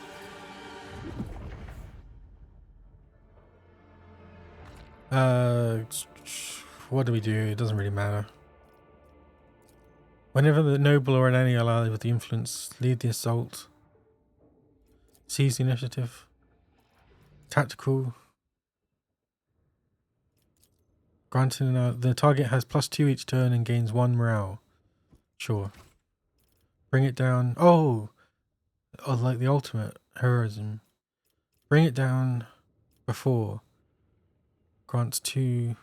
What do we do? It doesn't really matter. Whenever the noble or an enemy ally with the influence lead the assault, seize the initiative. Tactical. Granted, the target has +2 each turn and gains 1 morale. Sure. Bring it down. Oh, like the ultimate heroism. Bring it down before. Grants 2.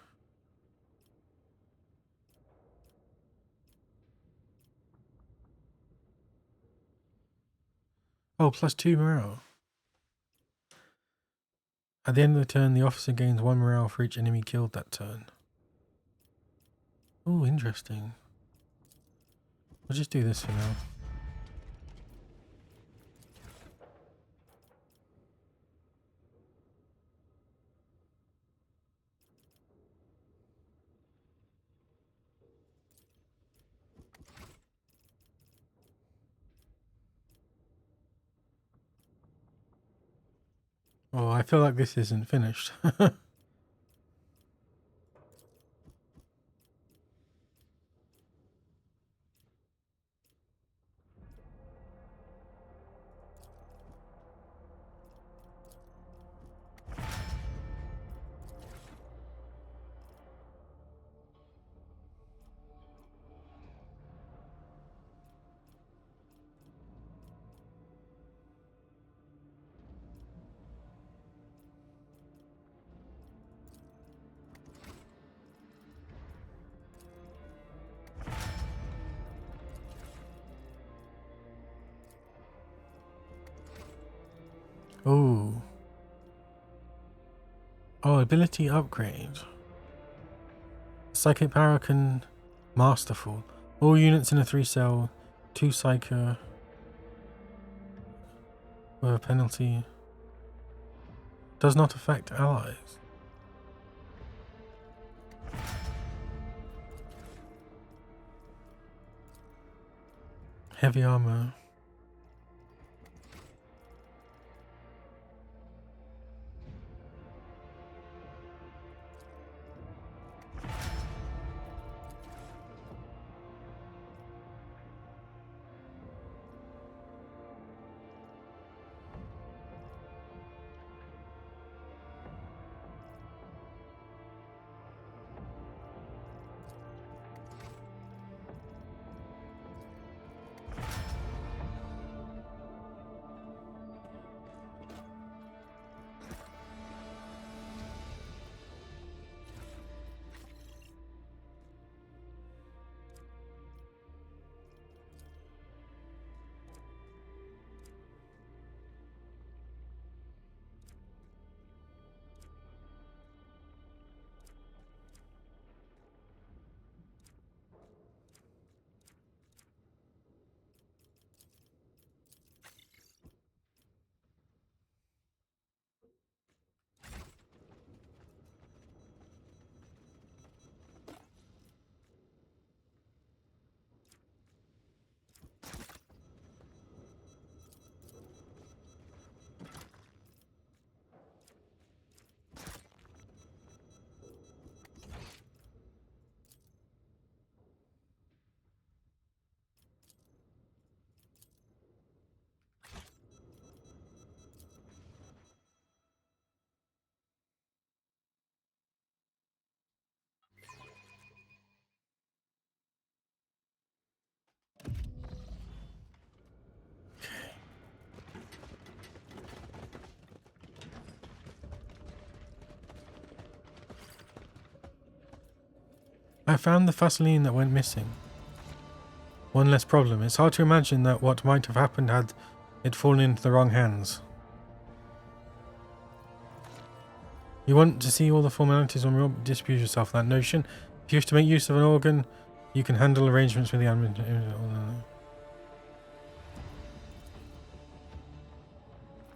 Oh, +2 morale. At the end of the turn, the officer gains 1 morale for each enemy killed that turn. Oh, interesting. I'll just do this for now. Oh, I feel like this isn't finished. Oh. Oh, ability upgrade. Psychic power can masterful. All units in a 3-cell, 2 psycho with a penalty. Does not affect allies. Heavy armor. I found the Vaseline that went missing. One less problem. It's hard to imagine that what might have happened had it fallen into the wrong hands. You want to see all the formalities when you dispute yourself that notion. If you wish to make use of an organ, you can handle arrangements with the admin.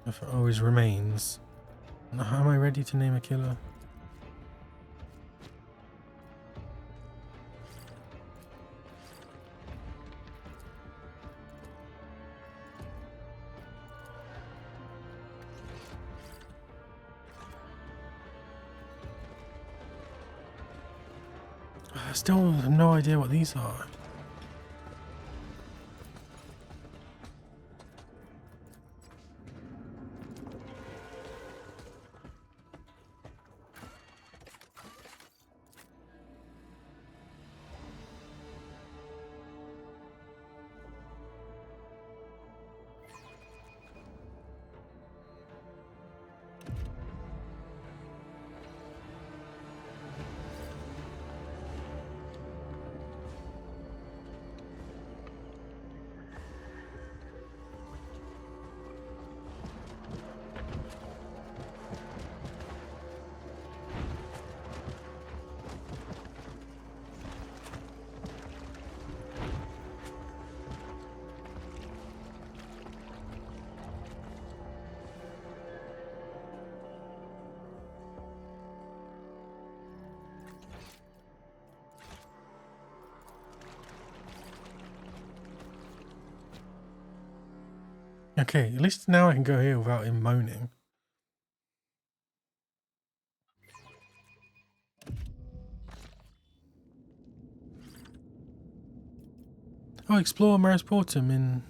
If it always remains. How am I ready to name a killer? I still have no idea what these are. Okay, at least now I can go here without him moaning. Oh, explore Maris Portum in...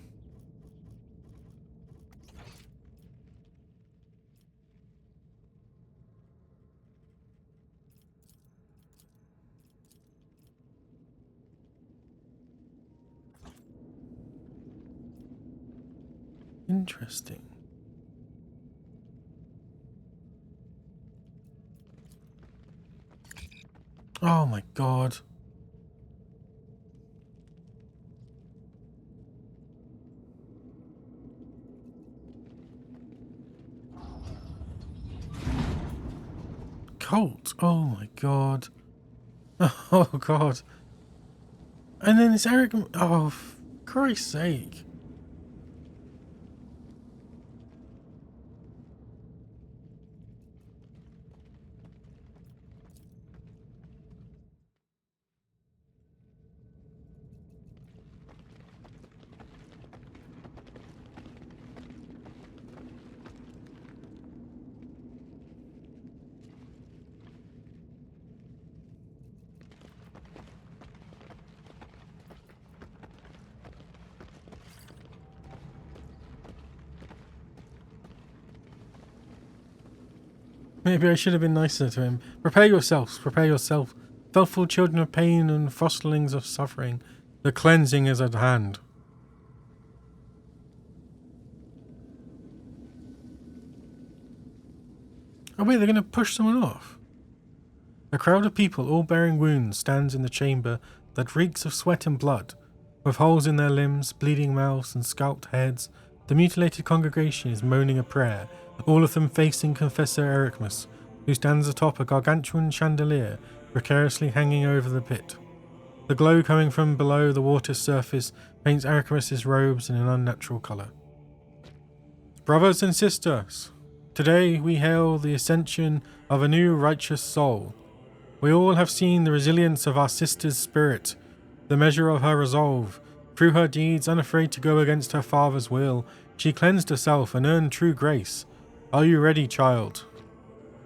Interesting. Oh my god. cult. Oh my god. Oh god. And then it's Eric. Oh, for Christ's sake. Maybe I should have been nicer to him. Prepare yourselves, prepare yourself. Faithful children of pain and fosterlings of suffering. The cleansing is at hand. Oh wait, they're going to push someone off. A crowd of people, all bearing wounds, stands in the chamber that reeks of sweat and blood. With holes in their limbs, bleeding mouths and scalped heads, the mutilated congregation is moaning a prayer, all of them facing Confessor Ericmus, who stands atop a gargantuan chandelier precariously hanging over the pit. The glow coming from below the water's surface paints Ericmus's robes in an unnatural colour. Brothers and sisters, today we hail the ascension of a new righteous soul. We all have seen the resilience of our sister's spirit, the measure of her resolve. Through her deeds, unafraid to go against her father's will, she cleansed herself and earned true grace. Are you ready, child?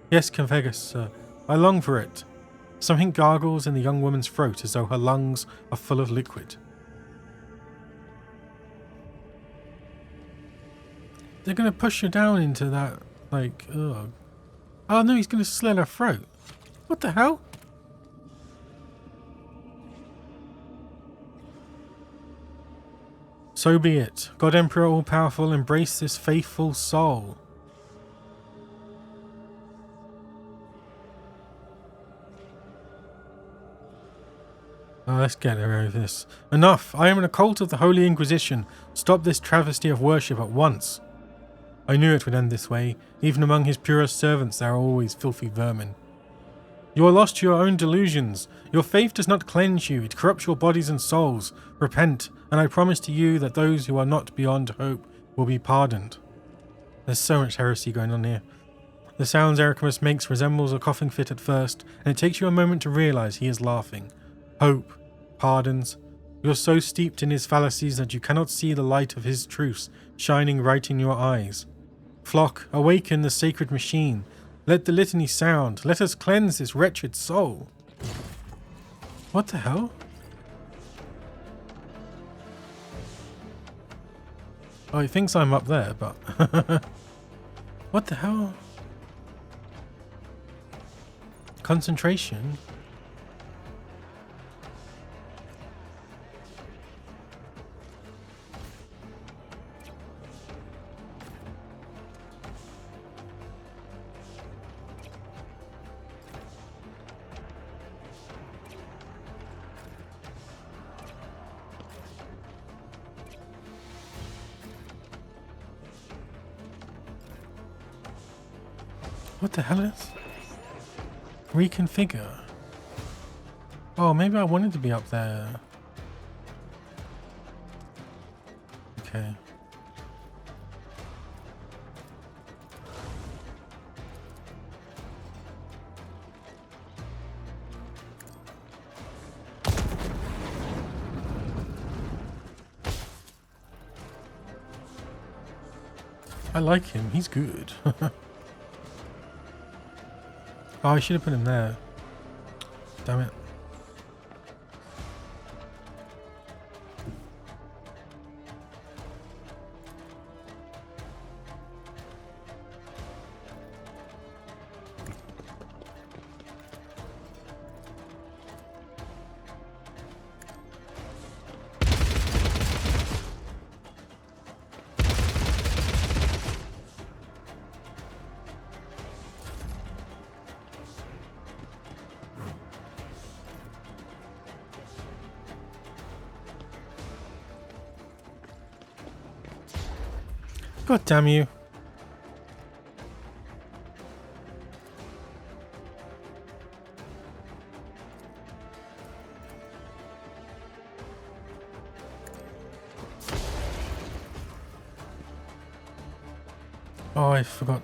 Yes, Confessor, I long for it. Something gargles in the young woman's throat as though her lungs are full of liquid. They're going to push her down into that, like, ugh. Oh no, he's going to slit her throat. What the hell? So be it. God Emperor All-Powerful, embrace this faithful soul. Let's get over this. Enough! I am an occult of the Holy Inquisition. Stop this travesty of worship at once. I knew it would end this way. Even among his purest servants there are always filthy vermin. You are lost to your own delusions. Your faith does not cleanse you, it corrupts your bodies and souls. Repent, and I promise to you that those who are not beyond hope will be pardoned. There's so much heresy going on here. The sounds Ericmus makes resembles a coughing fit at first, and it takes you a moment to realise he is laughing. Hope, pardons. You're so steeped in his fallacies that you cannot see the light of his truths shining right in your eyes. Flock, awaken the sacred machine. Let the litany sound. Let us cleanse this wretched soul. What the hell? Oh, he thinks I'm up there, but... What the hell? Concentration? What the hell is? Reconfigure. Oh, maybe I wanted to be up there. Okay. I like him, he's good. Oh, I should have put him there. Damn it. God damn you. Oh, I forgot.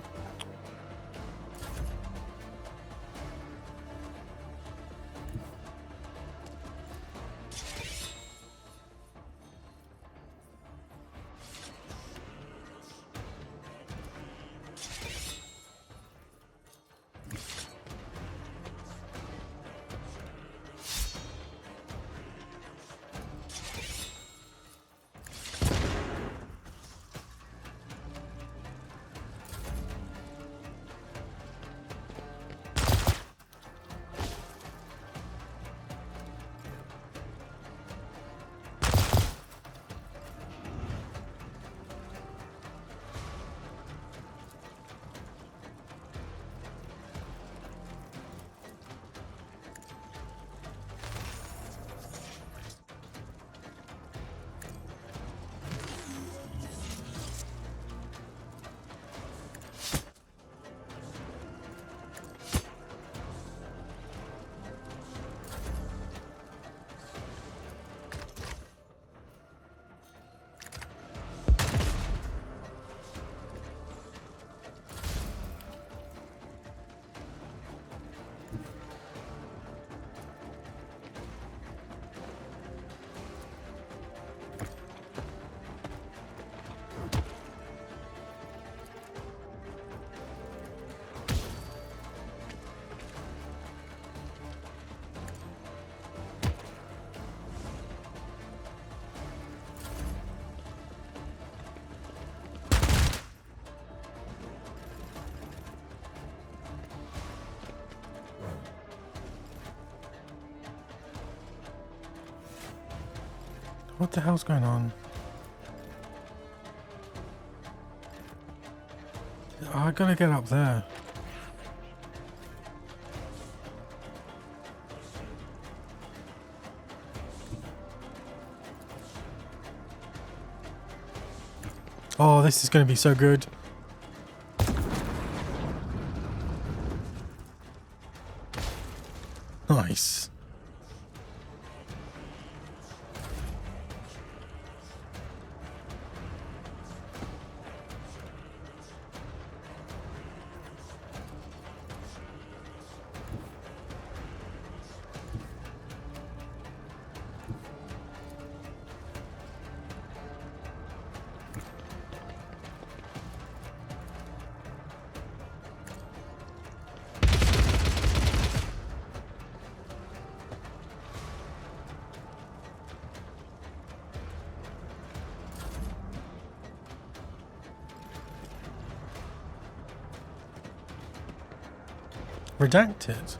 What the hell's going on? Oh, I gotta get up there. Oh, this is gonna be so good. Nice. Redacted.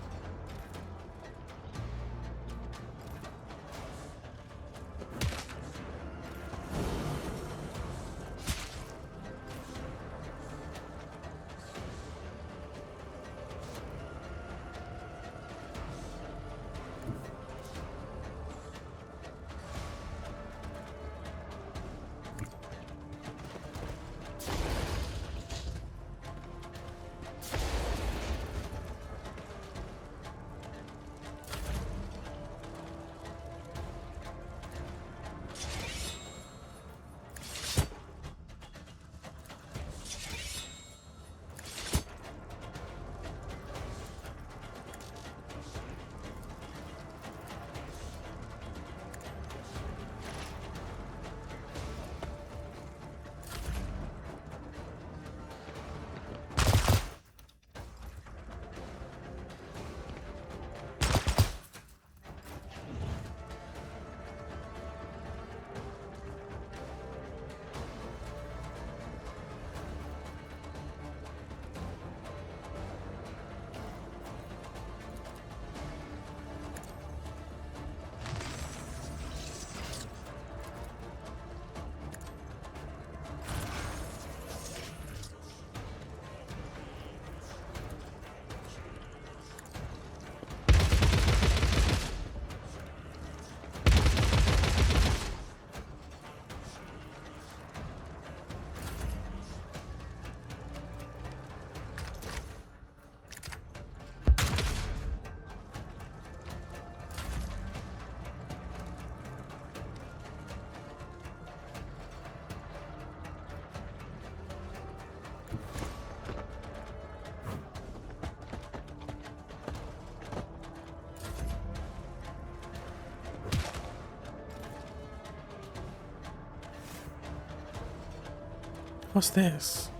What's this?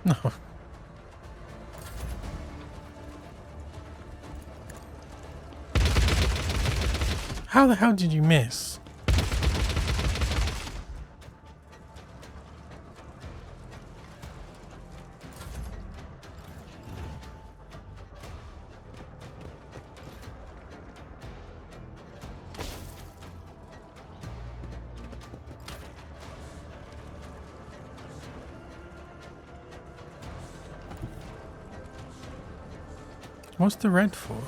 No. How the hell did you miss? What's the red for?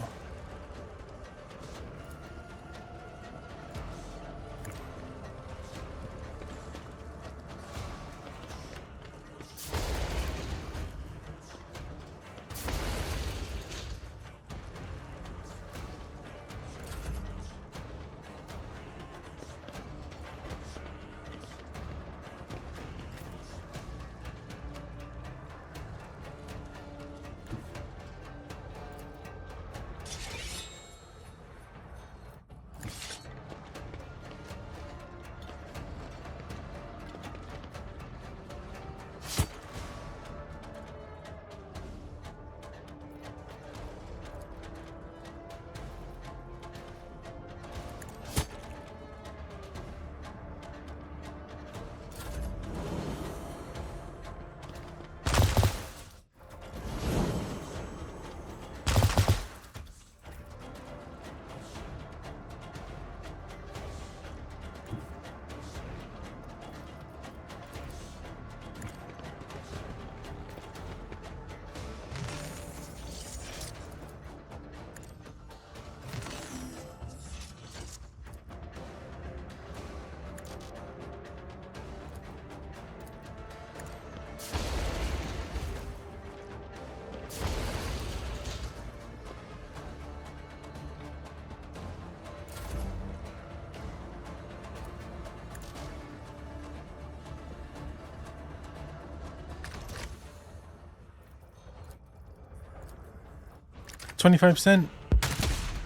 %.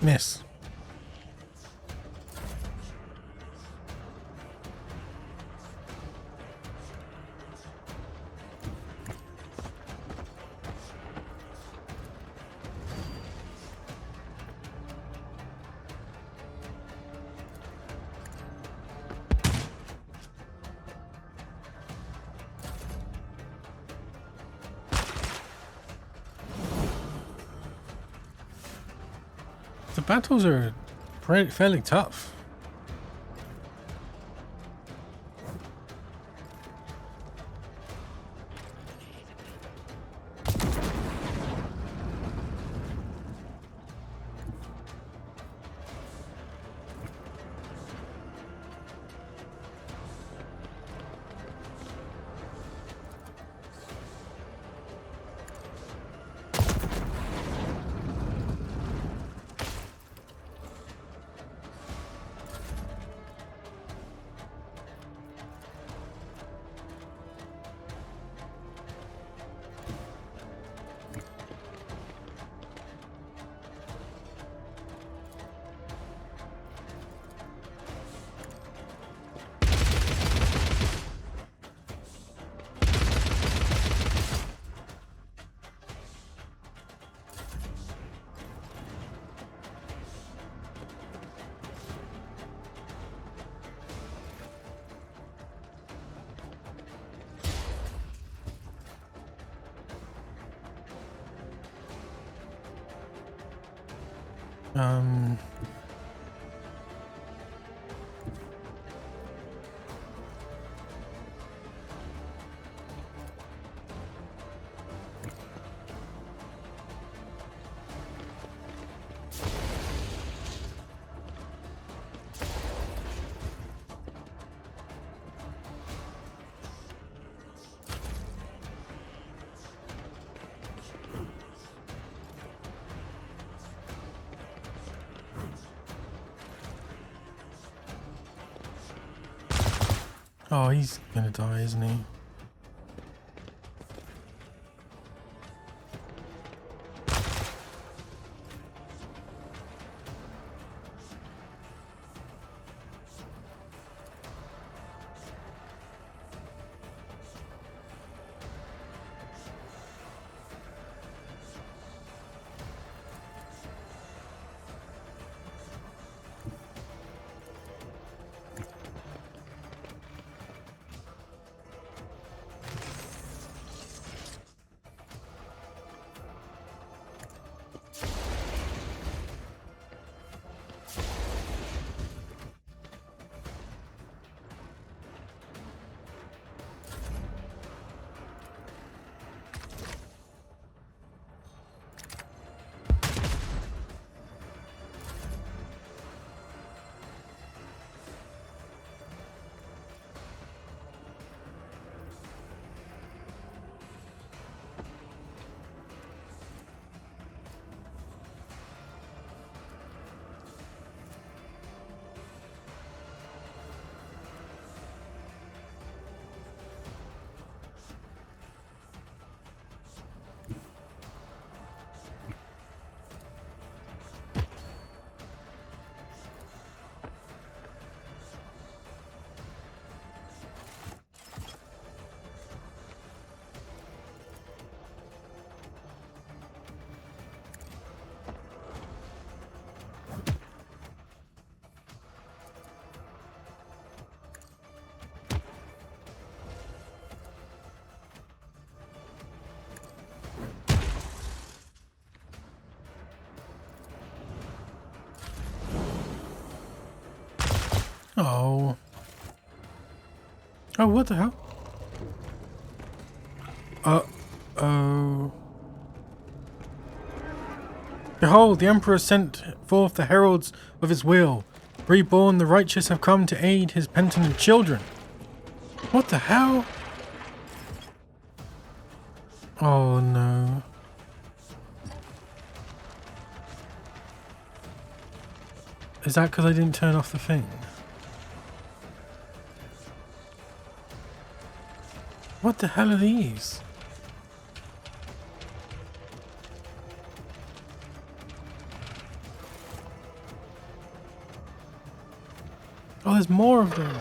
Miss. The battles are fairly tough. Um, Oh, he's gonna die, isn't he? Oh. Oh, what the hell? Oh. Behold, the Emperor sent forth the heralds of his will. Reborn, the righteous have come to aid his penitent children. What the hell? Oh no. Is that because I didn't turn off the thing? What the hell are these? Oh, there's more of them.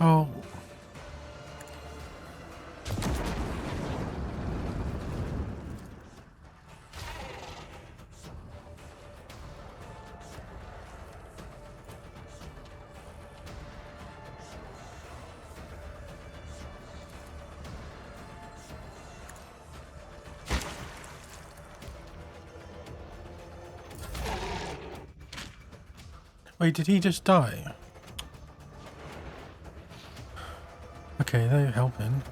Oh. Wait, did he just die? Okay, they're helping.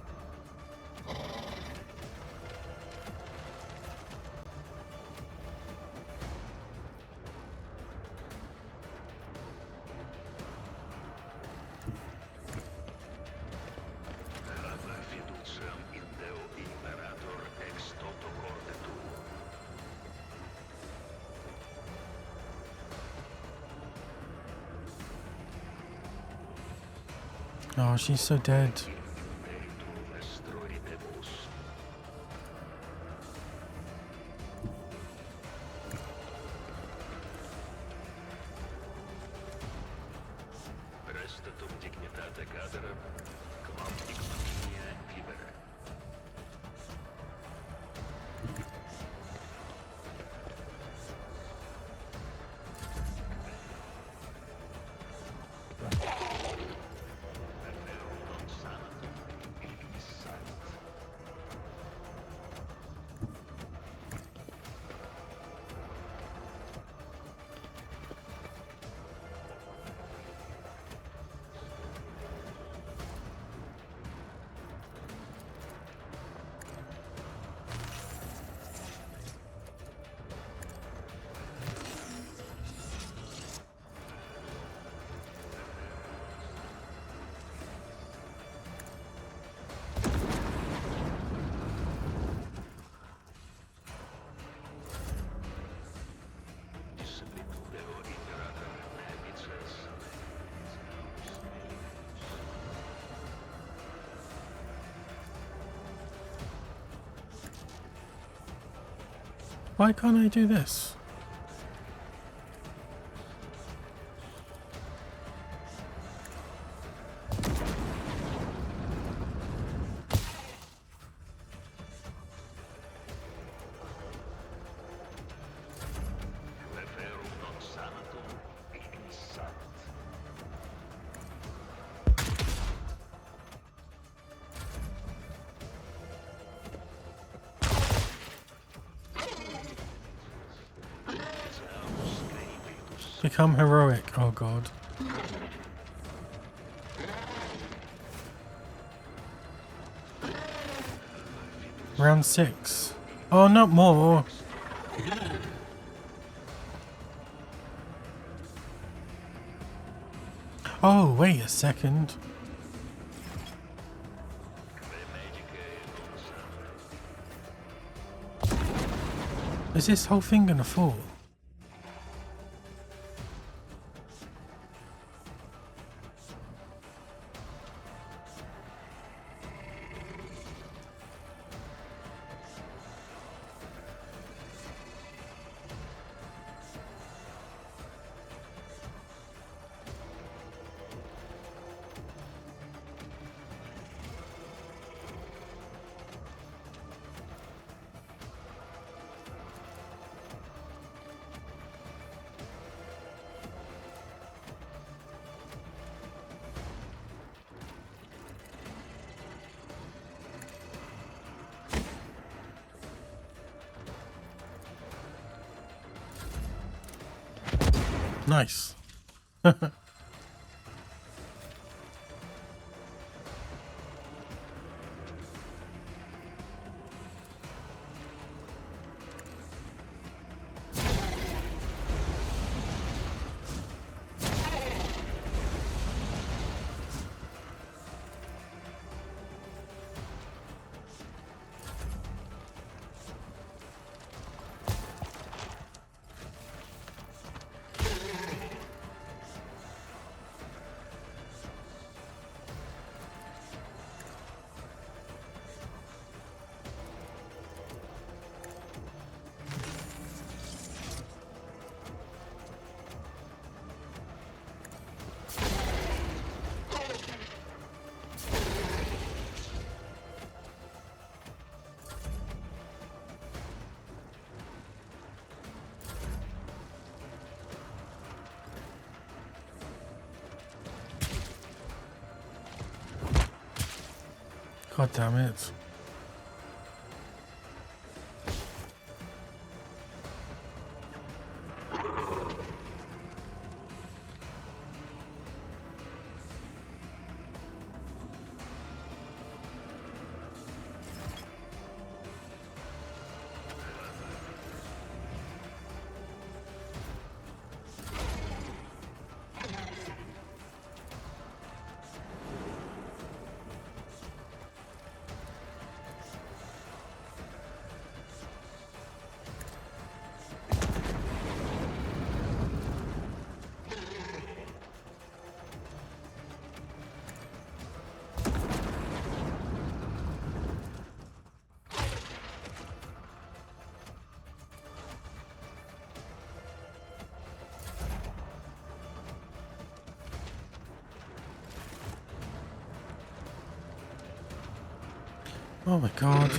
Oh, she's so dead. Why can't I do this? Become heroic. Oh god. Round 6. Oh, not more. Oh, wait a second. Is this whole thing gonna fall? Nice. God damn it. Oh my god.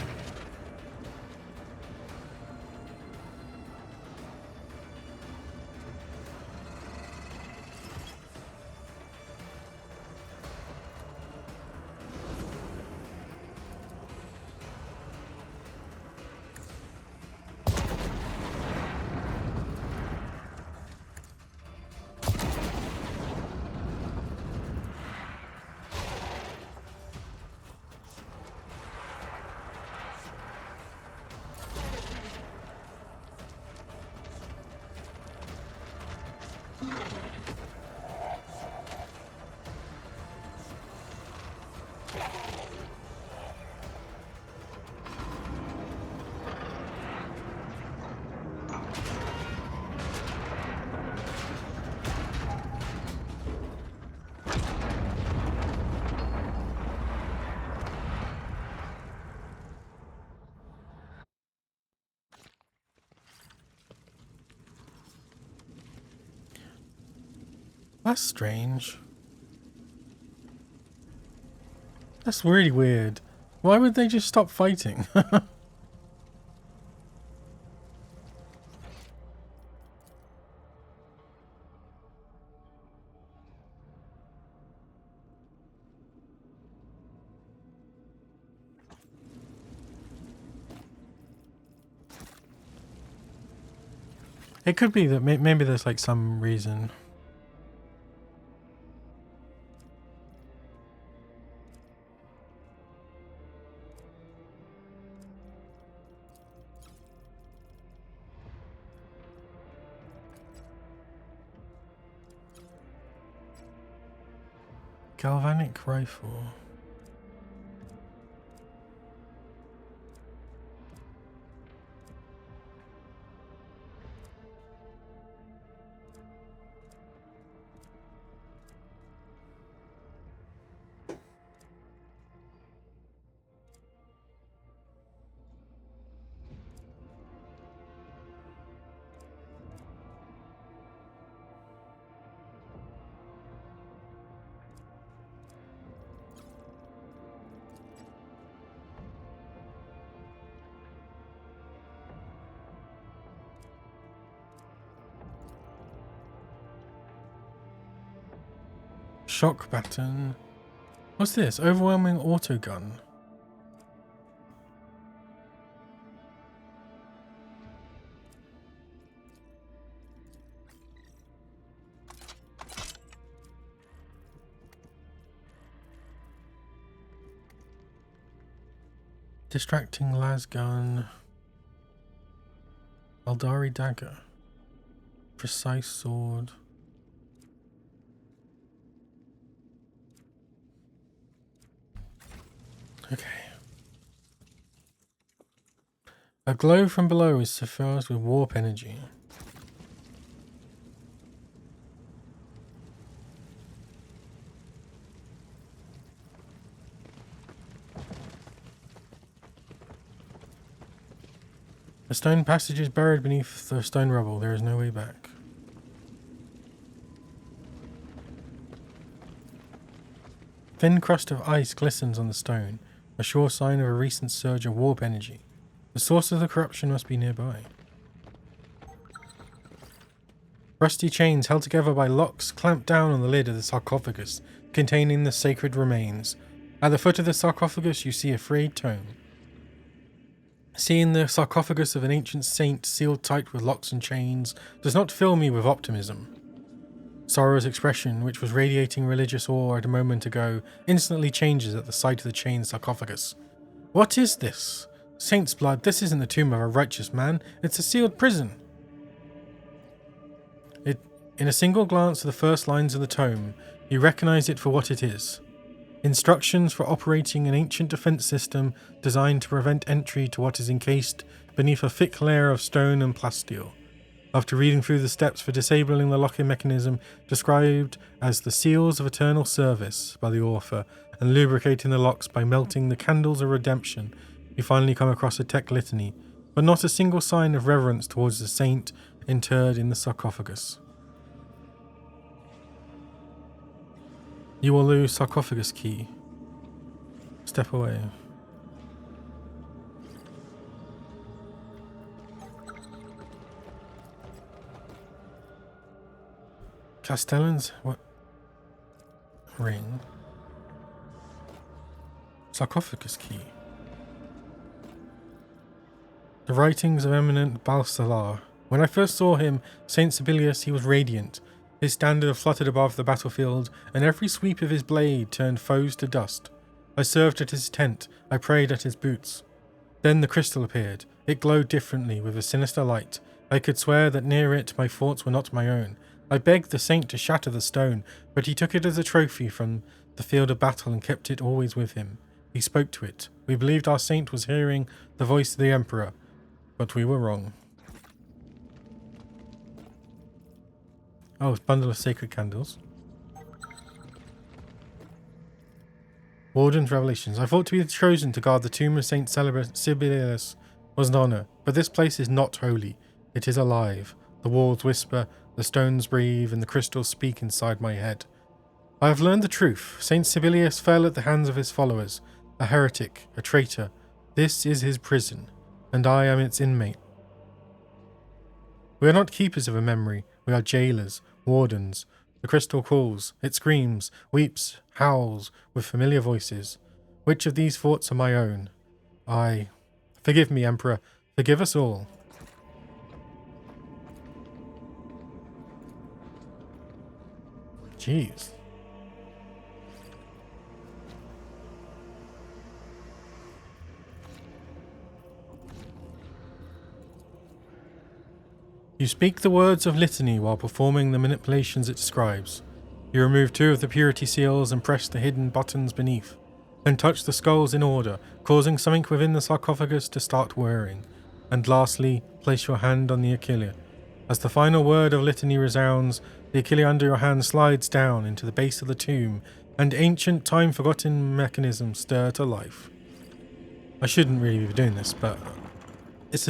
That's strange. That's really weird. Why would they just stop fighting? It could be that maybe there's like some reason. Galvanic rifle. Shock baton. What's this? Overwhelming autogun. Distracting lasgun. Aldari dagger. Precise sword. Okay. A glow from below is suffused with warp energy. A stone passage is buried beneath the stone rubble. There is no way back. Thin crust of ice glistens on the stone, a sure sign of a recent surge of warp energy. The source of the corruption must be nearby. Rusty chains held together by locks clamp down on the lid of the sarcophagus, containing the sacred remains. At the foot of the sarcophagus you see a frayed tome. Seeing the sarcophagus of an ancient saint sealed tight with locks and chains does not fill me with optimism. Sorrow's expression, which was radiating religious awe a moment ago, instantly changes at the sight of the chained sarcophagus. What is this? Saint's blood, this isn't the tomb of a righteous man, it's a sealed prison. In a single glance at the first lines of the tome, you recognize it for what it is. Instructions for operating an ancient defense system designed to prevent entry to what is encased beneath a thick layer of stone and plasteel. After reading through the steps for disabling the locking mechanism described as the seals of eternal service by the author and lubricating the locks by melting the candles of redemption, you finally come across a tech litany, but not a single sign of reverence towards the saint interred in the sarcophagus. You will lose sarcophagus key. Step away. Castellan's what? Ring. Sarcophagus key. The writings of eminent Balsalar. When I first saw him, Saint Sibelius, he was radiant. His standard fluttered above the battlefield, and every sweep of his blade turned foes to dust. I served at his tent, I prayed at his boots. Then the crystal appeared. It glowed differently, with a sinister light. I could swear that near it my thoughts were not my own. I begged the saint to shatter the stone, but he took it as a trophy from the field of battle and kept it always with him. He spoke to it. We believed our saint was hearing the voice of the Emperor, but we were wrong. Oh, it's a bundle of sacred candles. Warden's Revelations. I thought to be chosen to guard the tomb of Saint Sibelius was an honour, but this place is not holy. It is alive. The walls whisper, the stones breathe, and the crystals speak inside my head. I have learned the truth. Saint Sibelius fell at the hands of his followers, a heretic, a traitor. This is his prison, and I am its inmate. We are not keepers of a memory, we are jailers, wardens. The crystal calls, it screams, weeps, howls, with familiar voices. Which of these thoughts are my own? Forgive me, Emperor, forgive us all. Jeez. You speak the words of litany while performing the manipulations it describes. You remove 2 of the purity seals and press the hidden buttons beneath, then touch the skulls in order, causing something within the sarcophagus to start whirring, and lastly, place your hand on the Achille. As the final word of litany resounds, the Achille under your hand slides down into the base of the tomb, and ancient, time-forgotten mechanisms stir to life. I shouldn't really be doing this, but it's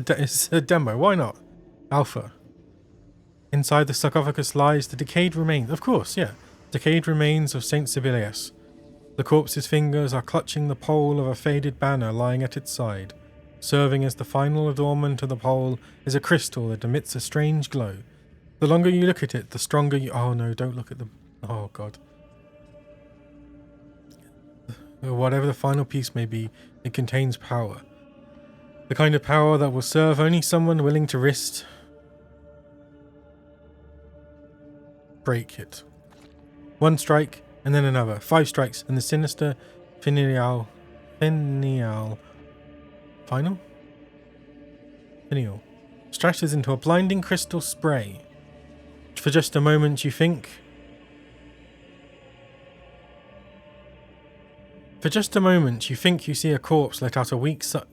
a demo, why not? Alpha. Inside the sarcophagus lies the decayed remains, of course, yeah, decayed remains of Saint Sibelius. The corpse's fingers are clutching the pole of a faded banner lying at its side. Serving as the final adornment of the pole is a crystal that emits a strange glow. The longer you look at it, the stronger you... Oh no, don't look at the... Oh god. Whatever the final piece may be, it contains power. The kind of power that will serve only someone willing to risk... break it. 1 strike, and then another. 5 strikes, and the sinister finial stretches into a blinding crystal spray. For just a moment you think... you see a corpse let out a weak sigh...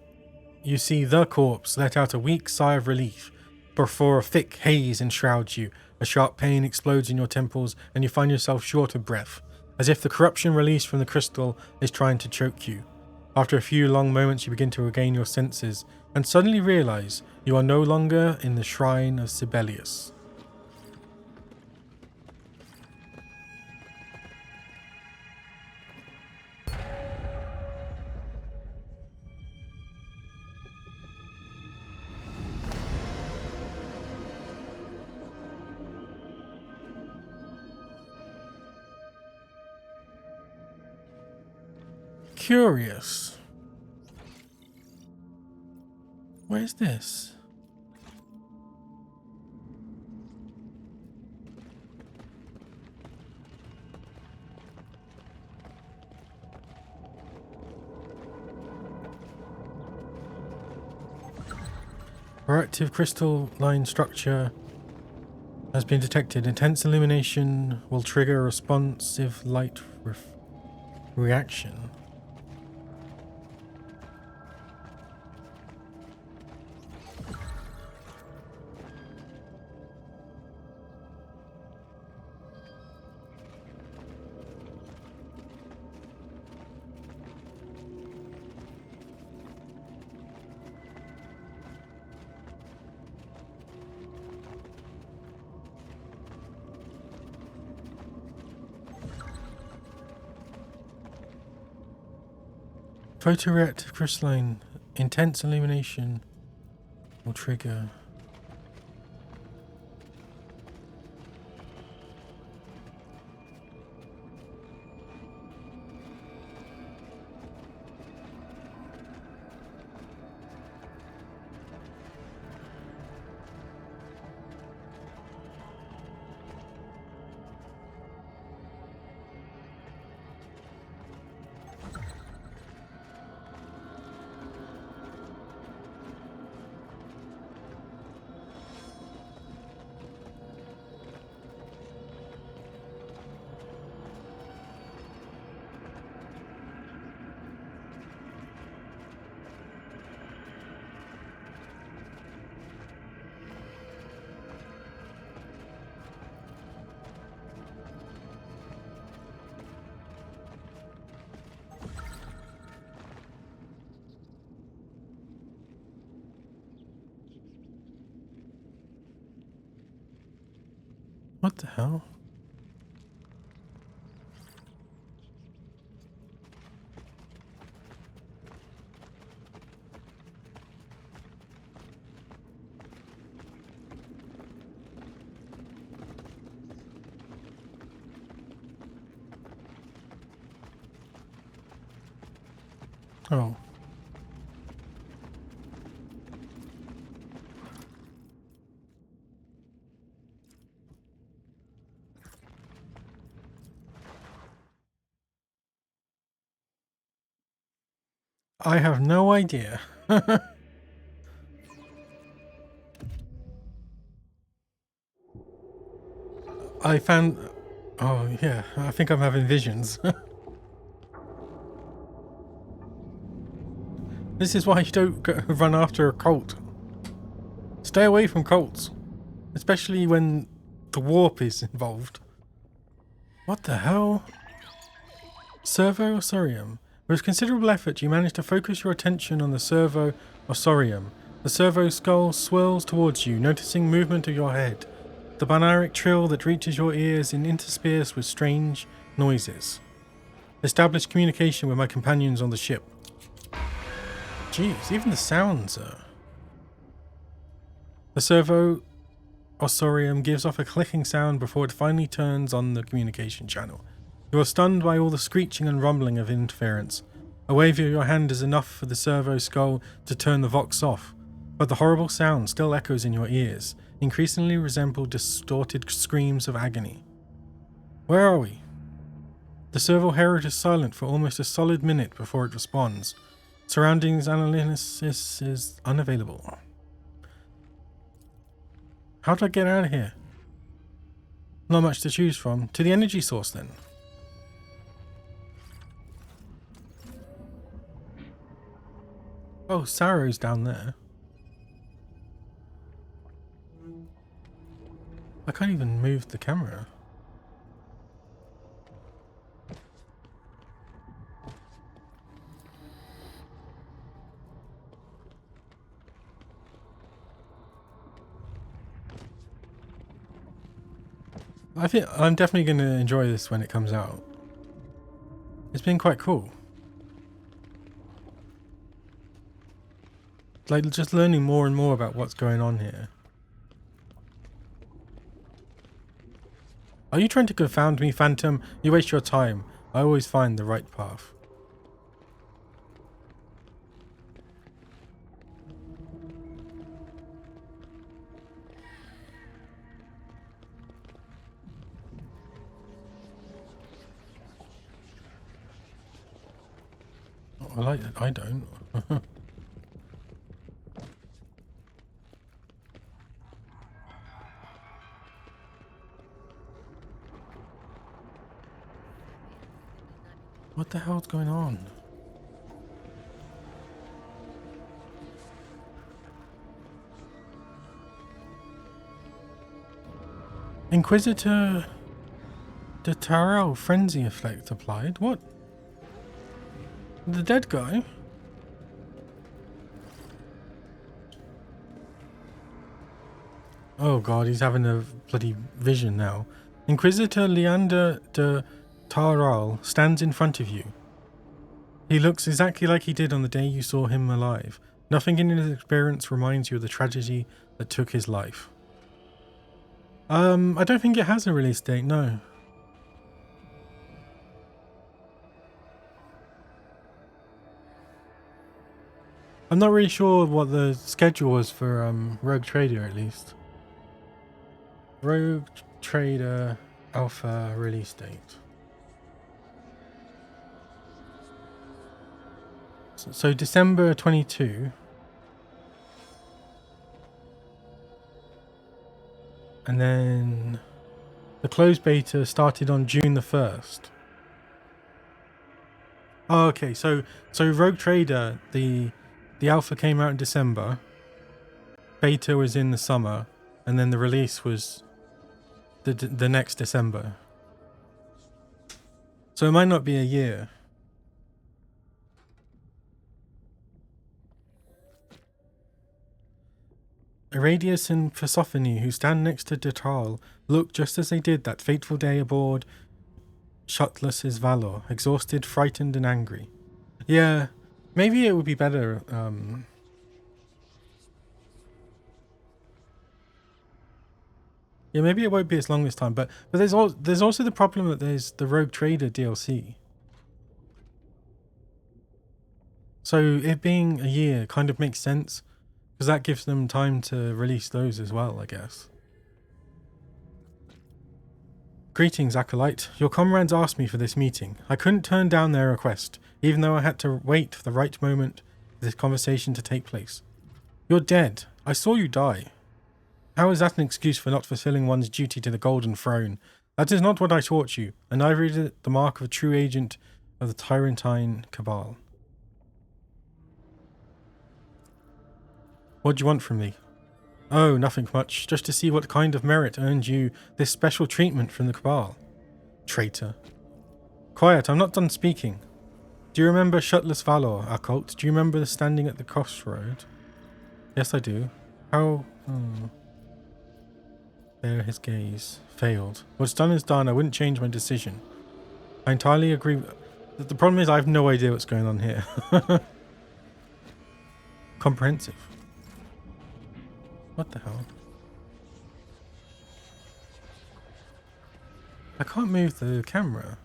You see the corpse let out a weak sigh of relief, before a thick haze enshrouds you. A sharp pain explodes in your temples, and you find yourself short of breath, as if the corruption released from the crystal is trying to choke you. After a few long moments you begin to regain your senses, and suddenly realize you are no longer in the shrine of Sibelius. Curious. Where's this? Reactive crystalline structure has been detected. Intense illumination will trigger a responsive light reaction. Photoreactive crystalline, intense illumination will trigger. What the hell? Oh. I have no idea. I found... Oh, yeah. I think I'm having visions. This is why you don't run after a cult. Stay away from cults. Especially when the warp is involved. What the hell? Servo Osorium. With considerable effort, you manage to focus your attention on the Servo Osorium. The servo skull swirls towards you, noticing movement of your head. The binaric trill that reaches your ears is interspersed with strange noises. Establish communication with my companions on the ship. Jeez, even the sounds are... The servo Osorium gives off a clicking sound before it finally turns on the communication channel. You are stunned by all the screeching and rumbling of interference. A wave of your hand is enough for the servo skull to turn the vox off, but the horrible sound still echoes in your ears, increasingly resemble distorted screams of agony. Where are we? The servo herald is silent for almost a solid minute before it responds. Surroundings analysis is unavailable. How do I get out of here? Not much to choose from. To the energy source then. Oh, Sarrow's down there. I can't even move the camera. I think I'm definitely going to enjoy this when it comes out. It's been quite cool. Like just learning more and more about what's going on here. Are you trying to confound me, Phantom? You waste your time. I always find the right path. I like it. I don't. What the hell's going on? Inquisitor depiction frenzy effect applied? What? The dead guy? Oh god, he's having a bloody vision now. Inquisitor Leander de Taral stands in front of you. He looks exactly like he did on the day you saw him alive. Nothing in his experience reminds you of the tragedy that took his life. I don't think it has a release date, no. I'm not really sure what the schedule was for Rogue Trader at least. Rogue Trader Alpha release date. So December 22. And then the closed beta started on June the 1st. Oh, okay, so Rogue Trader, the alpha came out in December. Beta was in the summer, and then the release was the next December. So it might not be a year. Iradius and Persephone, who stand next to Detrall, look just as they did that fateful day aboard Shuttless's Valor, exhausted, frightened, and angry. Yeah, maybe it would be better, yeah, maybe it won't be as long this time, but there's also the problem that there's the Rogue Trader DLC. So it being a year kind of makes sense, because that gives them time to release those as well, I guess. Greetings, Acolyte. Your comrades asked me for this meeting. I couldn't turn down their request, even though I had to wait for the right moment for this conversation to take place. You're dead. I saw you die. How is that an excuse for not fulfilling one's duty to the Golden Throne? That is not what I taught you, and neither is it the mark of a true agent of the Tyrantine Cabal. What do you want from me? Oh, nothing much, just to see what kind of merit earned you this special treatment from the Cabal. Traitor. Quiet, I'm not done speaking. Do you remember Shuttless Valor, Occult? Do you remember the standing at the crossroad? Yes, I do. How... There his gaze. Failed. What's done is done, I wouldn't change my decision. I entirely agree. The problem is I have no idea what's going on here. Comprehensive. What the hell? I can't move the camera.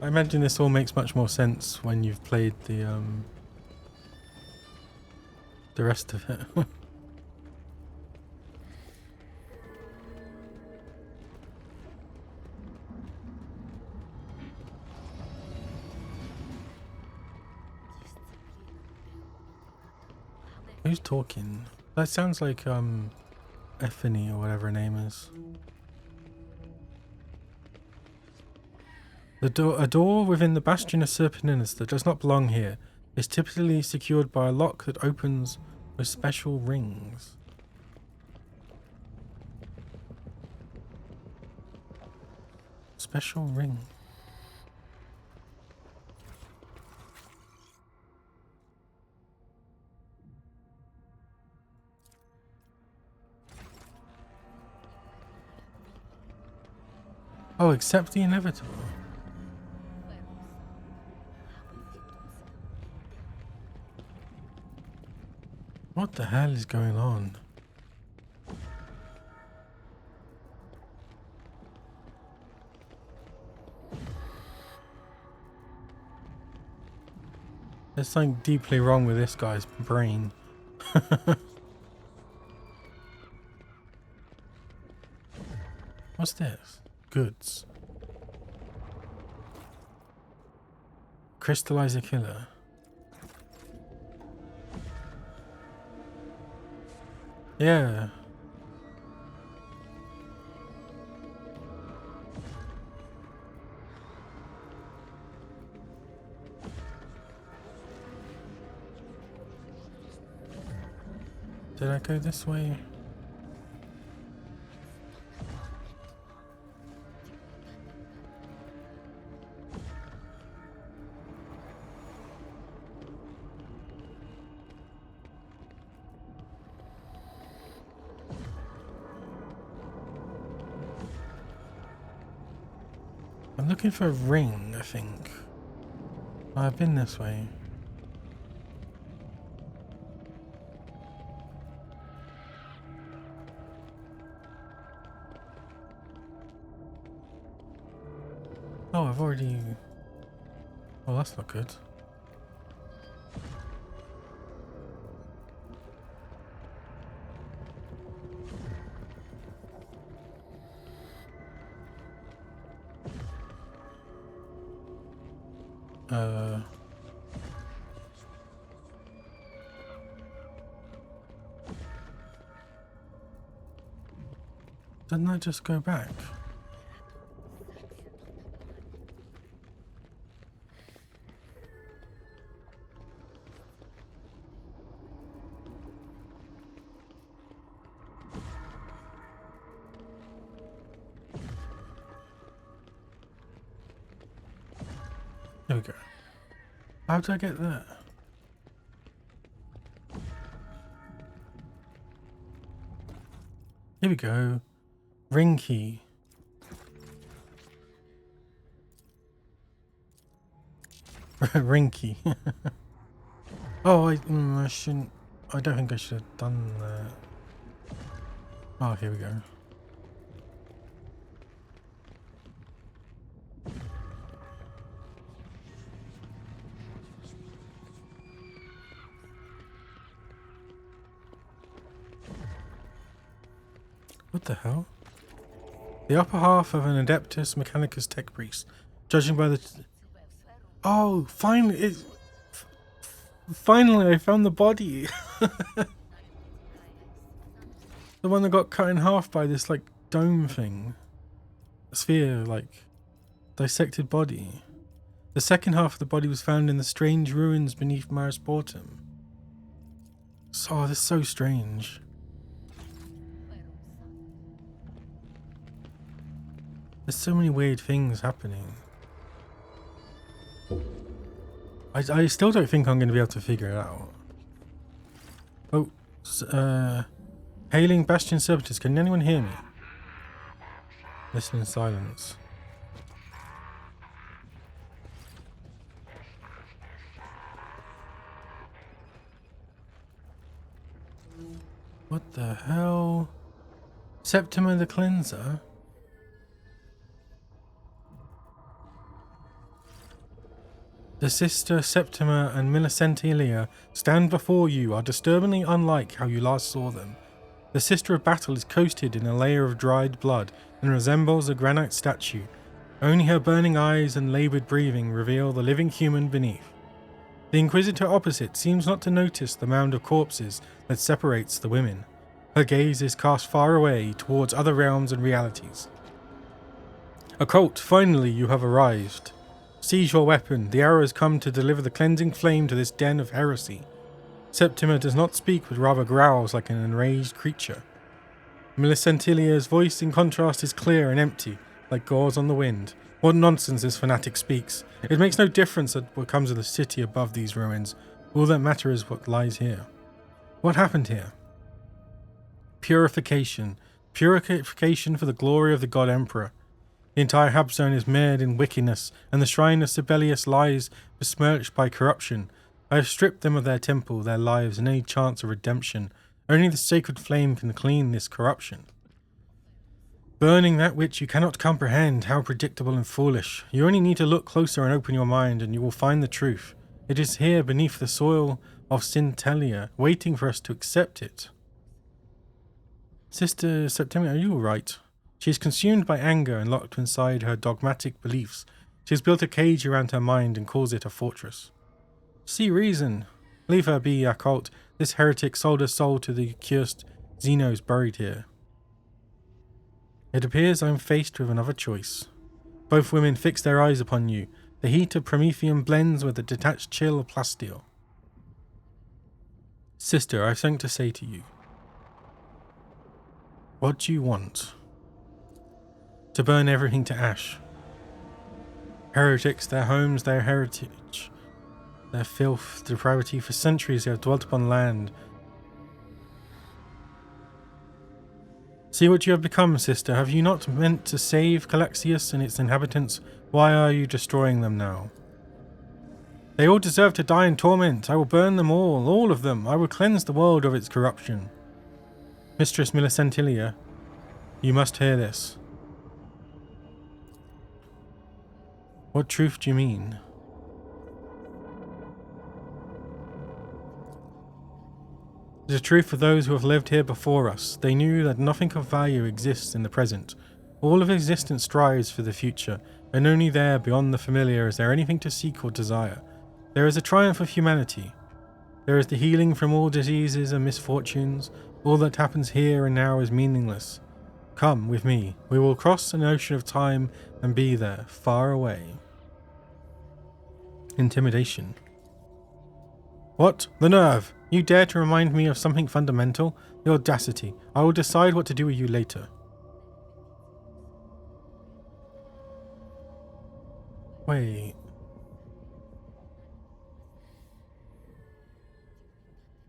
I imagine this all makes much more sense when you've played the rest of it. Who's talking? That sounds like Effany or whatever her name is. A door within the Bastion of Serpentinas that does not belong here is typically secured by a lock that opens with special rings. Special ring. Oh, accept the inevitable. What the hell is going on? There's something deeply wrong with this guy's brain. What's this? Goods. Crystallizer killer. Yeah. Did I go this way? I'm looking for a ring, I think. I've been this way. Oh, I've already... Oh, that's not good. Didn't I just go back? There we go. How did I get that? Here we go. Ring key. Ring key. Oh, I shouldn't. I don't think I should have done that. Oh, here we go. What the hell? The upper half of an Adeptus Mechanicus Tech Priest. Judging by the... Oh, finally! Finally, I found the body! The one that got cut in half by this, like, dome thing. Sphere, like, dissected body. The second half of the body was found in the strange ruins beneath Mars Portum. Oh, this is so strange. There's so many weird things happening. I still don't think I'm going to be able to figure it out. Oh, hailing Bastion Servitors. Can anyone hear me? Listen in silence. What the hell? Septima the Cleanser? The Sister Septima and Millicentilia stand before you are disturbingly unlike how you last saw them. The Sister of Battle is coated in a layer of dried blood and resembles a granite statue. Only her burning eyes and laboured breathing reveal the living human beneath. The Inquisitor opposite seems not to notice the mound of corpses that separates the women. Her gaze is cast far away towards other realms and realities. Occult, finally you have arrived. Seize your weapon. The hour has come to deliver the cleansing flame to this den of heresy. Septima does not speak, but rather growls like an enraged creature. Millicentilia's voice, in contrast, is clear and empty, like gauze on the wind. What nonsense this fanatic speaks. It makes no difference what comes of the city above these ruins. All that matters is what lies here. What happened here? Purification. Purification for the glory of the God Emperor. The entire hub zone is mired in wickedness, and the shrine of Sibelius lies besmirched by corruption. I have stripped them of their temple, their lives, and any chance of redemption. Only the sacred flame can clean this corruption. Burning that which you cannot comprehend, how predictable and foolish. You only need to look closer and open your mind, and you will find the truth. It is here beneath the soil of Sintelia, waiting for us to accept it. Sister Septima, are you alright? She is consumed by anger and locked inside her dogmatic beliefs. She has built a cage around her mind and calls it a fortress. See reason. Leave her be, occult. This heretic sold her soul to the accursed xenos buried here. It appears I am faced with another choice. Both women fix their eyes upon you. The heat of Prometheum blends with the detached chill of Plasteel. Sister, I have something to say to you. What do you want? To burn everything to ash. Heretics, their homes, their heritage, their filth, depravity, for centuries they have dwelt upon land. See what you have become, sister. Have you not meant to save Calixis and its inhabitants? Why are you destroying them now? They all deserve to die in torment. I will burn them all of them. I will cleanse the world of its corruption. Mistress Millicentilia, you must hear this. What truth do you mean? The truth of those who have lived here before us. They knew that nothing of value exists in the present. All of existence strives for the future, and only there, beyond the familiar, is there anything to seek or desire. There is a triumph of humanity. There is the healing from all diseases and misfortunes. All that happens here and now is meaningless. Come with me. We will cross an ocean of time and be there, far away. Intimidation. What? The nerve! You dare to remind me of something fundamental? The audacity. I will decide what to do with you later. Wait.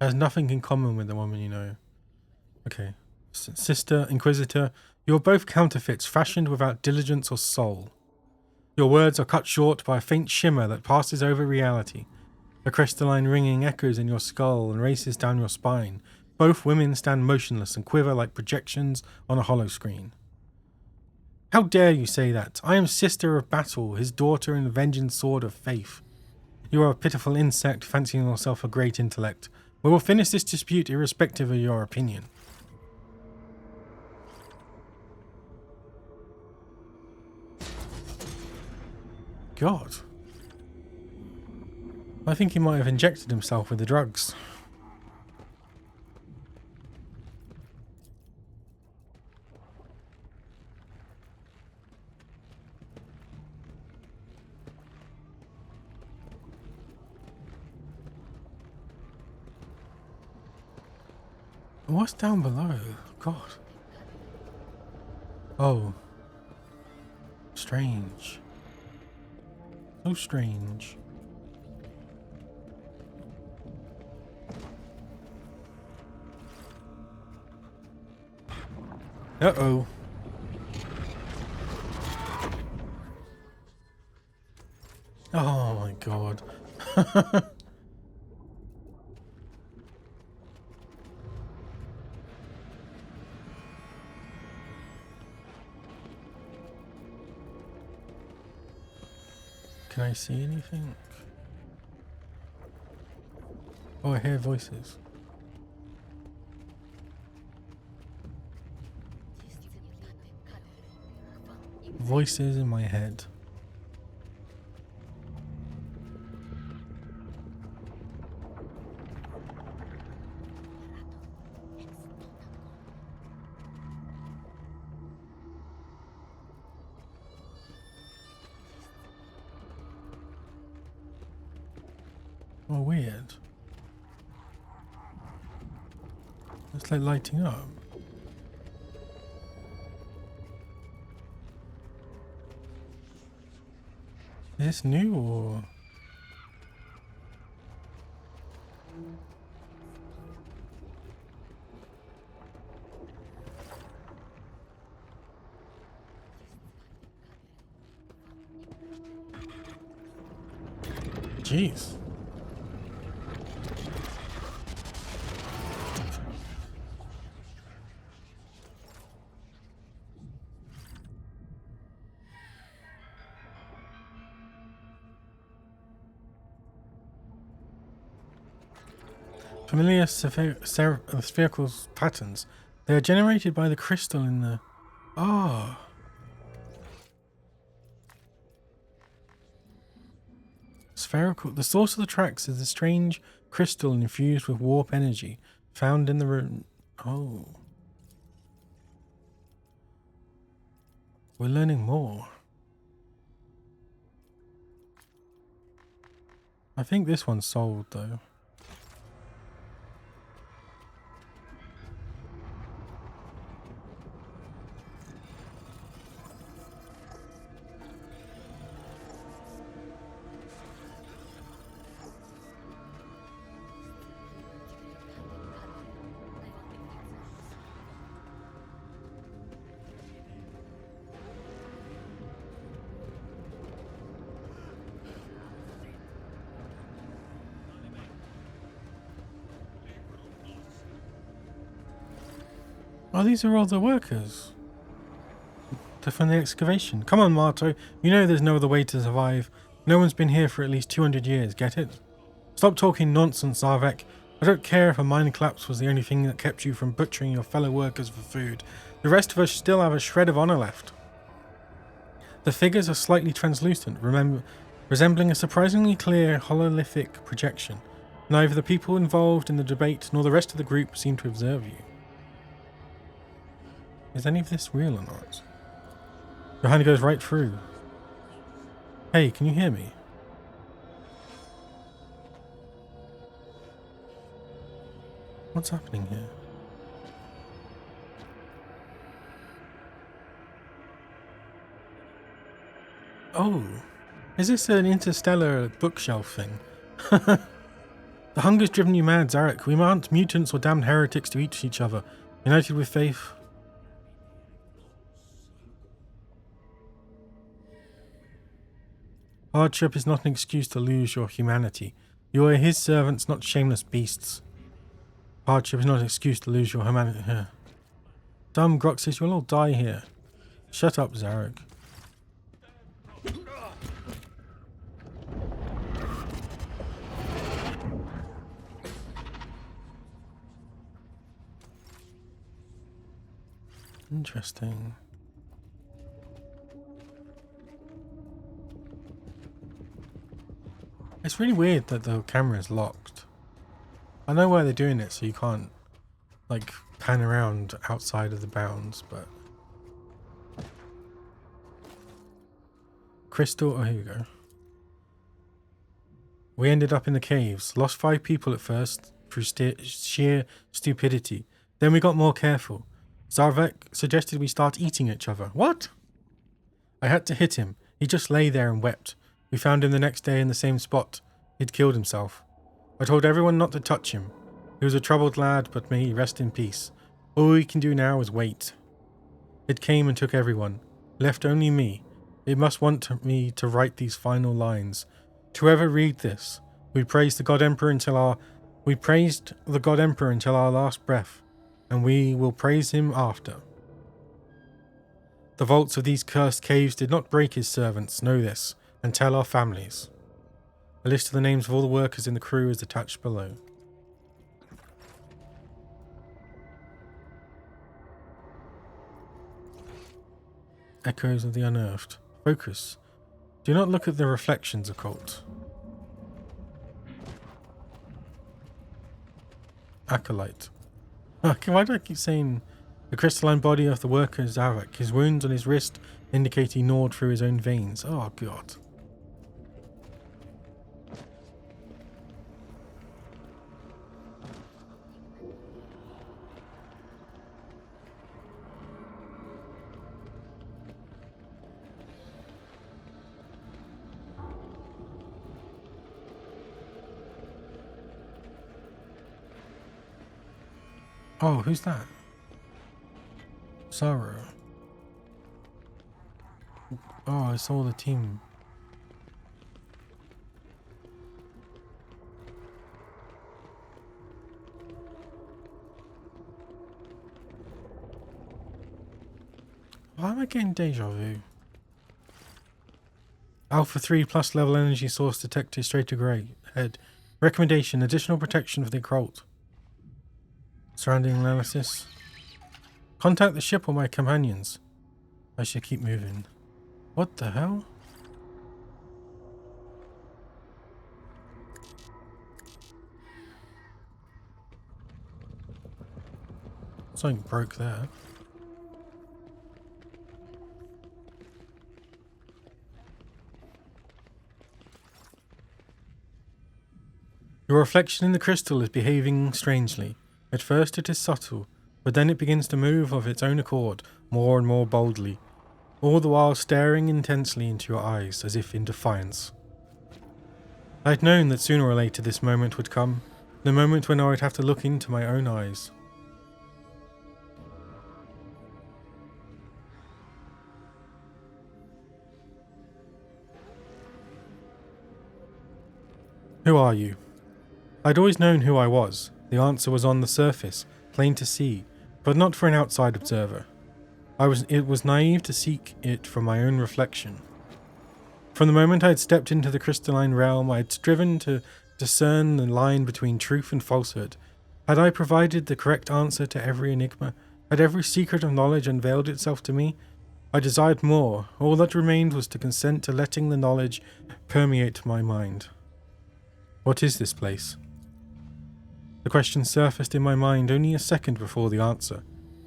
Has nothing in common with the woman you know. Okay. Sister, Inquisitor, you're both counterfeits fashioned without diligence or soul. Your words are cut short by a faint shimmer that passes over reality. A crystalline ringing echoes in your skull and races down your spine. Both women stand motionless and quiver like projections on a hollow screen. How dare you say that? I am Sister of Battle, his daughter and avenging sword of faith. You are a pitiful insect fancying yourself a great intellect. We will finish this dispute irrespective of your opinion. God. I think he might have injected himself with the drugs. What's down below? God. Oh. Strange. So strange. Uh-oh. Oh my God. Can I see anything? Oh, I hear voices. Voices in my head. Oh, weird. It's like lighting up. Is this new or? Jeez. Familiar spherical patterns. They are generated by the crystal in the... Oh. Spherical. The source of the tracks is a strange crystal infused with warp energy found in the room. Oh. We're learning more. I think this one's sold though. Oh, these are all the workers. They're from the excavation. Come on, Marto. You know there's no other way to survive. No one's been here for at least 200 years, get it? Stop talking nonsense, Zarvek. I don't care if a mine collapse was the only thing that kept you from butchering your fellow workers for food. The rest of us still have a shred of honor left. The figures are slightly translucent, resembling a surprisingly clear hololithic projection. Neither the people involved in the debate nor the rest of the group seem to observe you. Is any of this real or not? Your hand goes right through. Hey, can you hear me? What's happening here? Oh, is this an interstellar bookshelf thing? The hunger's driven you mad, Zarek. We aren't mutants or damned heretics to eat each other. United with faith. Hardship is not an excuse to lose your humanity. You are his servants, not shameless beasts. Hardship is not an excuse to lose your humanity. Dumb Groxis, you'll all die here. Shut up, Zarek. Interesting. It's really weird that the camera is locked. I know why they're doing it, so you can't, like, pan around outside of the bounds, but... Crystal, oh, here we go. We ended up in the caves. Lost 5 people at first, through sheer stupidity. Then we got more careful. Zarvek suggested we start eating each other. What? I had to hit him. He just lay there and wept. We found him the next day in the same spot. He'd killed himself. I told everyone not to touch him. He was a troubled lad, but may he rest in peace. All we can do now is wait. It came and took everyone. Left only me. It must want me to write these final lines. To whoever read this, we praised the God Emperor until our last breath, and we will praise him after. The vaults of these cursed caves did not break his servants, know this, and tell our families. A list of the names of all the workers in the crew is attached below. Echoes of the Unearthed. Focus. Do not look at the reflections, occult. Acolyte. Why do I keep saying the crystalline body of the worker Zarek? His wounds on his wrist indicate he gnawed through his own veins. Oh god. Oh, who's that? Sorrow. Oh, I saw the team. Why am I getting deja vu? Alpha 3 plus level energy source detected straight ahead. Recommendation, additional protection for the occult. Surrounding analysis. Contact the ship or my companions. I should keep moving. What the hell? Something broke there. Your reflection in the crystal is behaving strangely. At first it is subtle, but then it begins to move of its own accord, more and more boldly, all the while staring intensely into your eyes, as if in defiance. I had known that sooner or later this moment would come, the moment when I would have to look into my own eyes. Who are you? I'd always known who I was. The answer was on the surface, plain to see, but not for an outside observer. It was naive to seek it from my own reflection. From the moment I had stepped into the crystalline realm, I had striven to discern the line between truth and falsehood. Had I provided the correct answer to every enigma? Had every secret of knowledge unveiled itself to me? I desired more. All that remained was to consent to letting the knowledge permeate my mind. What is this place? The question surfaced in my mind only a second before the answer.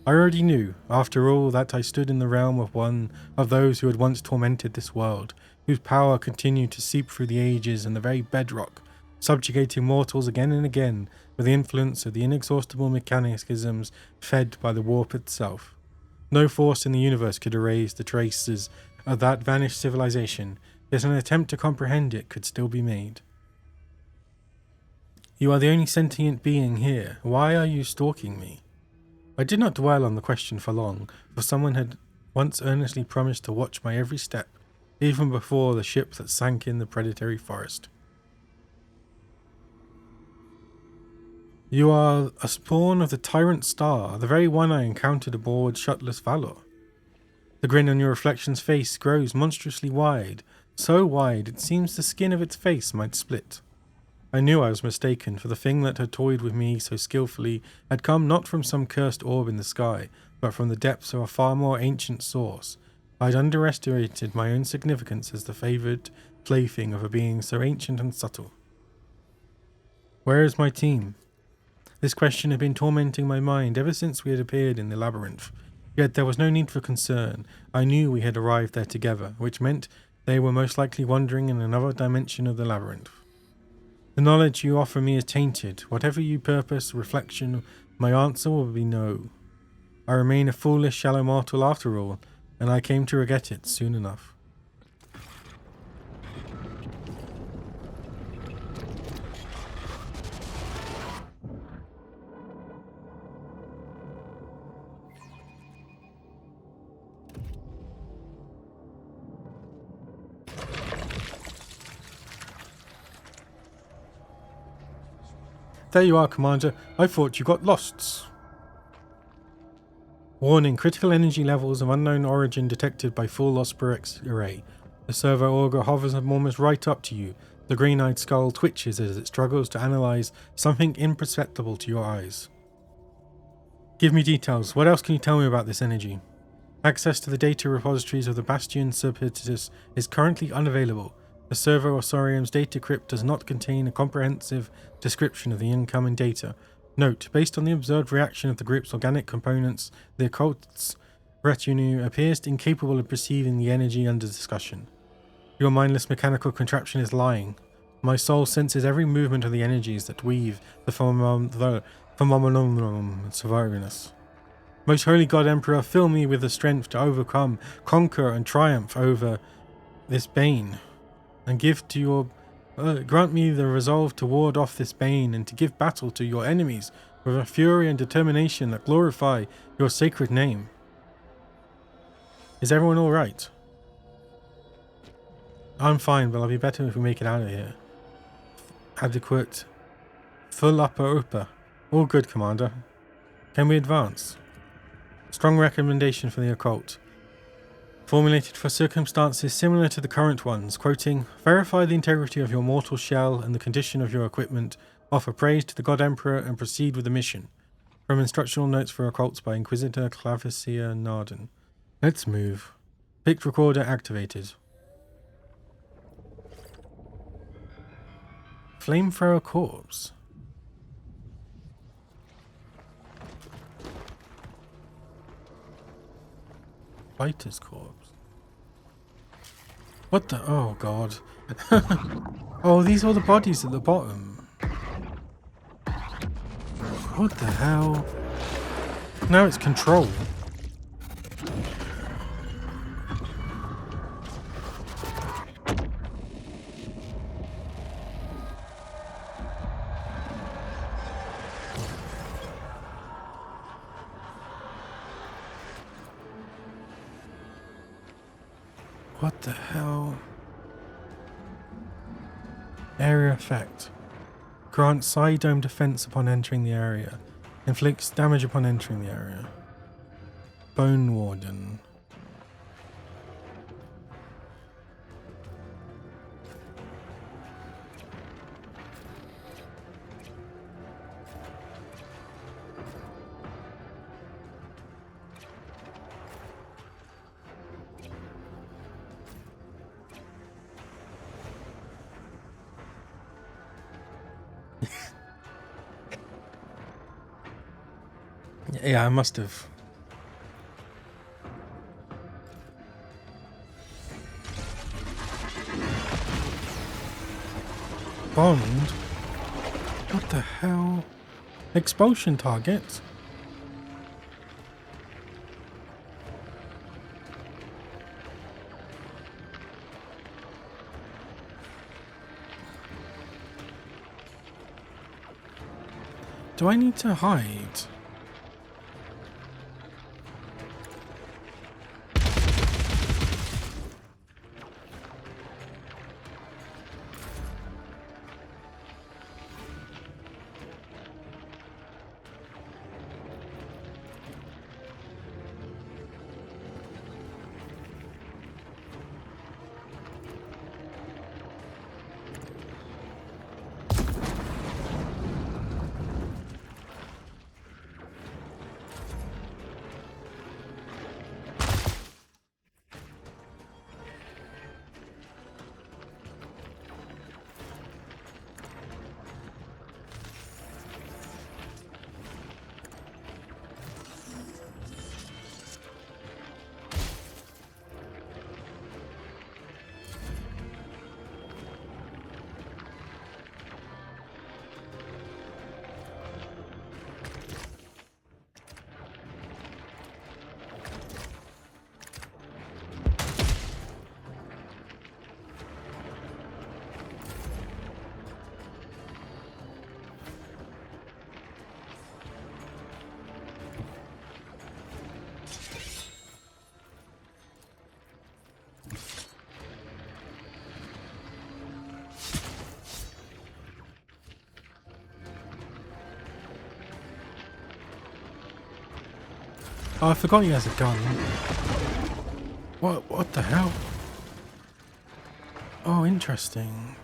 I already knew, after all, that I stood in the realm of one of those who had once tormented this world, whose power continued to seep through the ages and the very bedrock, subjugating mortals again and again with the influence of the inexhaustible mechanisms fed by the warp itself. No force in the universe could erase the traces of that vanished civilization, yet an attempt to comprehend it could still be made. You are the only sentient being here. Why are you stalking me? I did not dwell on the question for long, for someone had once earnestly promised to watch my every step, even before the ship that sank in the predatory forest. You are a spawn of the Tyrant Star, the very one I encountered aboard Shutless Valor. The grin on your reflection's face grows monstrously wide, so wide it seems the skin of its face might split. I knew I was mistaken, for the thing that had toyed with me so skillfully had come not from some cursed orb in the sky, but from the depths of a far more ancient source. I had underestimated my own significance as the favoured plaything of a being so ancient and subtle. Where is my team? This question had been tormenting my mind ever since we had appeared in the labyrinth. Yet there was no need for concern. I knew we had arrived there together, which meant they were most likely wandering in another dimension of the labyrinth. The knowledge you offer me is tainted. Whatever you purpose, reflection, my answer will be no. I remain a foolish, shallow mortal after all, and I came to regret it soon enough. There you are, Commander. I thought you got lost. Warning, critical energy levels of unknown origin detected by full Osprey X-ray. The servo auger hovers almost right up to you. The green-eyed skull twitches as it struggles to analyze something imperceptible to your eyes. Give me details. What else can you tell me about this energy? Access to the data repositories of the Bastion Subheretics is currently unavailable. The Servo Osorium's data crypt does not contain a comprehensive description of the incoming data. Note, based on the observed reaction of the group's organic components, the occult's retinue appears incapable of perceiving the energy under discussion. Your mindless mechanical contraption is lying. My soul senses every movement of the energies that weave the phenomenon surviving us. Most holy God Emperor, fill me with the strength to overcome, conquer, and triumph over this bane. And grant me the resolve to ward off this bane and to give battle to your enemies with a fury and determination that glorify your sacred name. Is everyone alright? I'm fine, but I'll be better if we make it out of here. Adequate. Full upper. All good, Commander. Can we advance? Strong recommendation for the occult. Formulated for circumstances similar to the current ones, quoting, verify the integrity of your mortal shell and the condition of your equipment, offer praise to the God Emperor and proceed with the mission. From Instructional Notes for Occults by Inquisitor Calixis Sector. Let's move. Picked recorder activated. Flamethrower corpse. Fighter's corpse. What the? Oh god. Oh, these are the bodies at the bottom. What the hell? Now it's control. What the hell? Area effect. Grants side dome defense upon entering the area. Inflicts damage upon entering the area. Bone Warden. Yeah, I must have. Bond? What the hell? Expulsion target? Do I need to hide? Oh, I forgot he has a gun. What the hell? Oh, interesting.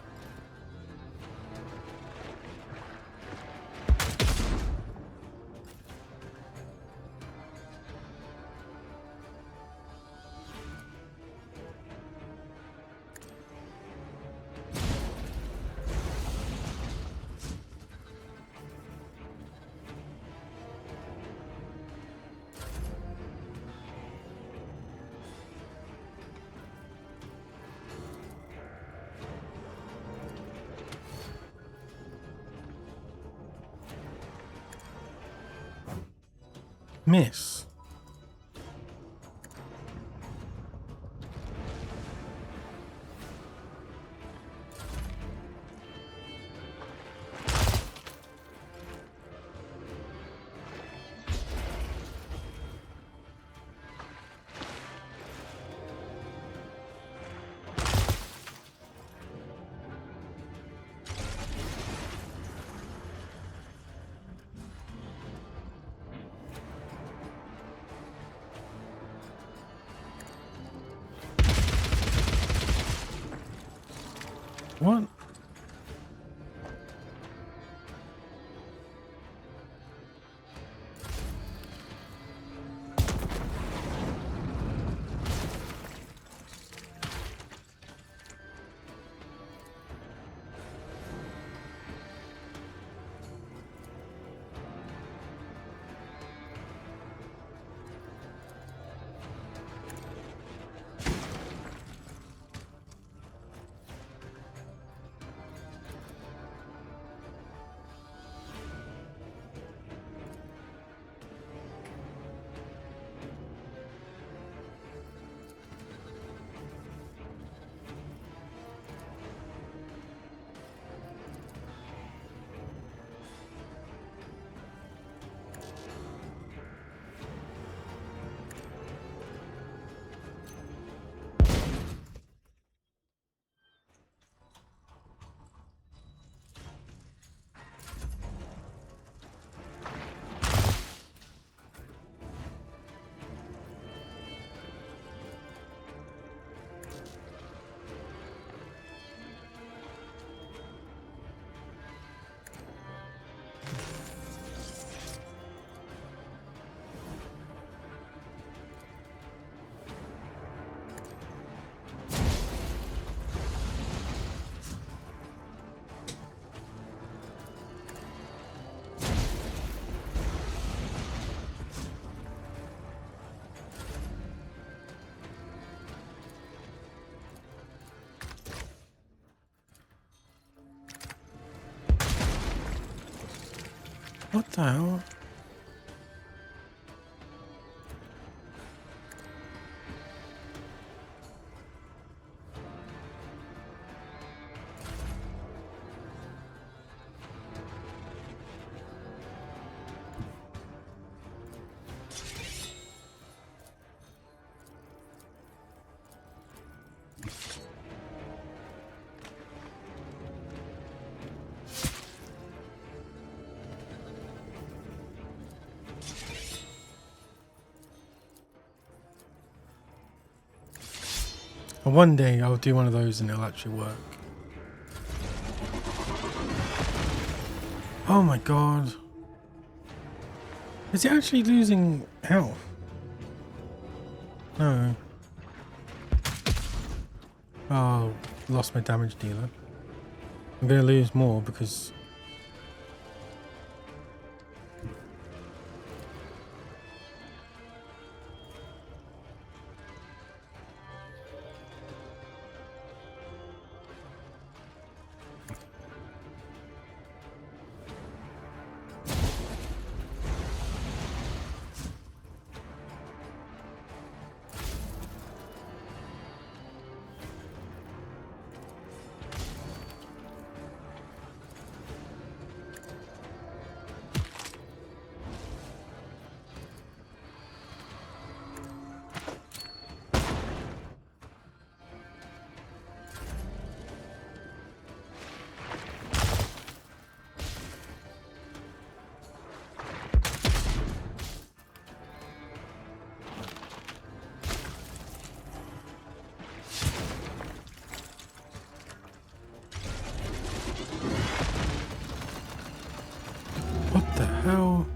Miss. What? What the hell? And one day I'll do one of those and it'll actually work. Oh my god. Is it actually losing health? No. Oh, lost my damage dealer. I'm gonna lose more because... What the hell?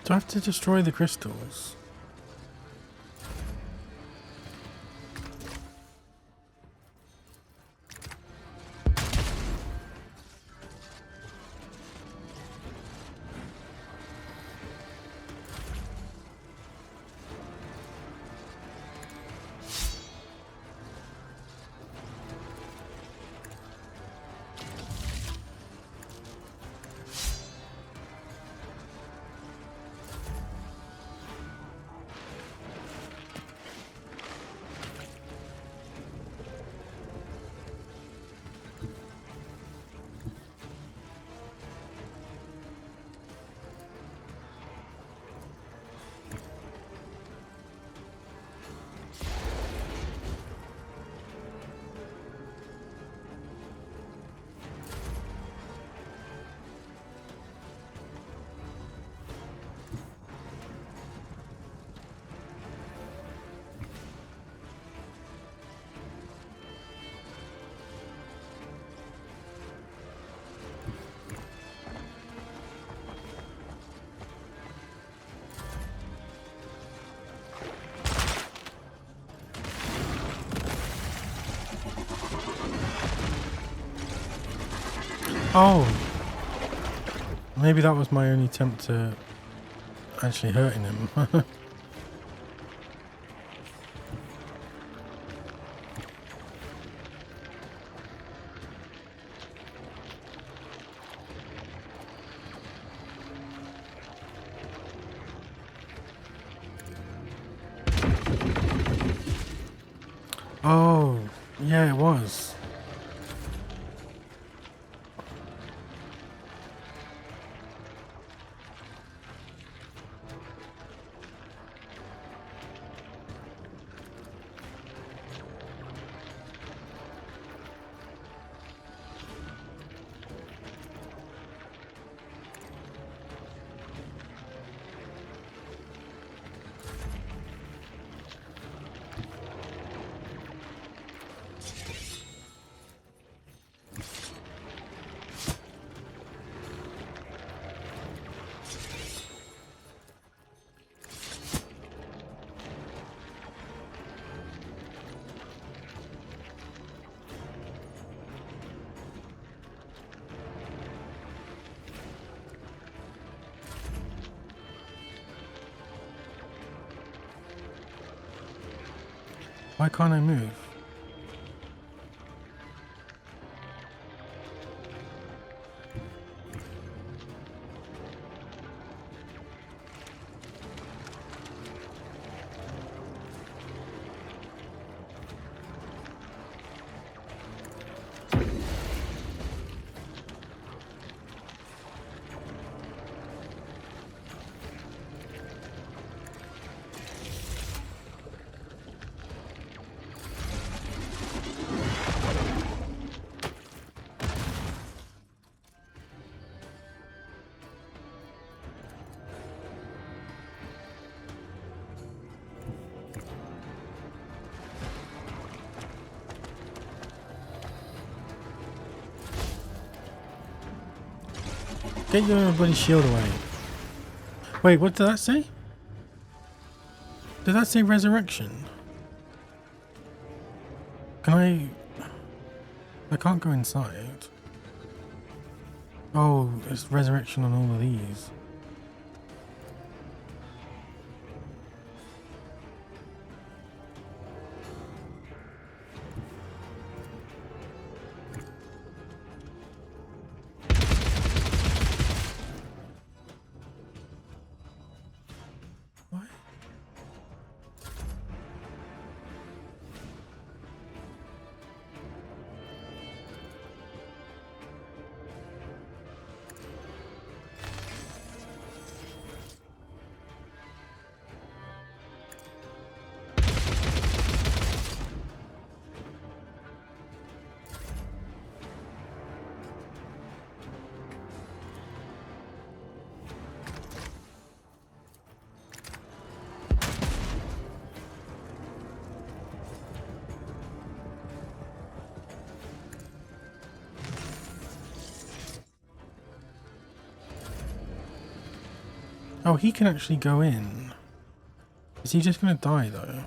Do I have to destroy the crystals? Oh! Maybe that was my only attempt to actually hurting him. Oh, yeah, it was. Why can't I move? Get your bloody shield away. Wait, what did that say? Did that say resurrection? Can I can't go inside. Oh, it's resurrection on all of these. Oh, he can actually go in. Is he just gonna die though?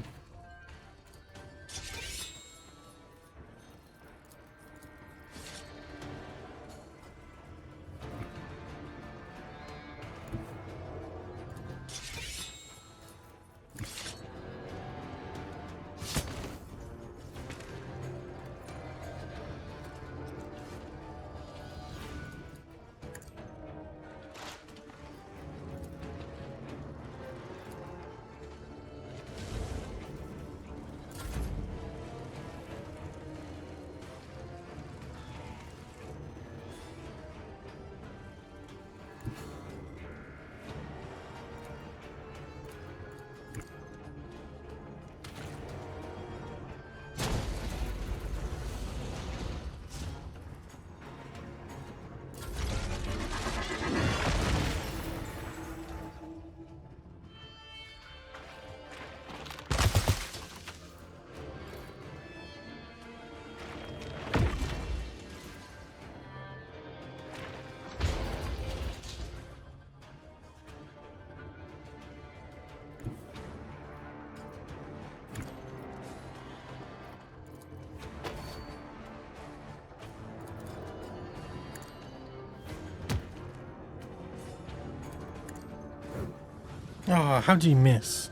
Oh, how do you miss?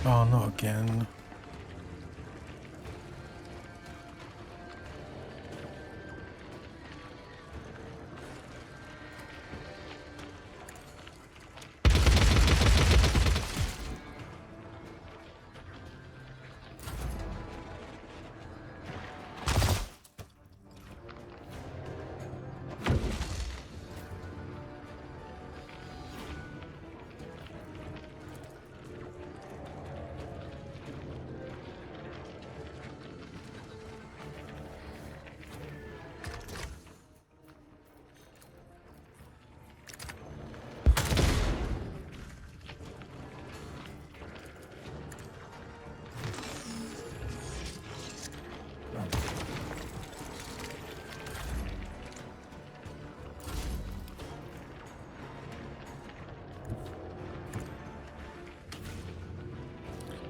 Oh, not again.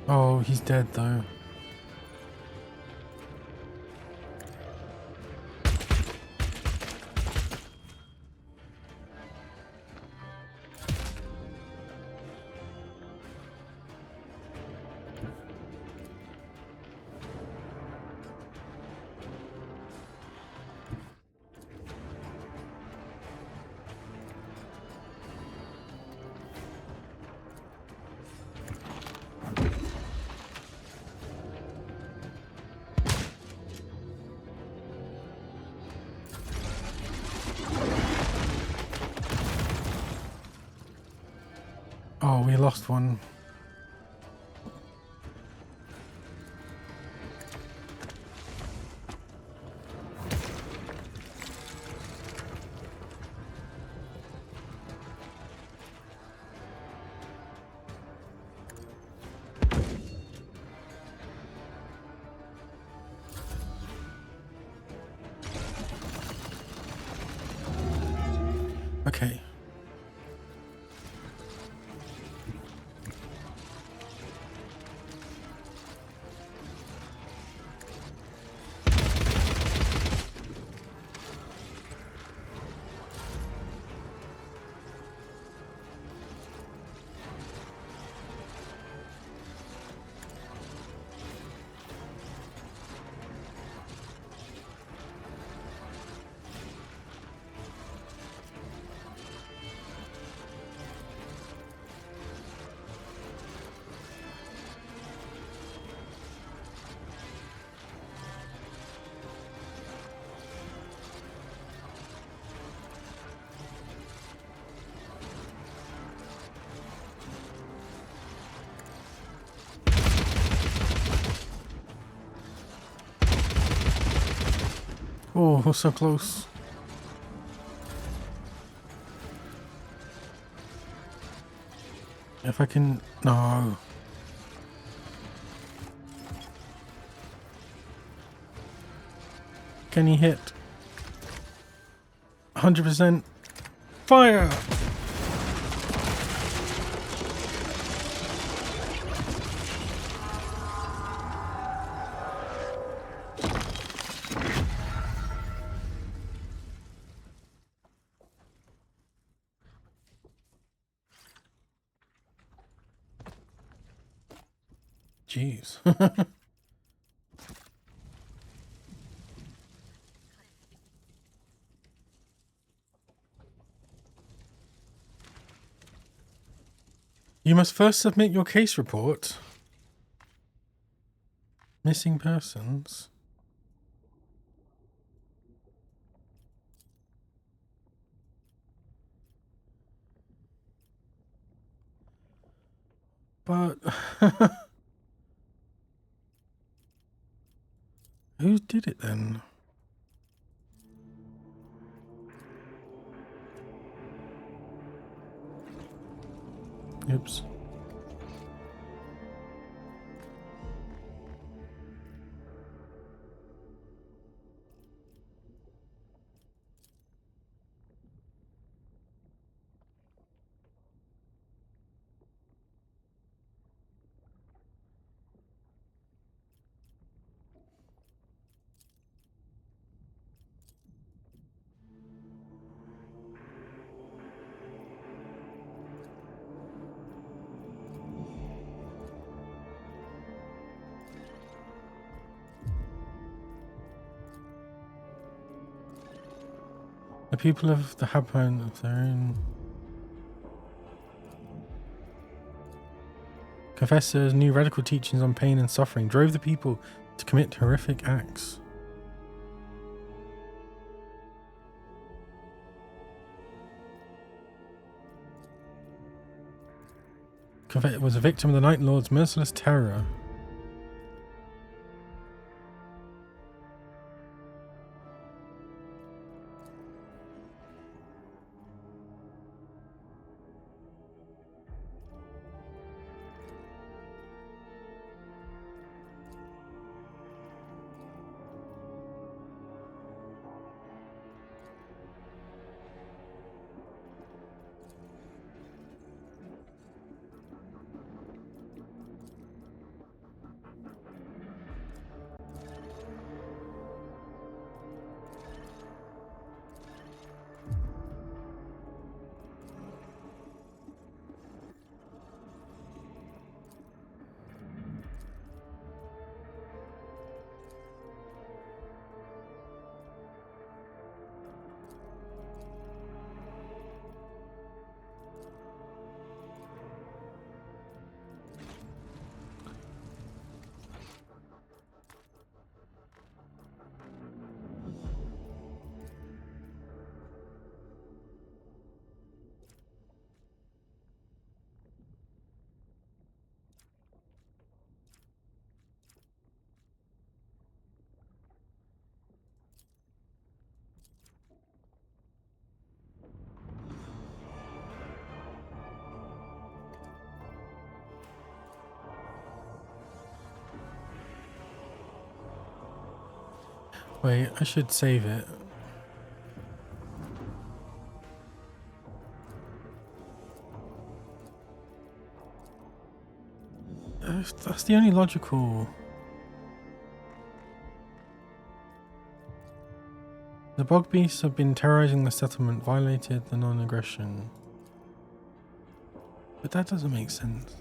Oh, he's dead though. Oh, we lost one. Okay. Oh, we're so close. If I can... No. Can he hit? 100%. Fire! Jeez. You must first submit your case report. Missing persons. But... who did it then? Oops. The people of the Habone of their own confessors' new radical teachings on pain and suffering drove the people to commit horrific acts. Was a victim of the Night Lord's merciless terror. Wait, I should save it. That's the only logical... The bog beasts have been terrorizing the settlement, violated the non-aggression. But that doesn't make sense.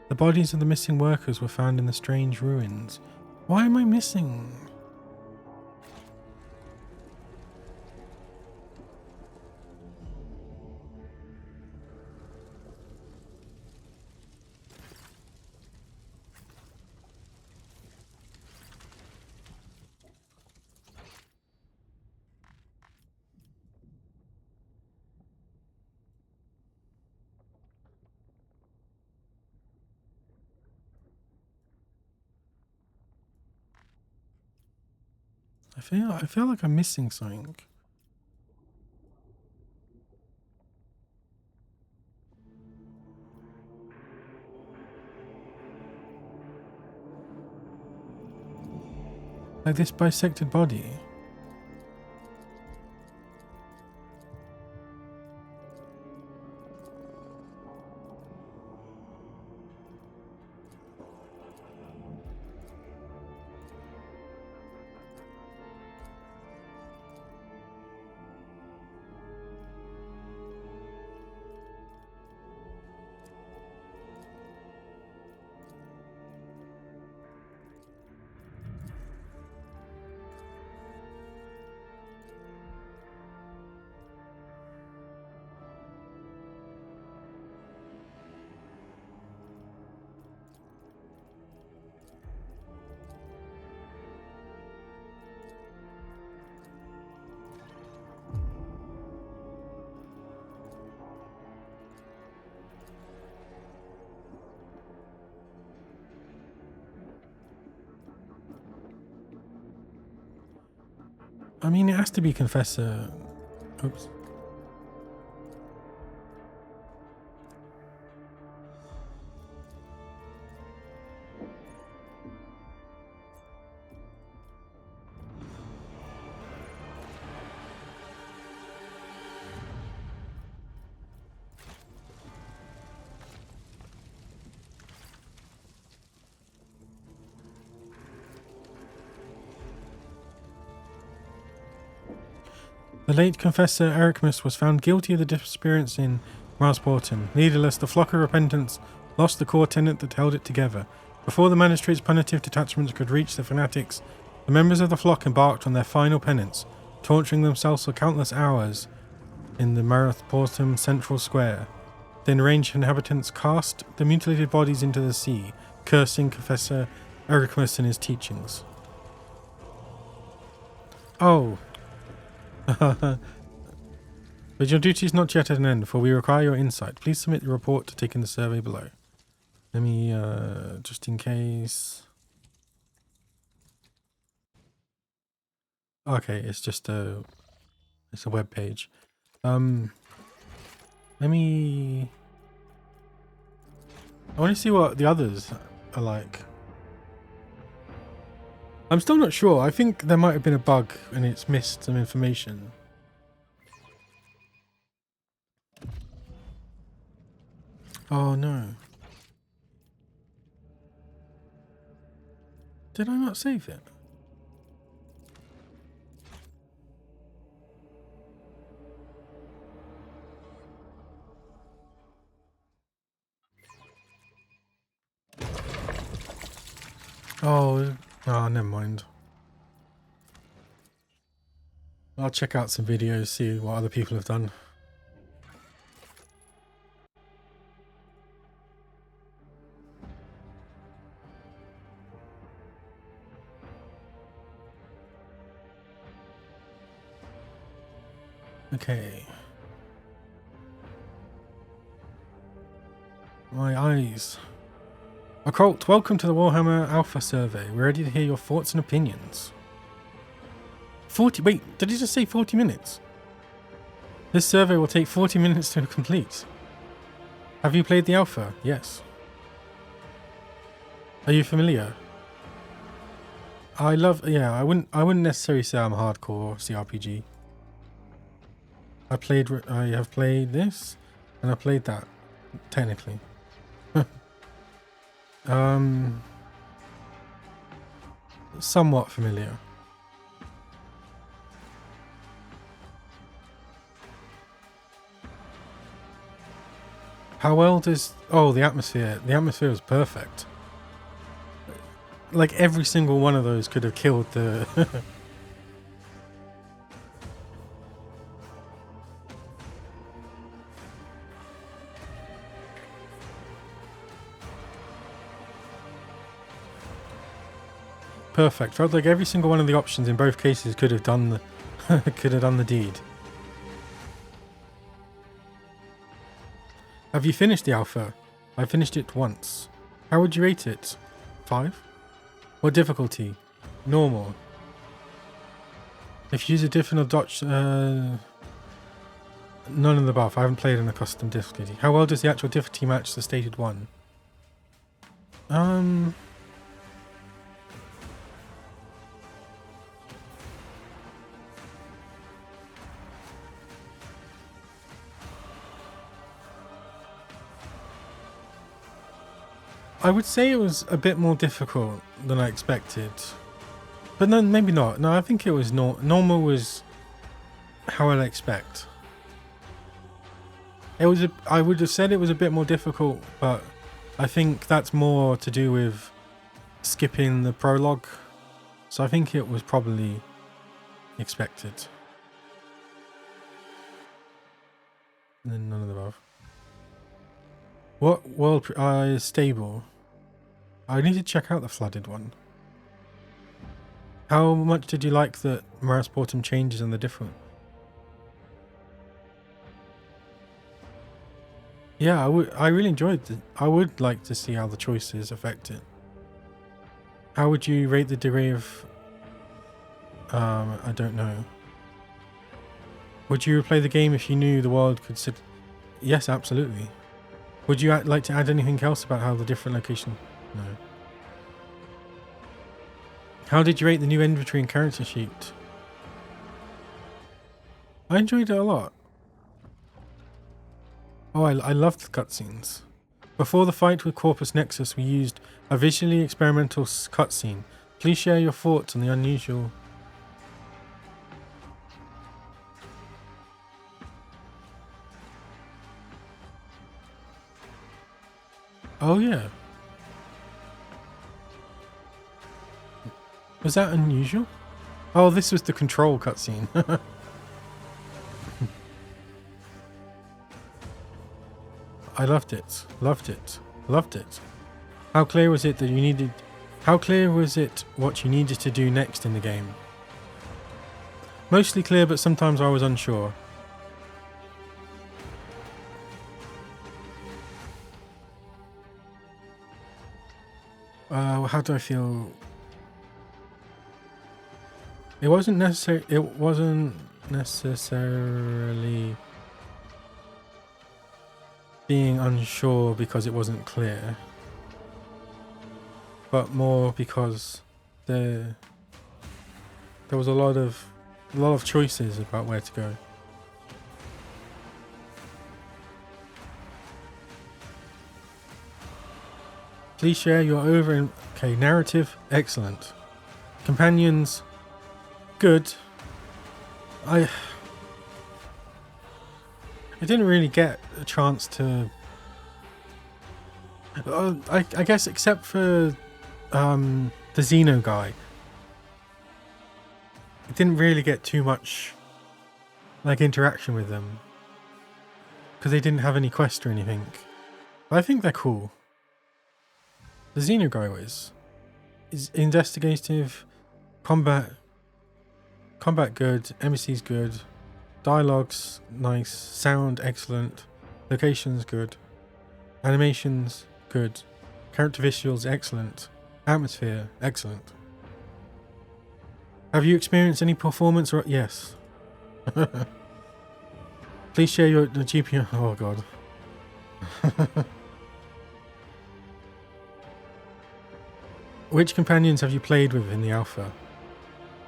The bodies of the missing workers were found in the strange ruins. Why am I missing? I feel like I'm missing something. Like this bisected body. I mean, it has to be Confessor. Oops. The late Confessor Ericmus was found guilty of the disappearance in Marsportum. Leaderless, the flock of repentance lost the core tenet that held it together. Before the magistrate's punitive detachments could reach the fanatics, the members of the flock embarked on their final penance, torturing themselves for countless hours in the Marsportum central square. The enraged inhabitants cast the mutilated bodies into the sea, cursing Professor Ericmus and his teachings. Oh. But your duty is not yet at an end, for we require your insight. Please submit your report to take in the survey below. Let me, just in case... Okay, it's just a... It's a web page. Let me... I want to see what the others are like. I'm still not sure. I think there might have been a bug and it's missed some information. Oh no. Did I not save it? Oh, never mind. I'll check out some videos, see what other people have done. Okay. My eyes. Occult, welcome to the Warhammer Alpha Survey. We're ready to hear your thoughts and opinions. 40, wait, did he just say 40 minutes? This survey will take 40 minutes to complete. Have you played the Alpha? Yes. Are you familiar? I wouldn't necessarily say I'm hardcore cRPG. I have played this, and I played that, technically. Somewhat familiar. How well does... Oh, the atmosphere. The atmosphere was perfect. Like, every single one of those could have killed the... Perfect. Felt like every single one of the options in both cases could have done the could have done the deed. Have you finished the Alpha? I finished it once. How would you rate it? 5? What difficulty? Normal. If you use a different dodge, none of the above. I haven't played on a custom difficulty. How well does the actual difficulty match the stated one? I would say it was a bit more difficult than I expected. But no, maybe not. No, I think it was normal was how I'd expect. It was I would have said it was a bit more difficult, but I think that's more to do with skipping the prologue. So I think it was probably expected. And then none of the above. What world is stable? I need to check out the flooded one. How much did you like that Marsportum changes and the different? Yeah, I really enjoyed it. I would like to see how the choices affect it. How would you rate the degree of... I don't know. Would you replay the game if you knew the world could sit... Yes, absolutely. Would you like to add anything else about how the different location... No. How did you rate the new inventory and character sheet? I enjoyed it a lot. Oh, I loved the cutscenes. Before the fight with Corpus Nexus, we used a visually experimental cutscene. Please share your thoughts on the unusual... Oh yeah. Was that unusual? Oh, this was the control cutscene. I loved it. Loved it. Loved it. How clear was it that you needed... How clear was it what you needed to do next in the game? Mostly clear, but sometimes I was unsure. How do I feel? It wasn't necessary. It wasn't necessarily being unsure because it wasn't clear, but more because there was a lot of choices about where to go. Please share your okay, narrative, excellent. Companions, good. I didn't really get a chance to... I guess except for the Xeno guy. I didn't really get too much like interaction with them. Because they didn't have any quest or anything. But I think they're cool. The Xeno guy is investigative, combat good, MC's good, dialogue's nice, sound excellent, locations good, animations good, character visuals excellent, atmosphere excellent. Have you experienced any performance or... Yes. Please share your GPU. Oh god. Which companions have you played with in the alpha?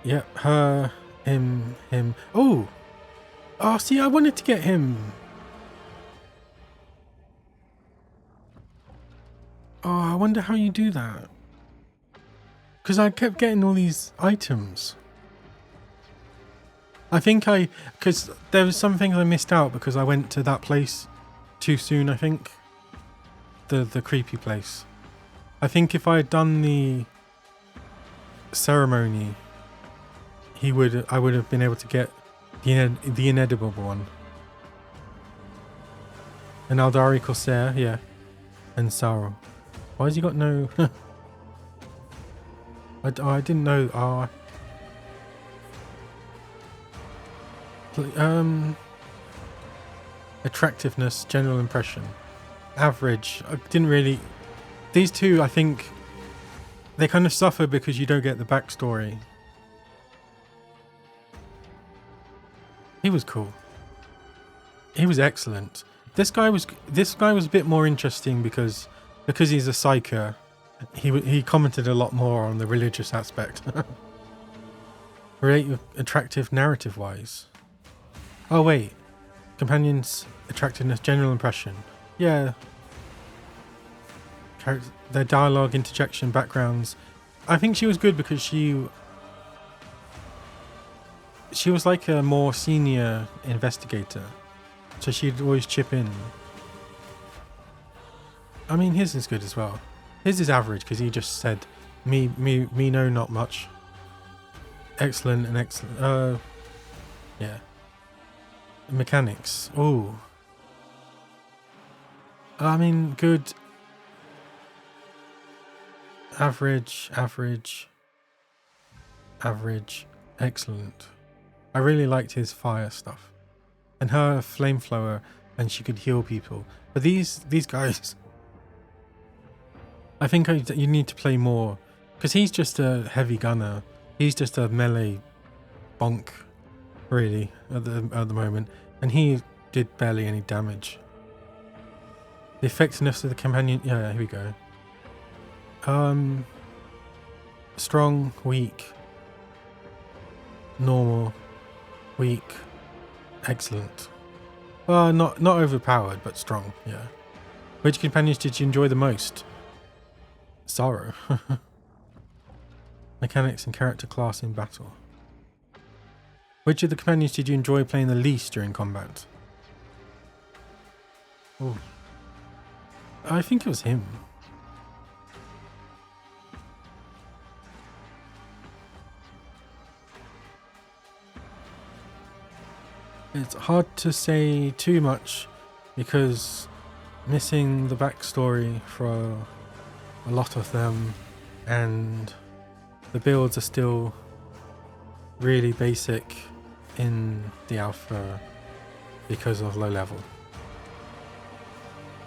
Yep, her, him. Oh, see, I wanted to get him. Oh, I wonder how you do that. Because I kept getting all these items. I think because there was some things I missed out because I went to that place too soon, I think. The creepy place. I think if I had done the ceremony, I would have been able to get the inedible one. And Aldari Corsair, yeah. And Saro. Why has he got no... I didn't know... attractiveness, general impression. Average. I didn't really... These two, I think, they kind of suffer because you don't get the backstory. He was cool. He was excellent. This guy was a bit more interesting because he's a psyker. He commented a lot more on the religious aspect. Relate attractive narrative wise. Oh wait, companions, attractiveness, general impression. Yeah. Their dialogue, interjection, backgrounds. I think she was good because she was like a more senior investigator, so she'd always chip in. I mean, his is good as well. His is average because he just said, me no, not much. Excellent and excellent. Yeah. Mechanics. Oh. I mean, good. Average, excellent. I really liked his fire stuff. And her flamethrower, and she could heal people. But these guys... I think you need to play more. Because he's just a heavy gunner. He's just a melee bonk, really, at the moment. And he did barely any damage. The effectiveness of the companion... Yeah, here we go. Strong, weak, normal, weak, excellent. Not overpowered, but strong, yeah. Which companions did you enjoy the most? Sorrow. Mechanics and character class in battle. Which of the companions did you enjoy playing the least during combat? Ooh. I think it was him. It's hard to say too much because missing the backstory for a lot of them, and the builds are still really basic in the alpha because of low level.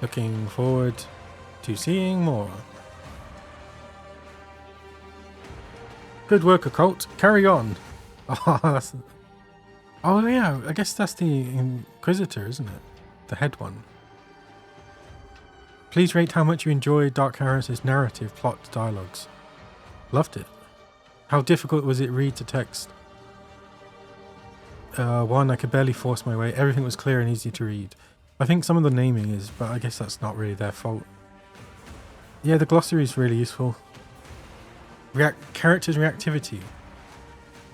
Looking forward to seeing more. Good work, Occult. Carry on. Oh yeah, I guess that's the Inquisitor, isn't it? The head one. Please rate how much you enjoyed Dark Heresy's narrative, plot, dialogues. Loved it. How difficult was it read to text? One, I could barely force my way. Everything was clear and easy to read. I think some of the naming is, but I guess that's not really their fault. Yeah, the glossary is really useful. Characters reactivity.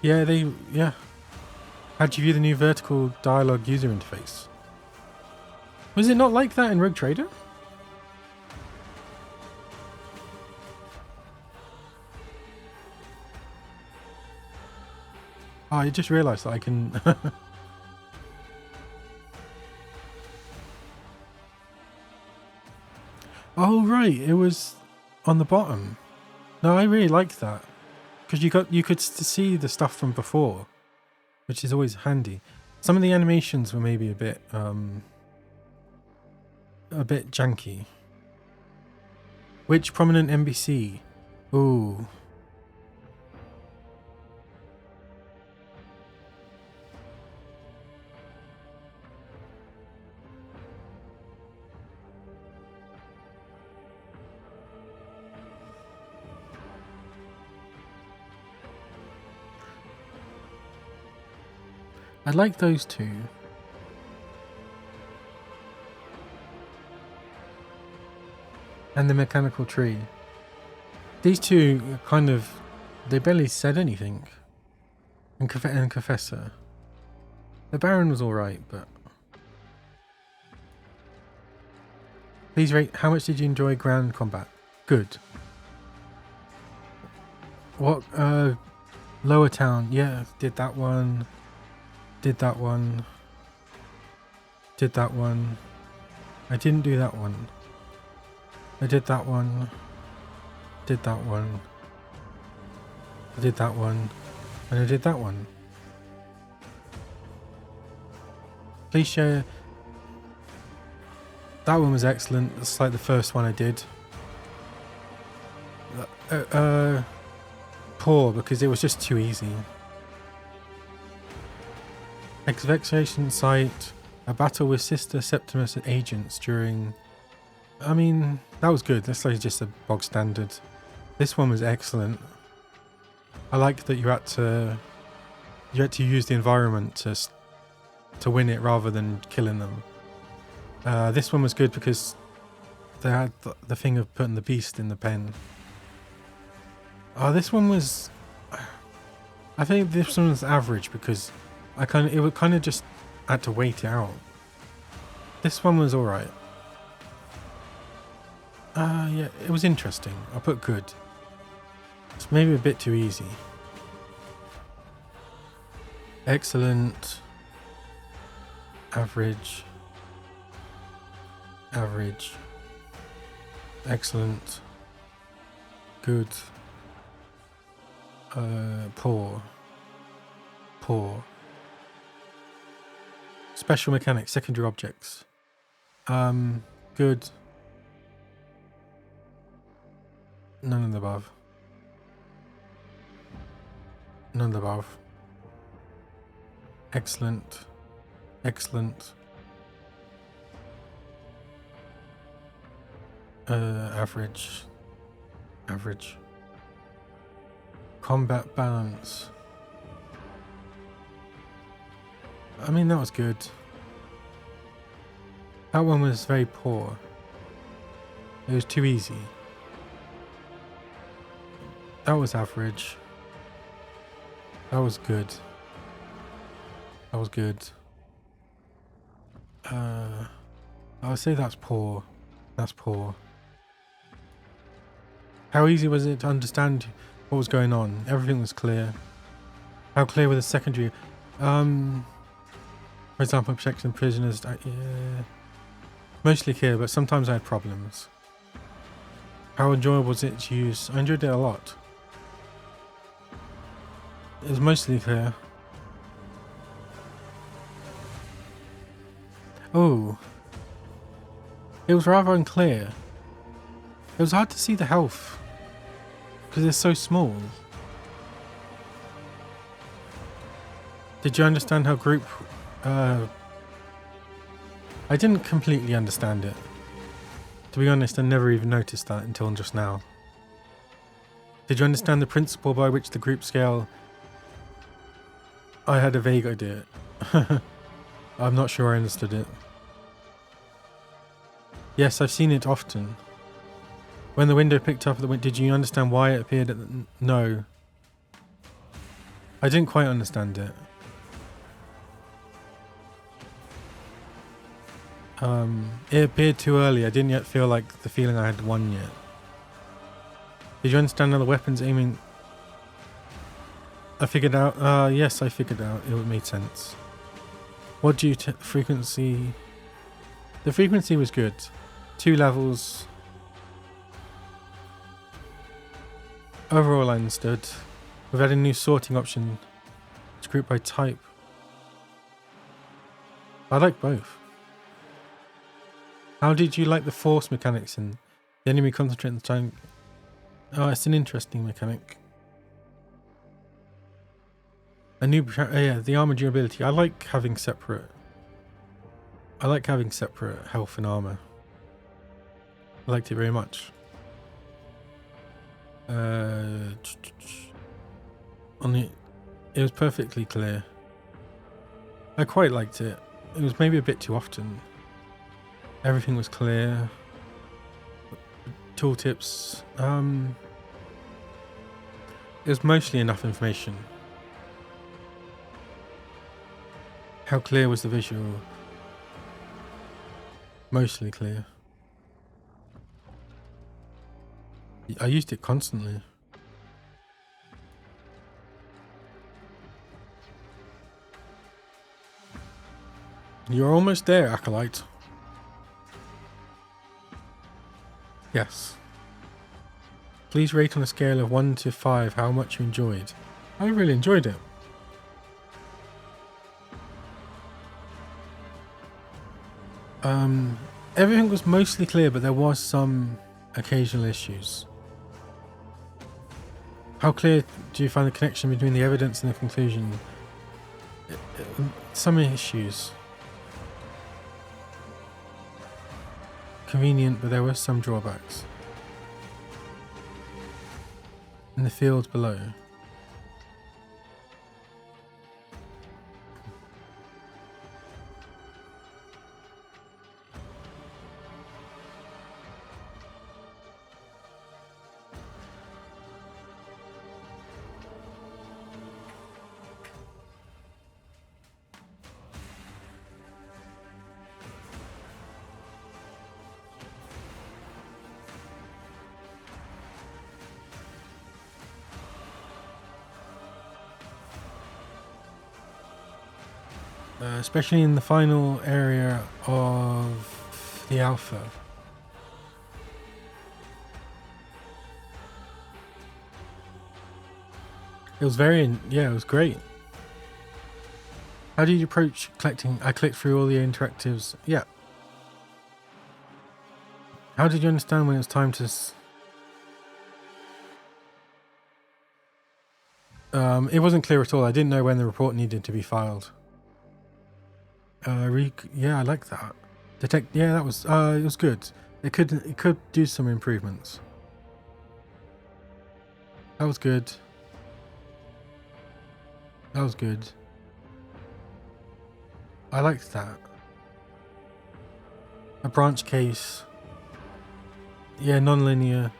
Yeah. How'd you view the new vertical dialogue user interface? Was it not like that in Rogue Trader? Oh, I just realised that I can... Oh right, it was on the bottom. No, I really liked that because you could see the stuff from before, which is always handy. Some of the animations were maybe a bit janky. Which prominent NPC? Ooh. I like those two. And the mechanical tree. These two kind of... They barely said anything. And Confessor. The Baron was alright, but... Please rate how much did you enjoy ground combat? Good. What? Lower Town. Yeah, did that one. Did that one. Did that one. I didn't do that one. I did that one. Did that one. I did that one. And I did that one. Please share. That one was excellent. It's like the first one I did. Poor because it was just too easy. Excavation site, a battle with Sister Septimus agents during... I mean, that was good. That's like just a bog standard. This one was excellent. I like that you had to use the environment to win it rather than killing them. This one was good because they had the thing of putting the beast in the pen. Oh, this one was... I think this one was average because it would kind of just had to wait it out. This one was alright. Yeah, it was interesting. I'll put good. It's maybe a bit too easy. Excellent. Average. Average. Excellent. Good. Poor. Poor. Special mechanics, secondary objects. Good. None of the above. None of the above. Excellent. Excellent. Average. Average. Combat balance. I mean, that was good. That one was very poor. It was too easy. That was average. That was good. That was good. I would say that's poor. That's poor. How easy was it to understand what was going on? Everything was clear. How clear were the secondary? For example, protecting prisoners. Yeah, mostly clear, but sometimes I had problems. How enjoyable was it to use? I enjoyed it a lot. It was mostly clear. Oh, it was rather unclear. It was hard to see the health because it's so small. Did you understand how group... I didn't completely understand it. To be honest, I never even noticed that until just now. Did you understand the principle by which the group scale... I had a vague idea. I'm not sure I understood it. Yes, I've seen it often. When the window picked up, did you understand why it appeared at the... No. I didn't quite understand it. It appeared too early. I didn't yet feel like the feeling I had won yet. Did you understand how the weapons aiming... I figured out... yes, I figured out. It made sense. What do you... frequency... The frequency was good. 2 levels. Overall I understood. We've added a new sorting option. It's grouped by type. I like both. How did you like the force mechanics in the enemy concentrate the time? Oh, it's an interesting mechanic. A new, yeah, the armor durability. I like having separate health and armor. I liked it very much. It was perfectly clear. I quite liked it. It was maybe a bit too often. Everything was clear. Tooltips. It was mostly enough information. How clear was the visual? Mostly clear. I used it constantly. You're almost there, acolyte. Yes. Please rate on a scale of 1 to 5 how much you enjoyed. I really enjoyed it. Everything was mostly clear, but there was some occasional issues. How clear do you find the connection between the evidence and the conclusion? Some issues. Convenient, but there were some drawbacks. In the fields below. Especially in the final area of the alpha. It was it was great. How did you approach collecting? I clicked through all the interactives. Yeah. How did you understand when it was time to... it wasn't clear at all. I didn't know when the report needed to be filed. Yeah, I like that. Detect. Yeah, that was. It was good. It could do some improvements. That was good. That was good. I liked that. A branch case. Yeah, non-linear.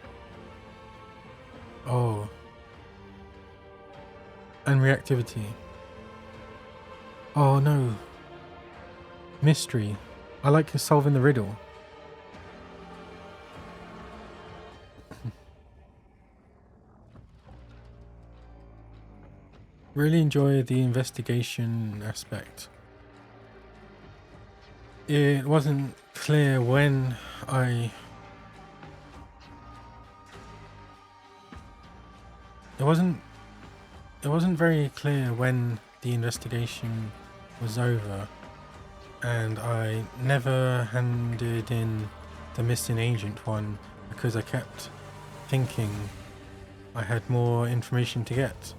Oh. And reactivity. Oh no. Mystery. I like solving the riddle. Really enjoy the investigation aspect. it wasn't clear when I... It wasn't very clear when the investigation was over, and I never handed in the missing agent one because I kept thinking I had more information to get.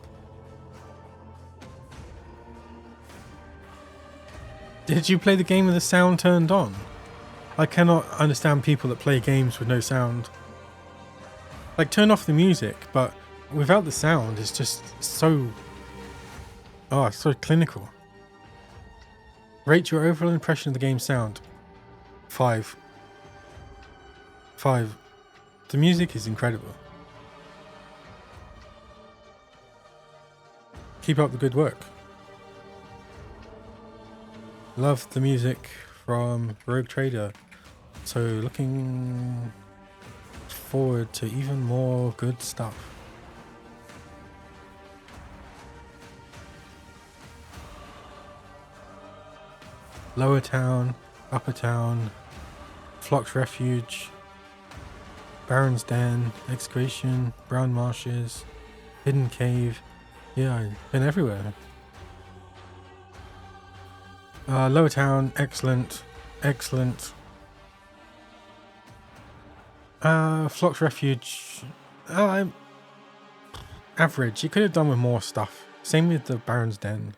Did you play the game with the sound turned on? I cannot understand people that play games with no sound. Like, turn off the music, but without the sound, it's just so... Oh, it's so clinical. Rate your overall impression of the game's sound. 5. 5. The music is incredible. Keep up the good work. Love the music from Rogue Trader. So looking forward to even more good stuff. Lower Town, Upper Town, Flock's Refuge, Baron's Den, Excavation, Brown Marshes, Hidden Cave. Yeah, I've been everywhere. Lower Town, excellent, excellent. Flock's Refuge, average. You could have done with more stuff. Same with the Baron's Den.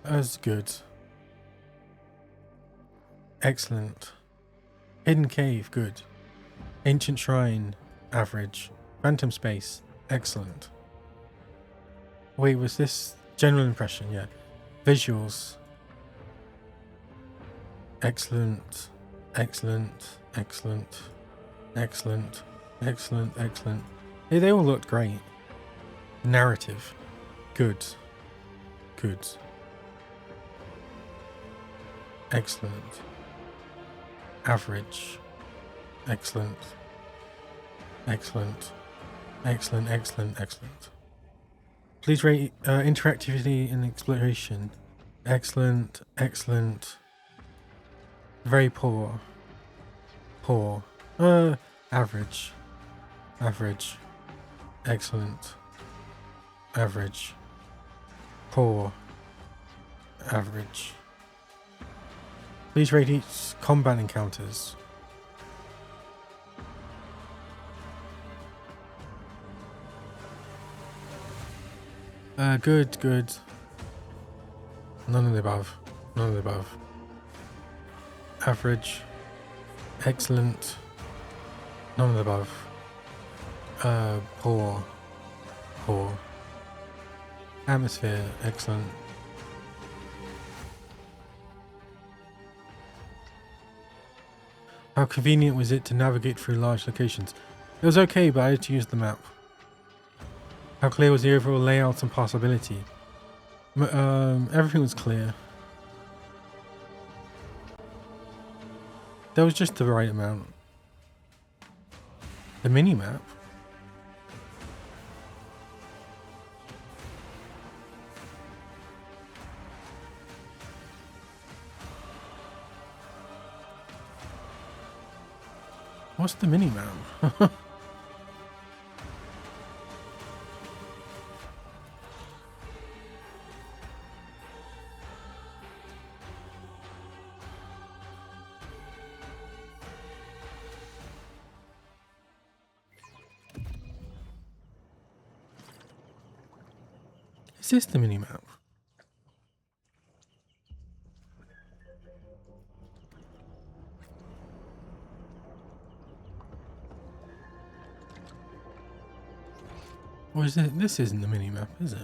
That's good. Excellent. Hidden Cave, good. Ancient Shrine, average. Phantom Space, excellent. Wait, was this general impression? Yeah. Visuals, excellent, excellent, excellent, excellent, excellent, excellent. They all looked great. Narrative, good, good. Excellent. Average. Excellent. Excellent. Excellent, excellent, excellent. Please rate interactivity and exploration. Excellent, excellent. Very poor. Poor. Average. Average. Excellent. Average. Poor. Average. Please rate each combat encounters. Good, good. None of the above. None of the above. Average. Excellent. None of the above. Poor. Poor. Atmosphere. Excellent. How convenient was it to navigate through large locations? It was okay, but I had to use the map. How clear was the overall layout and passability? Everything was clear. There was just the right amount. The mini-map? What's the mini-map? Is this the mini-map? Or is it? This isn't the mini-map, is it?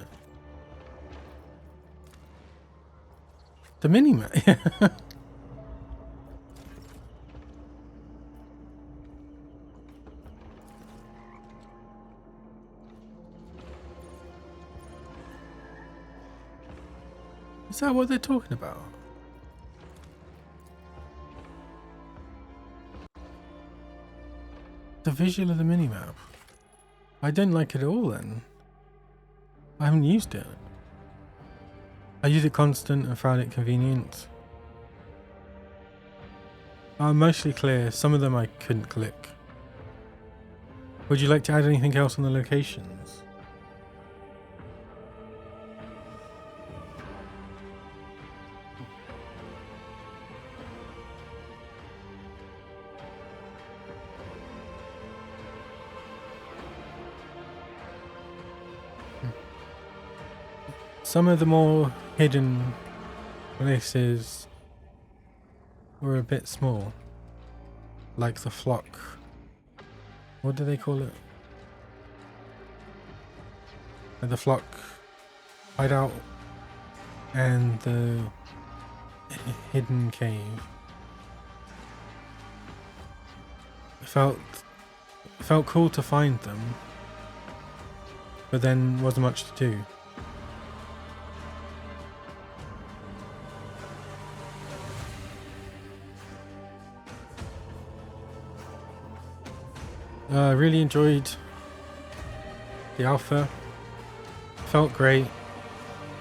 The mini-map? Is that what they're talking about? The visual of the mini-map. I don't like it at all then. I haven't used it. I use it constant and found it convenient. are mostly clear. Some of them I couldn't click. Would you like to add anything else on the locations? Some of the more hidden places were a bit small, like the flock. What do they call it? The flock hideout and the hidden cave. It felt cool to find them, but then wasn't much to do. I really enjoyed the alpha. Felt great.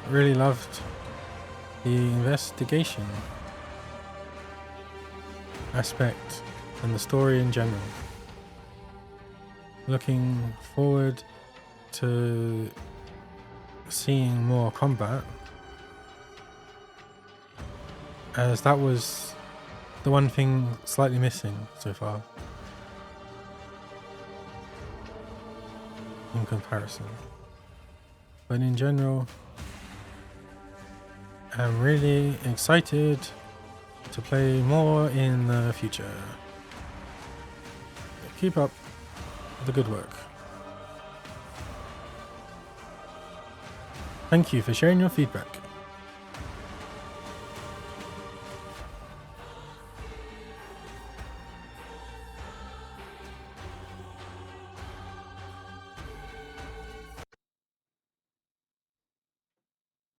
Really loved the investigation aspect and the story in general. Looking forward to seeing more combat, as that was the one thing slightly missing so far in comparison. But in general, I'm really excited to play more in the future. Keep up the good work. Thank you for sharing your feedback.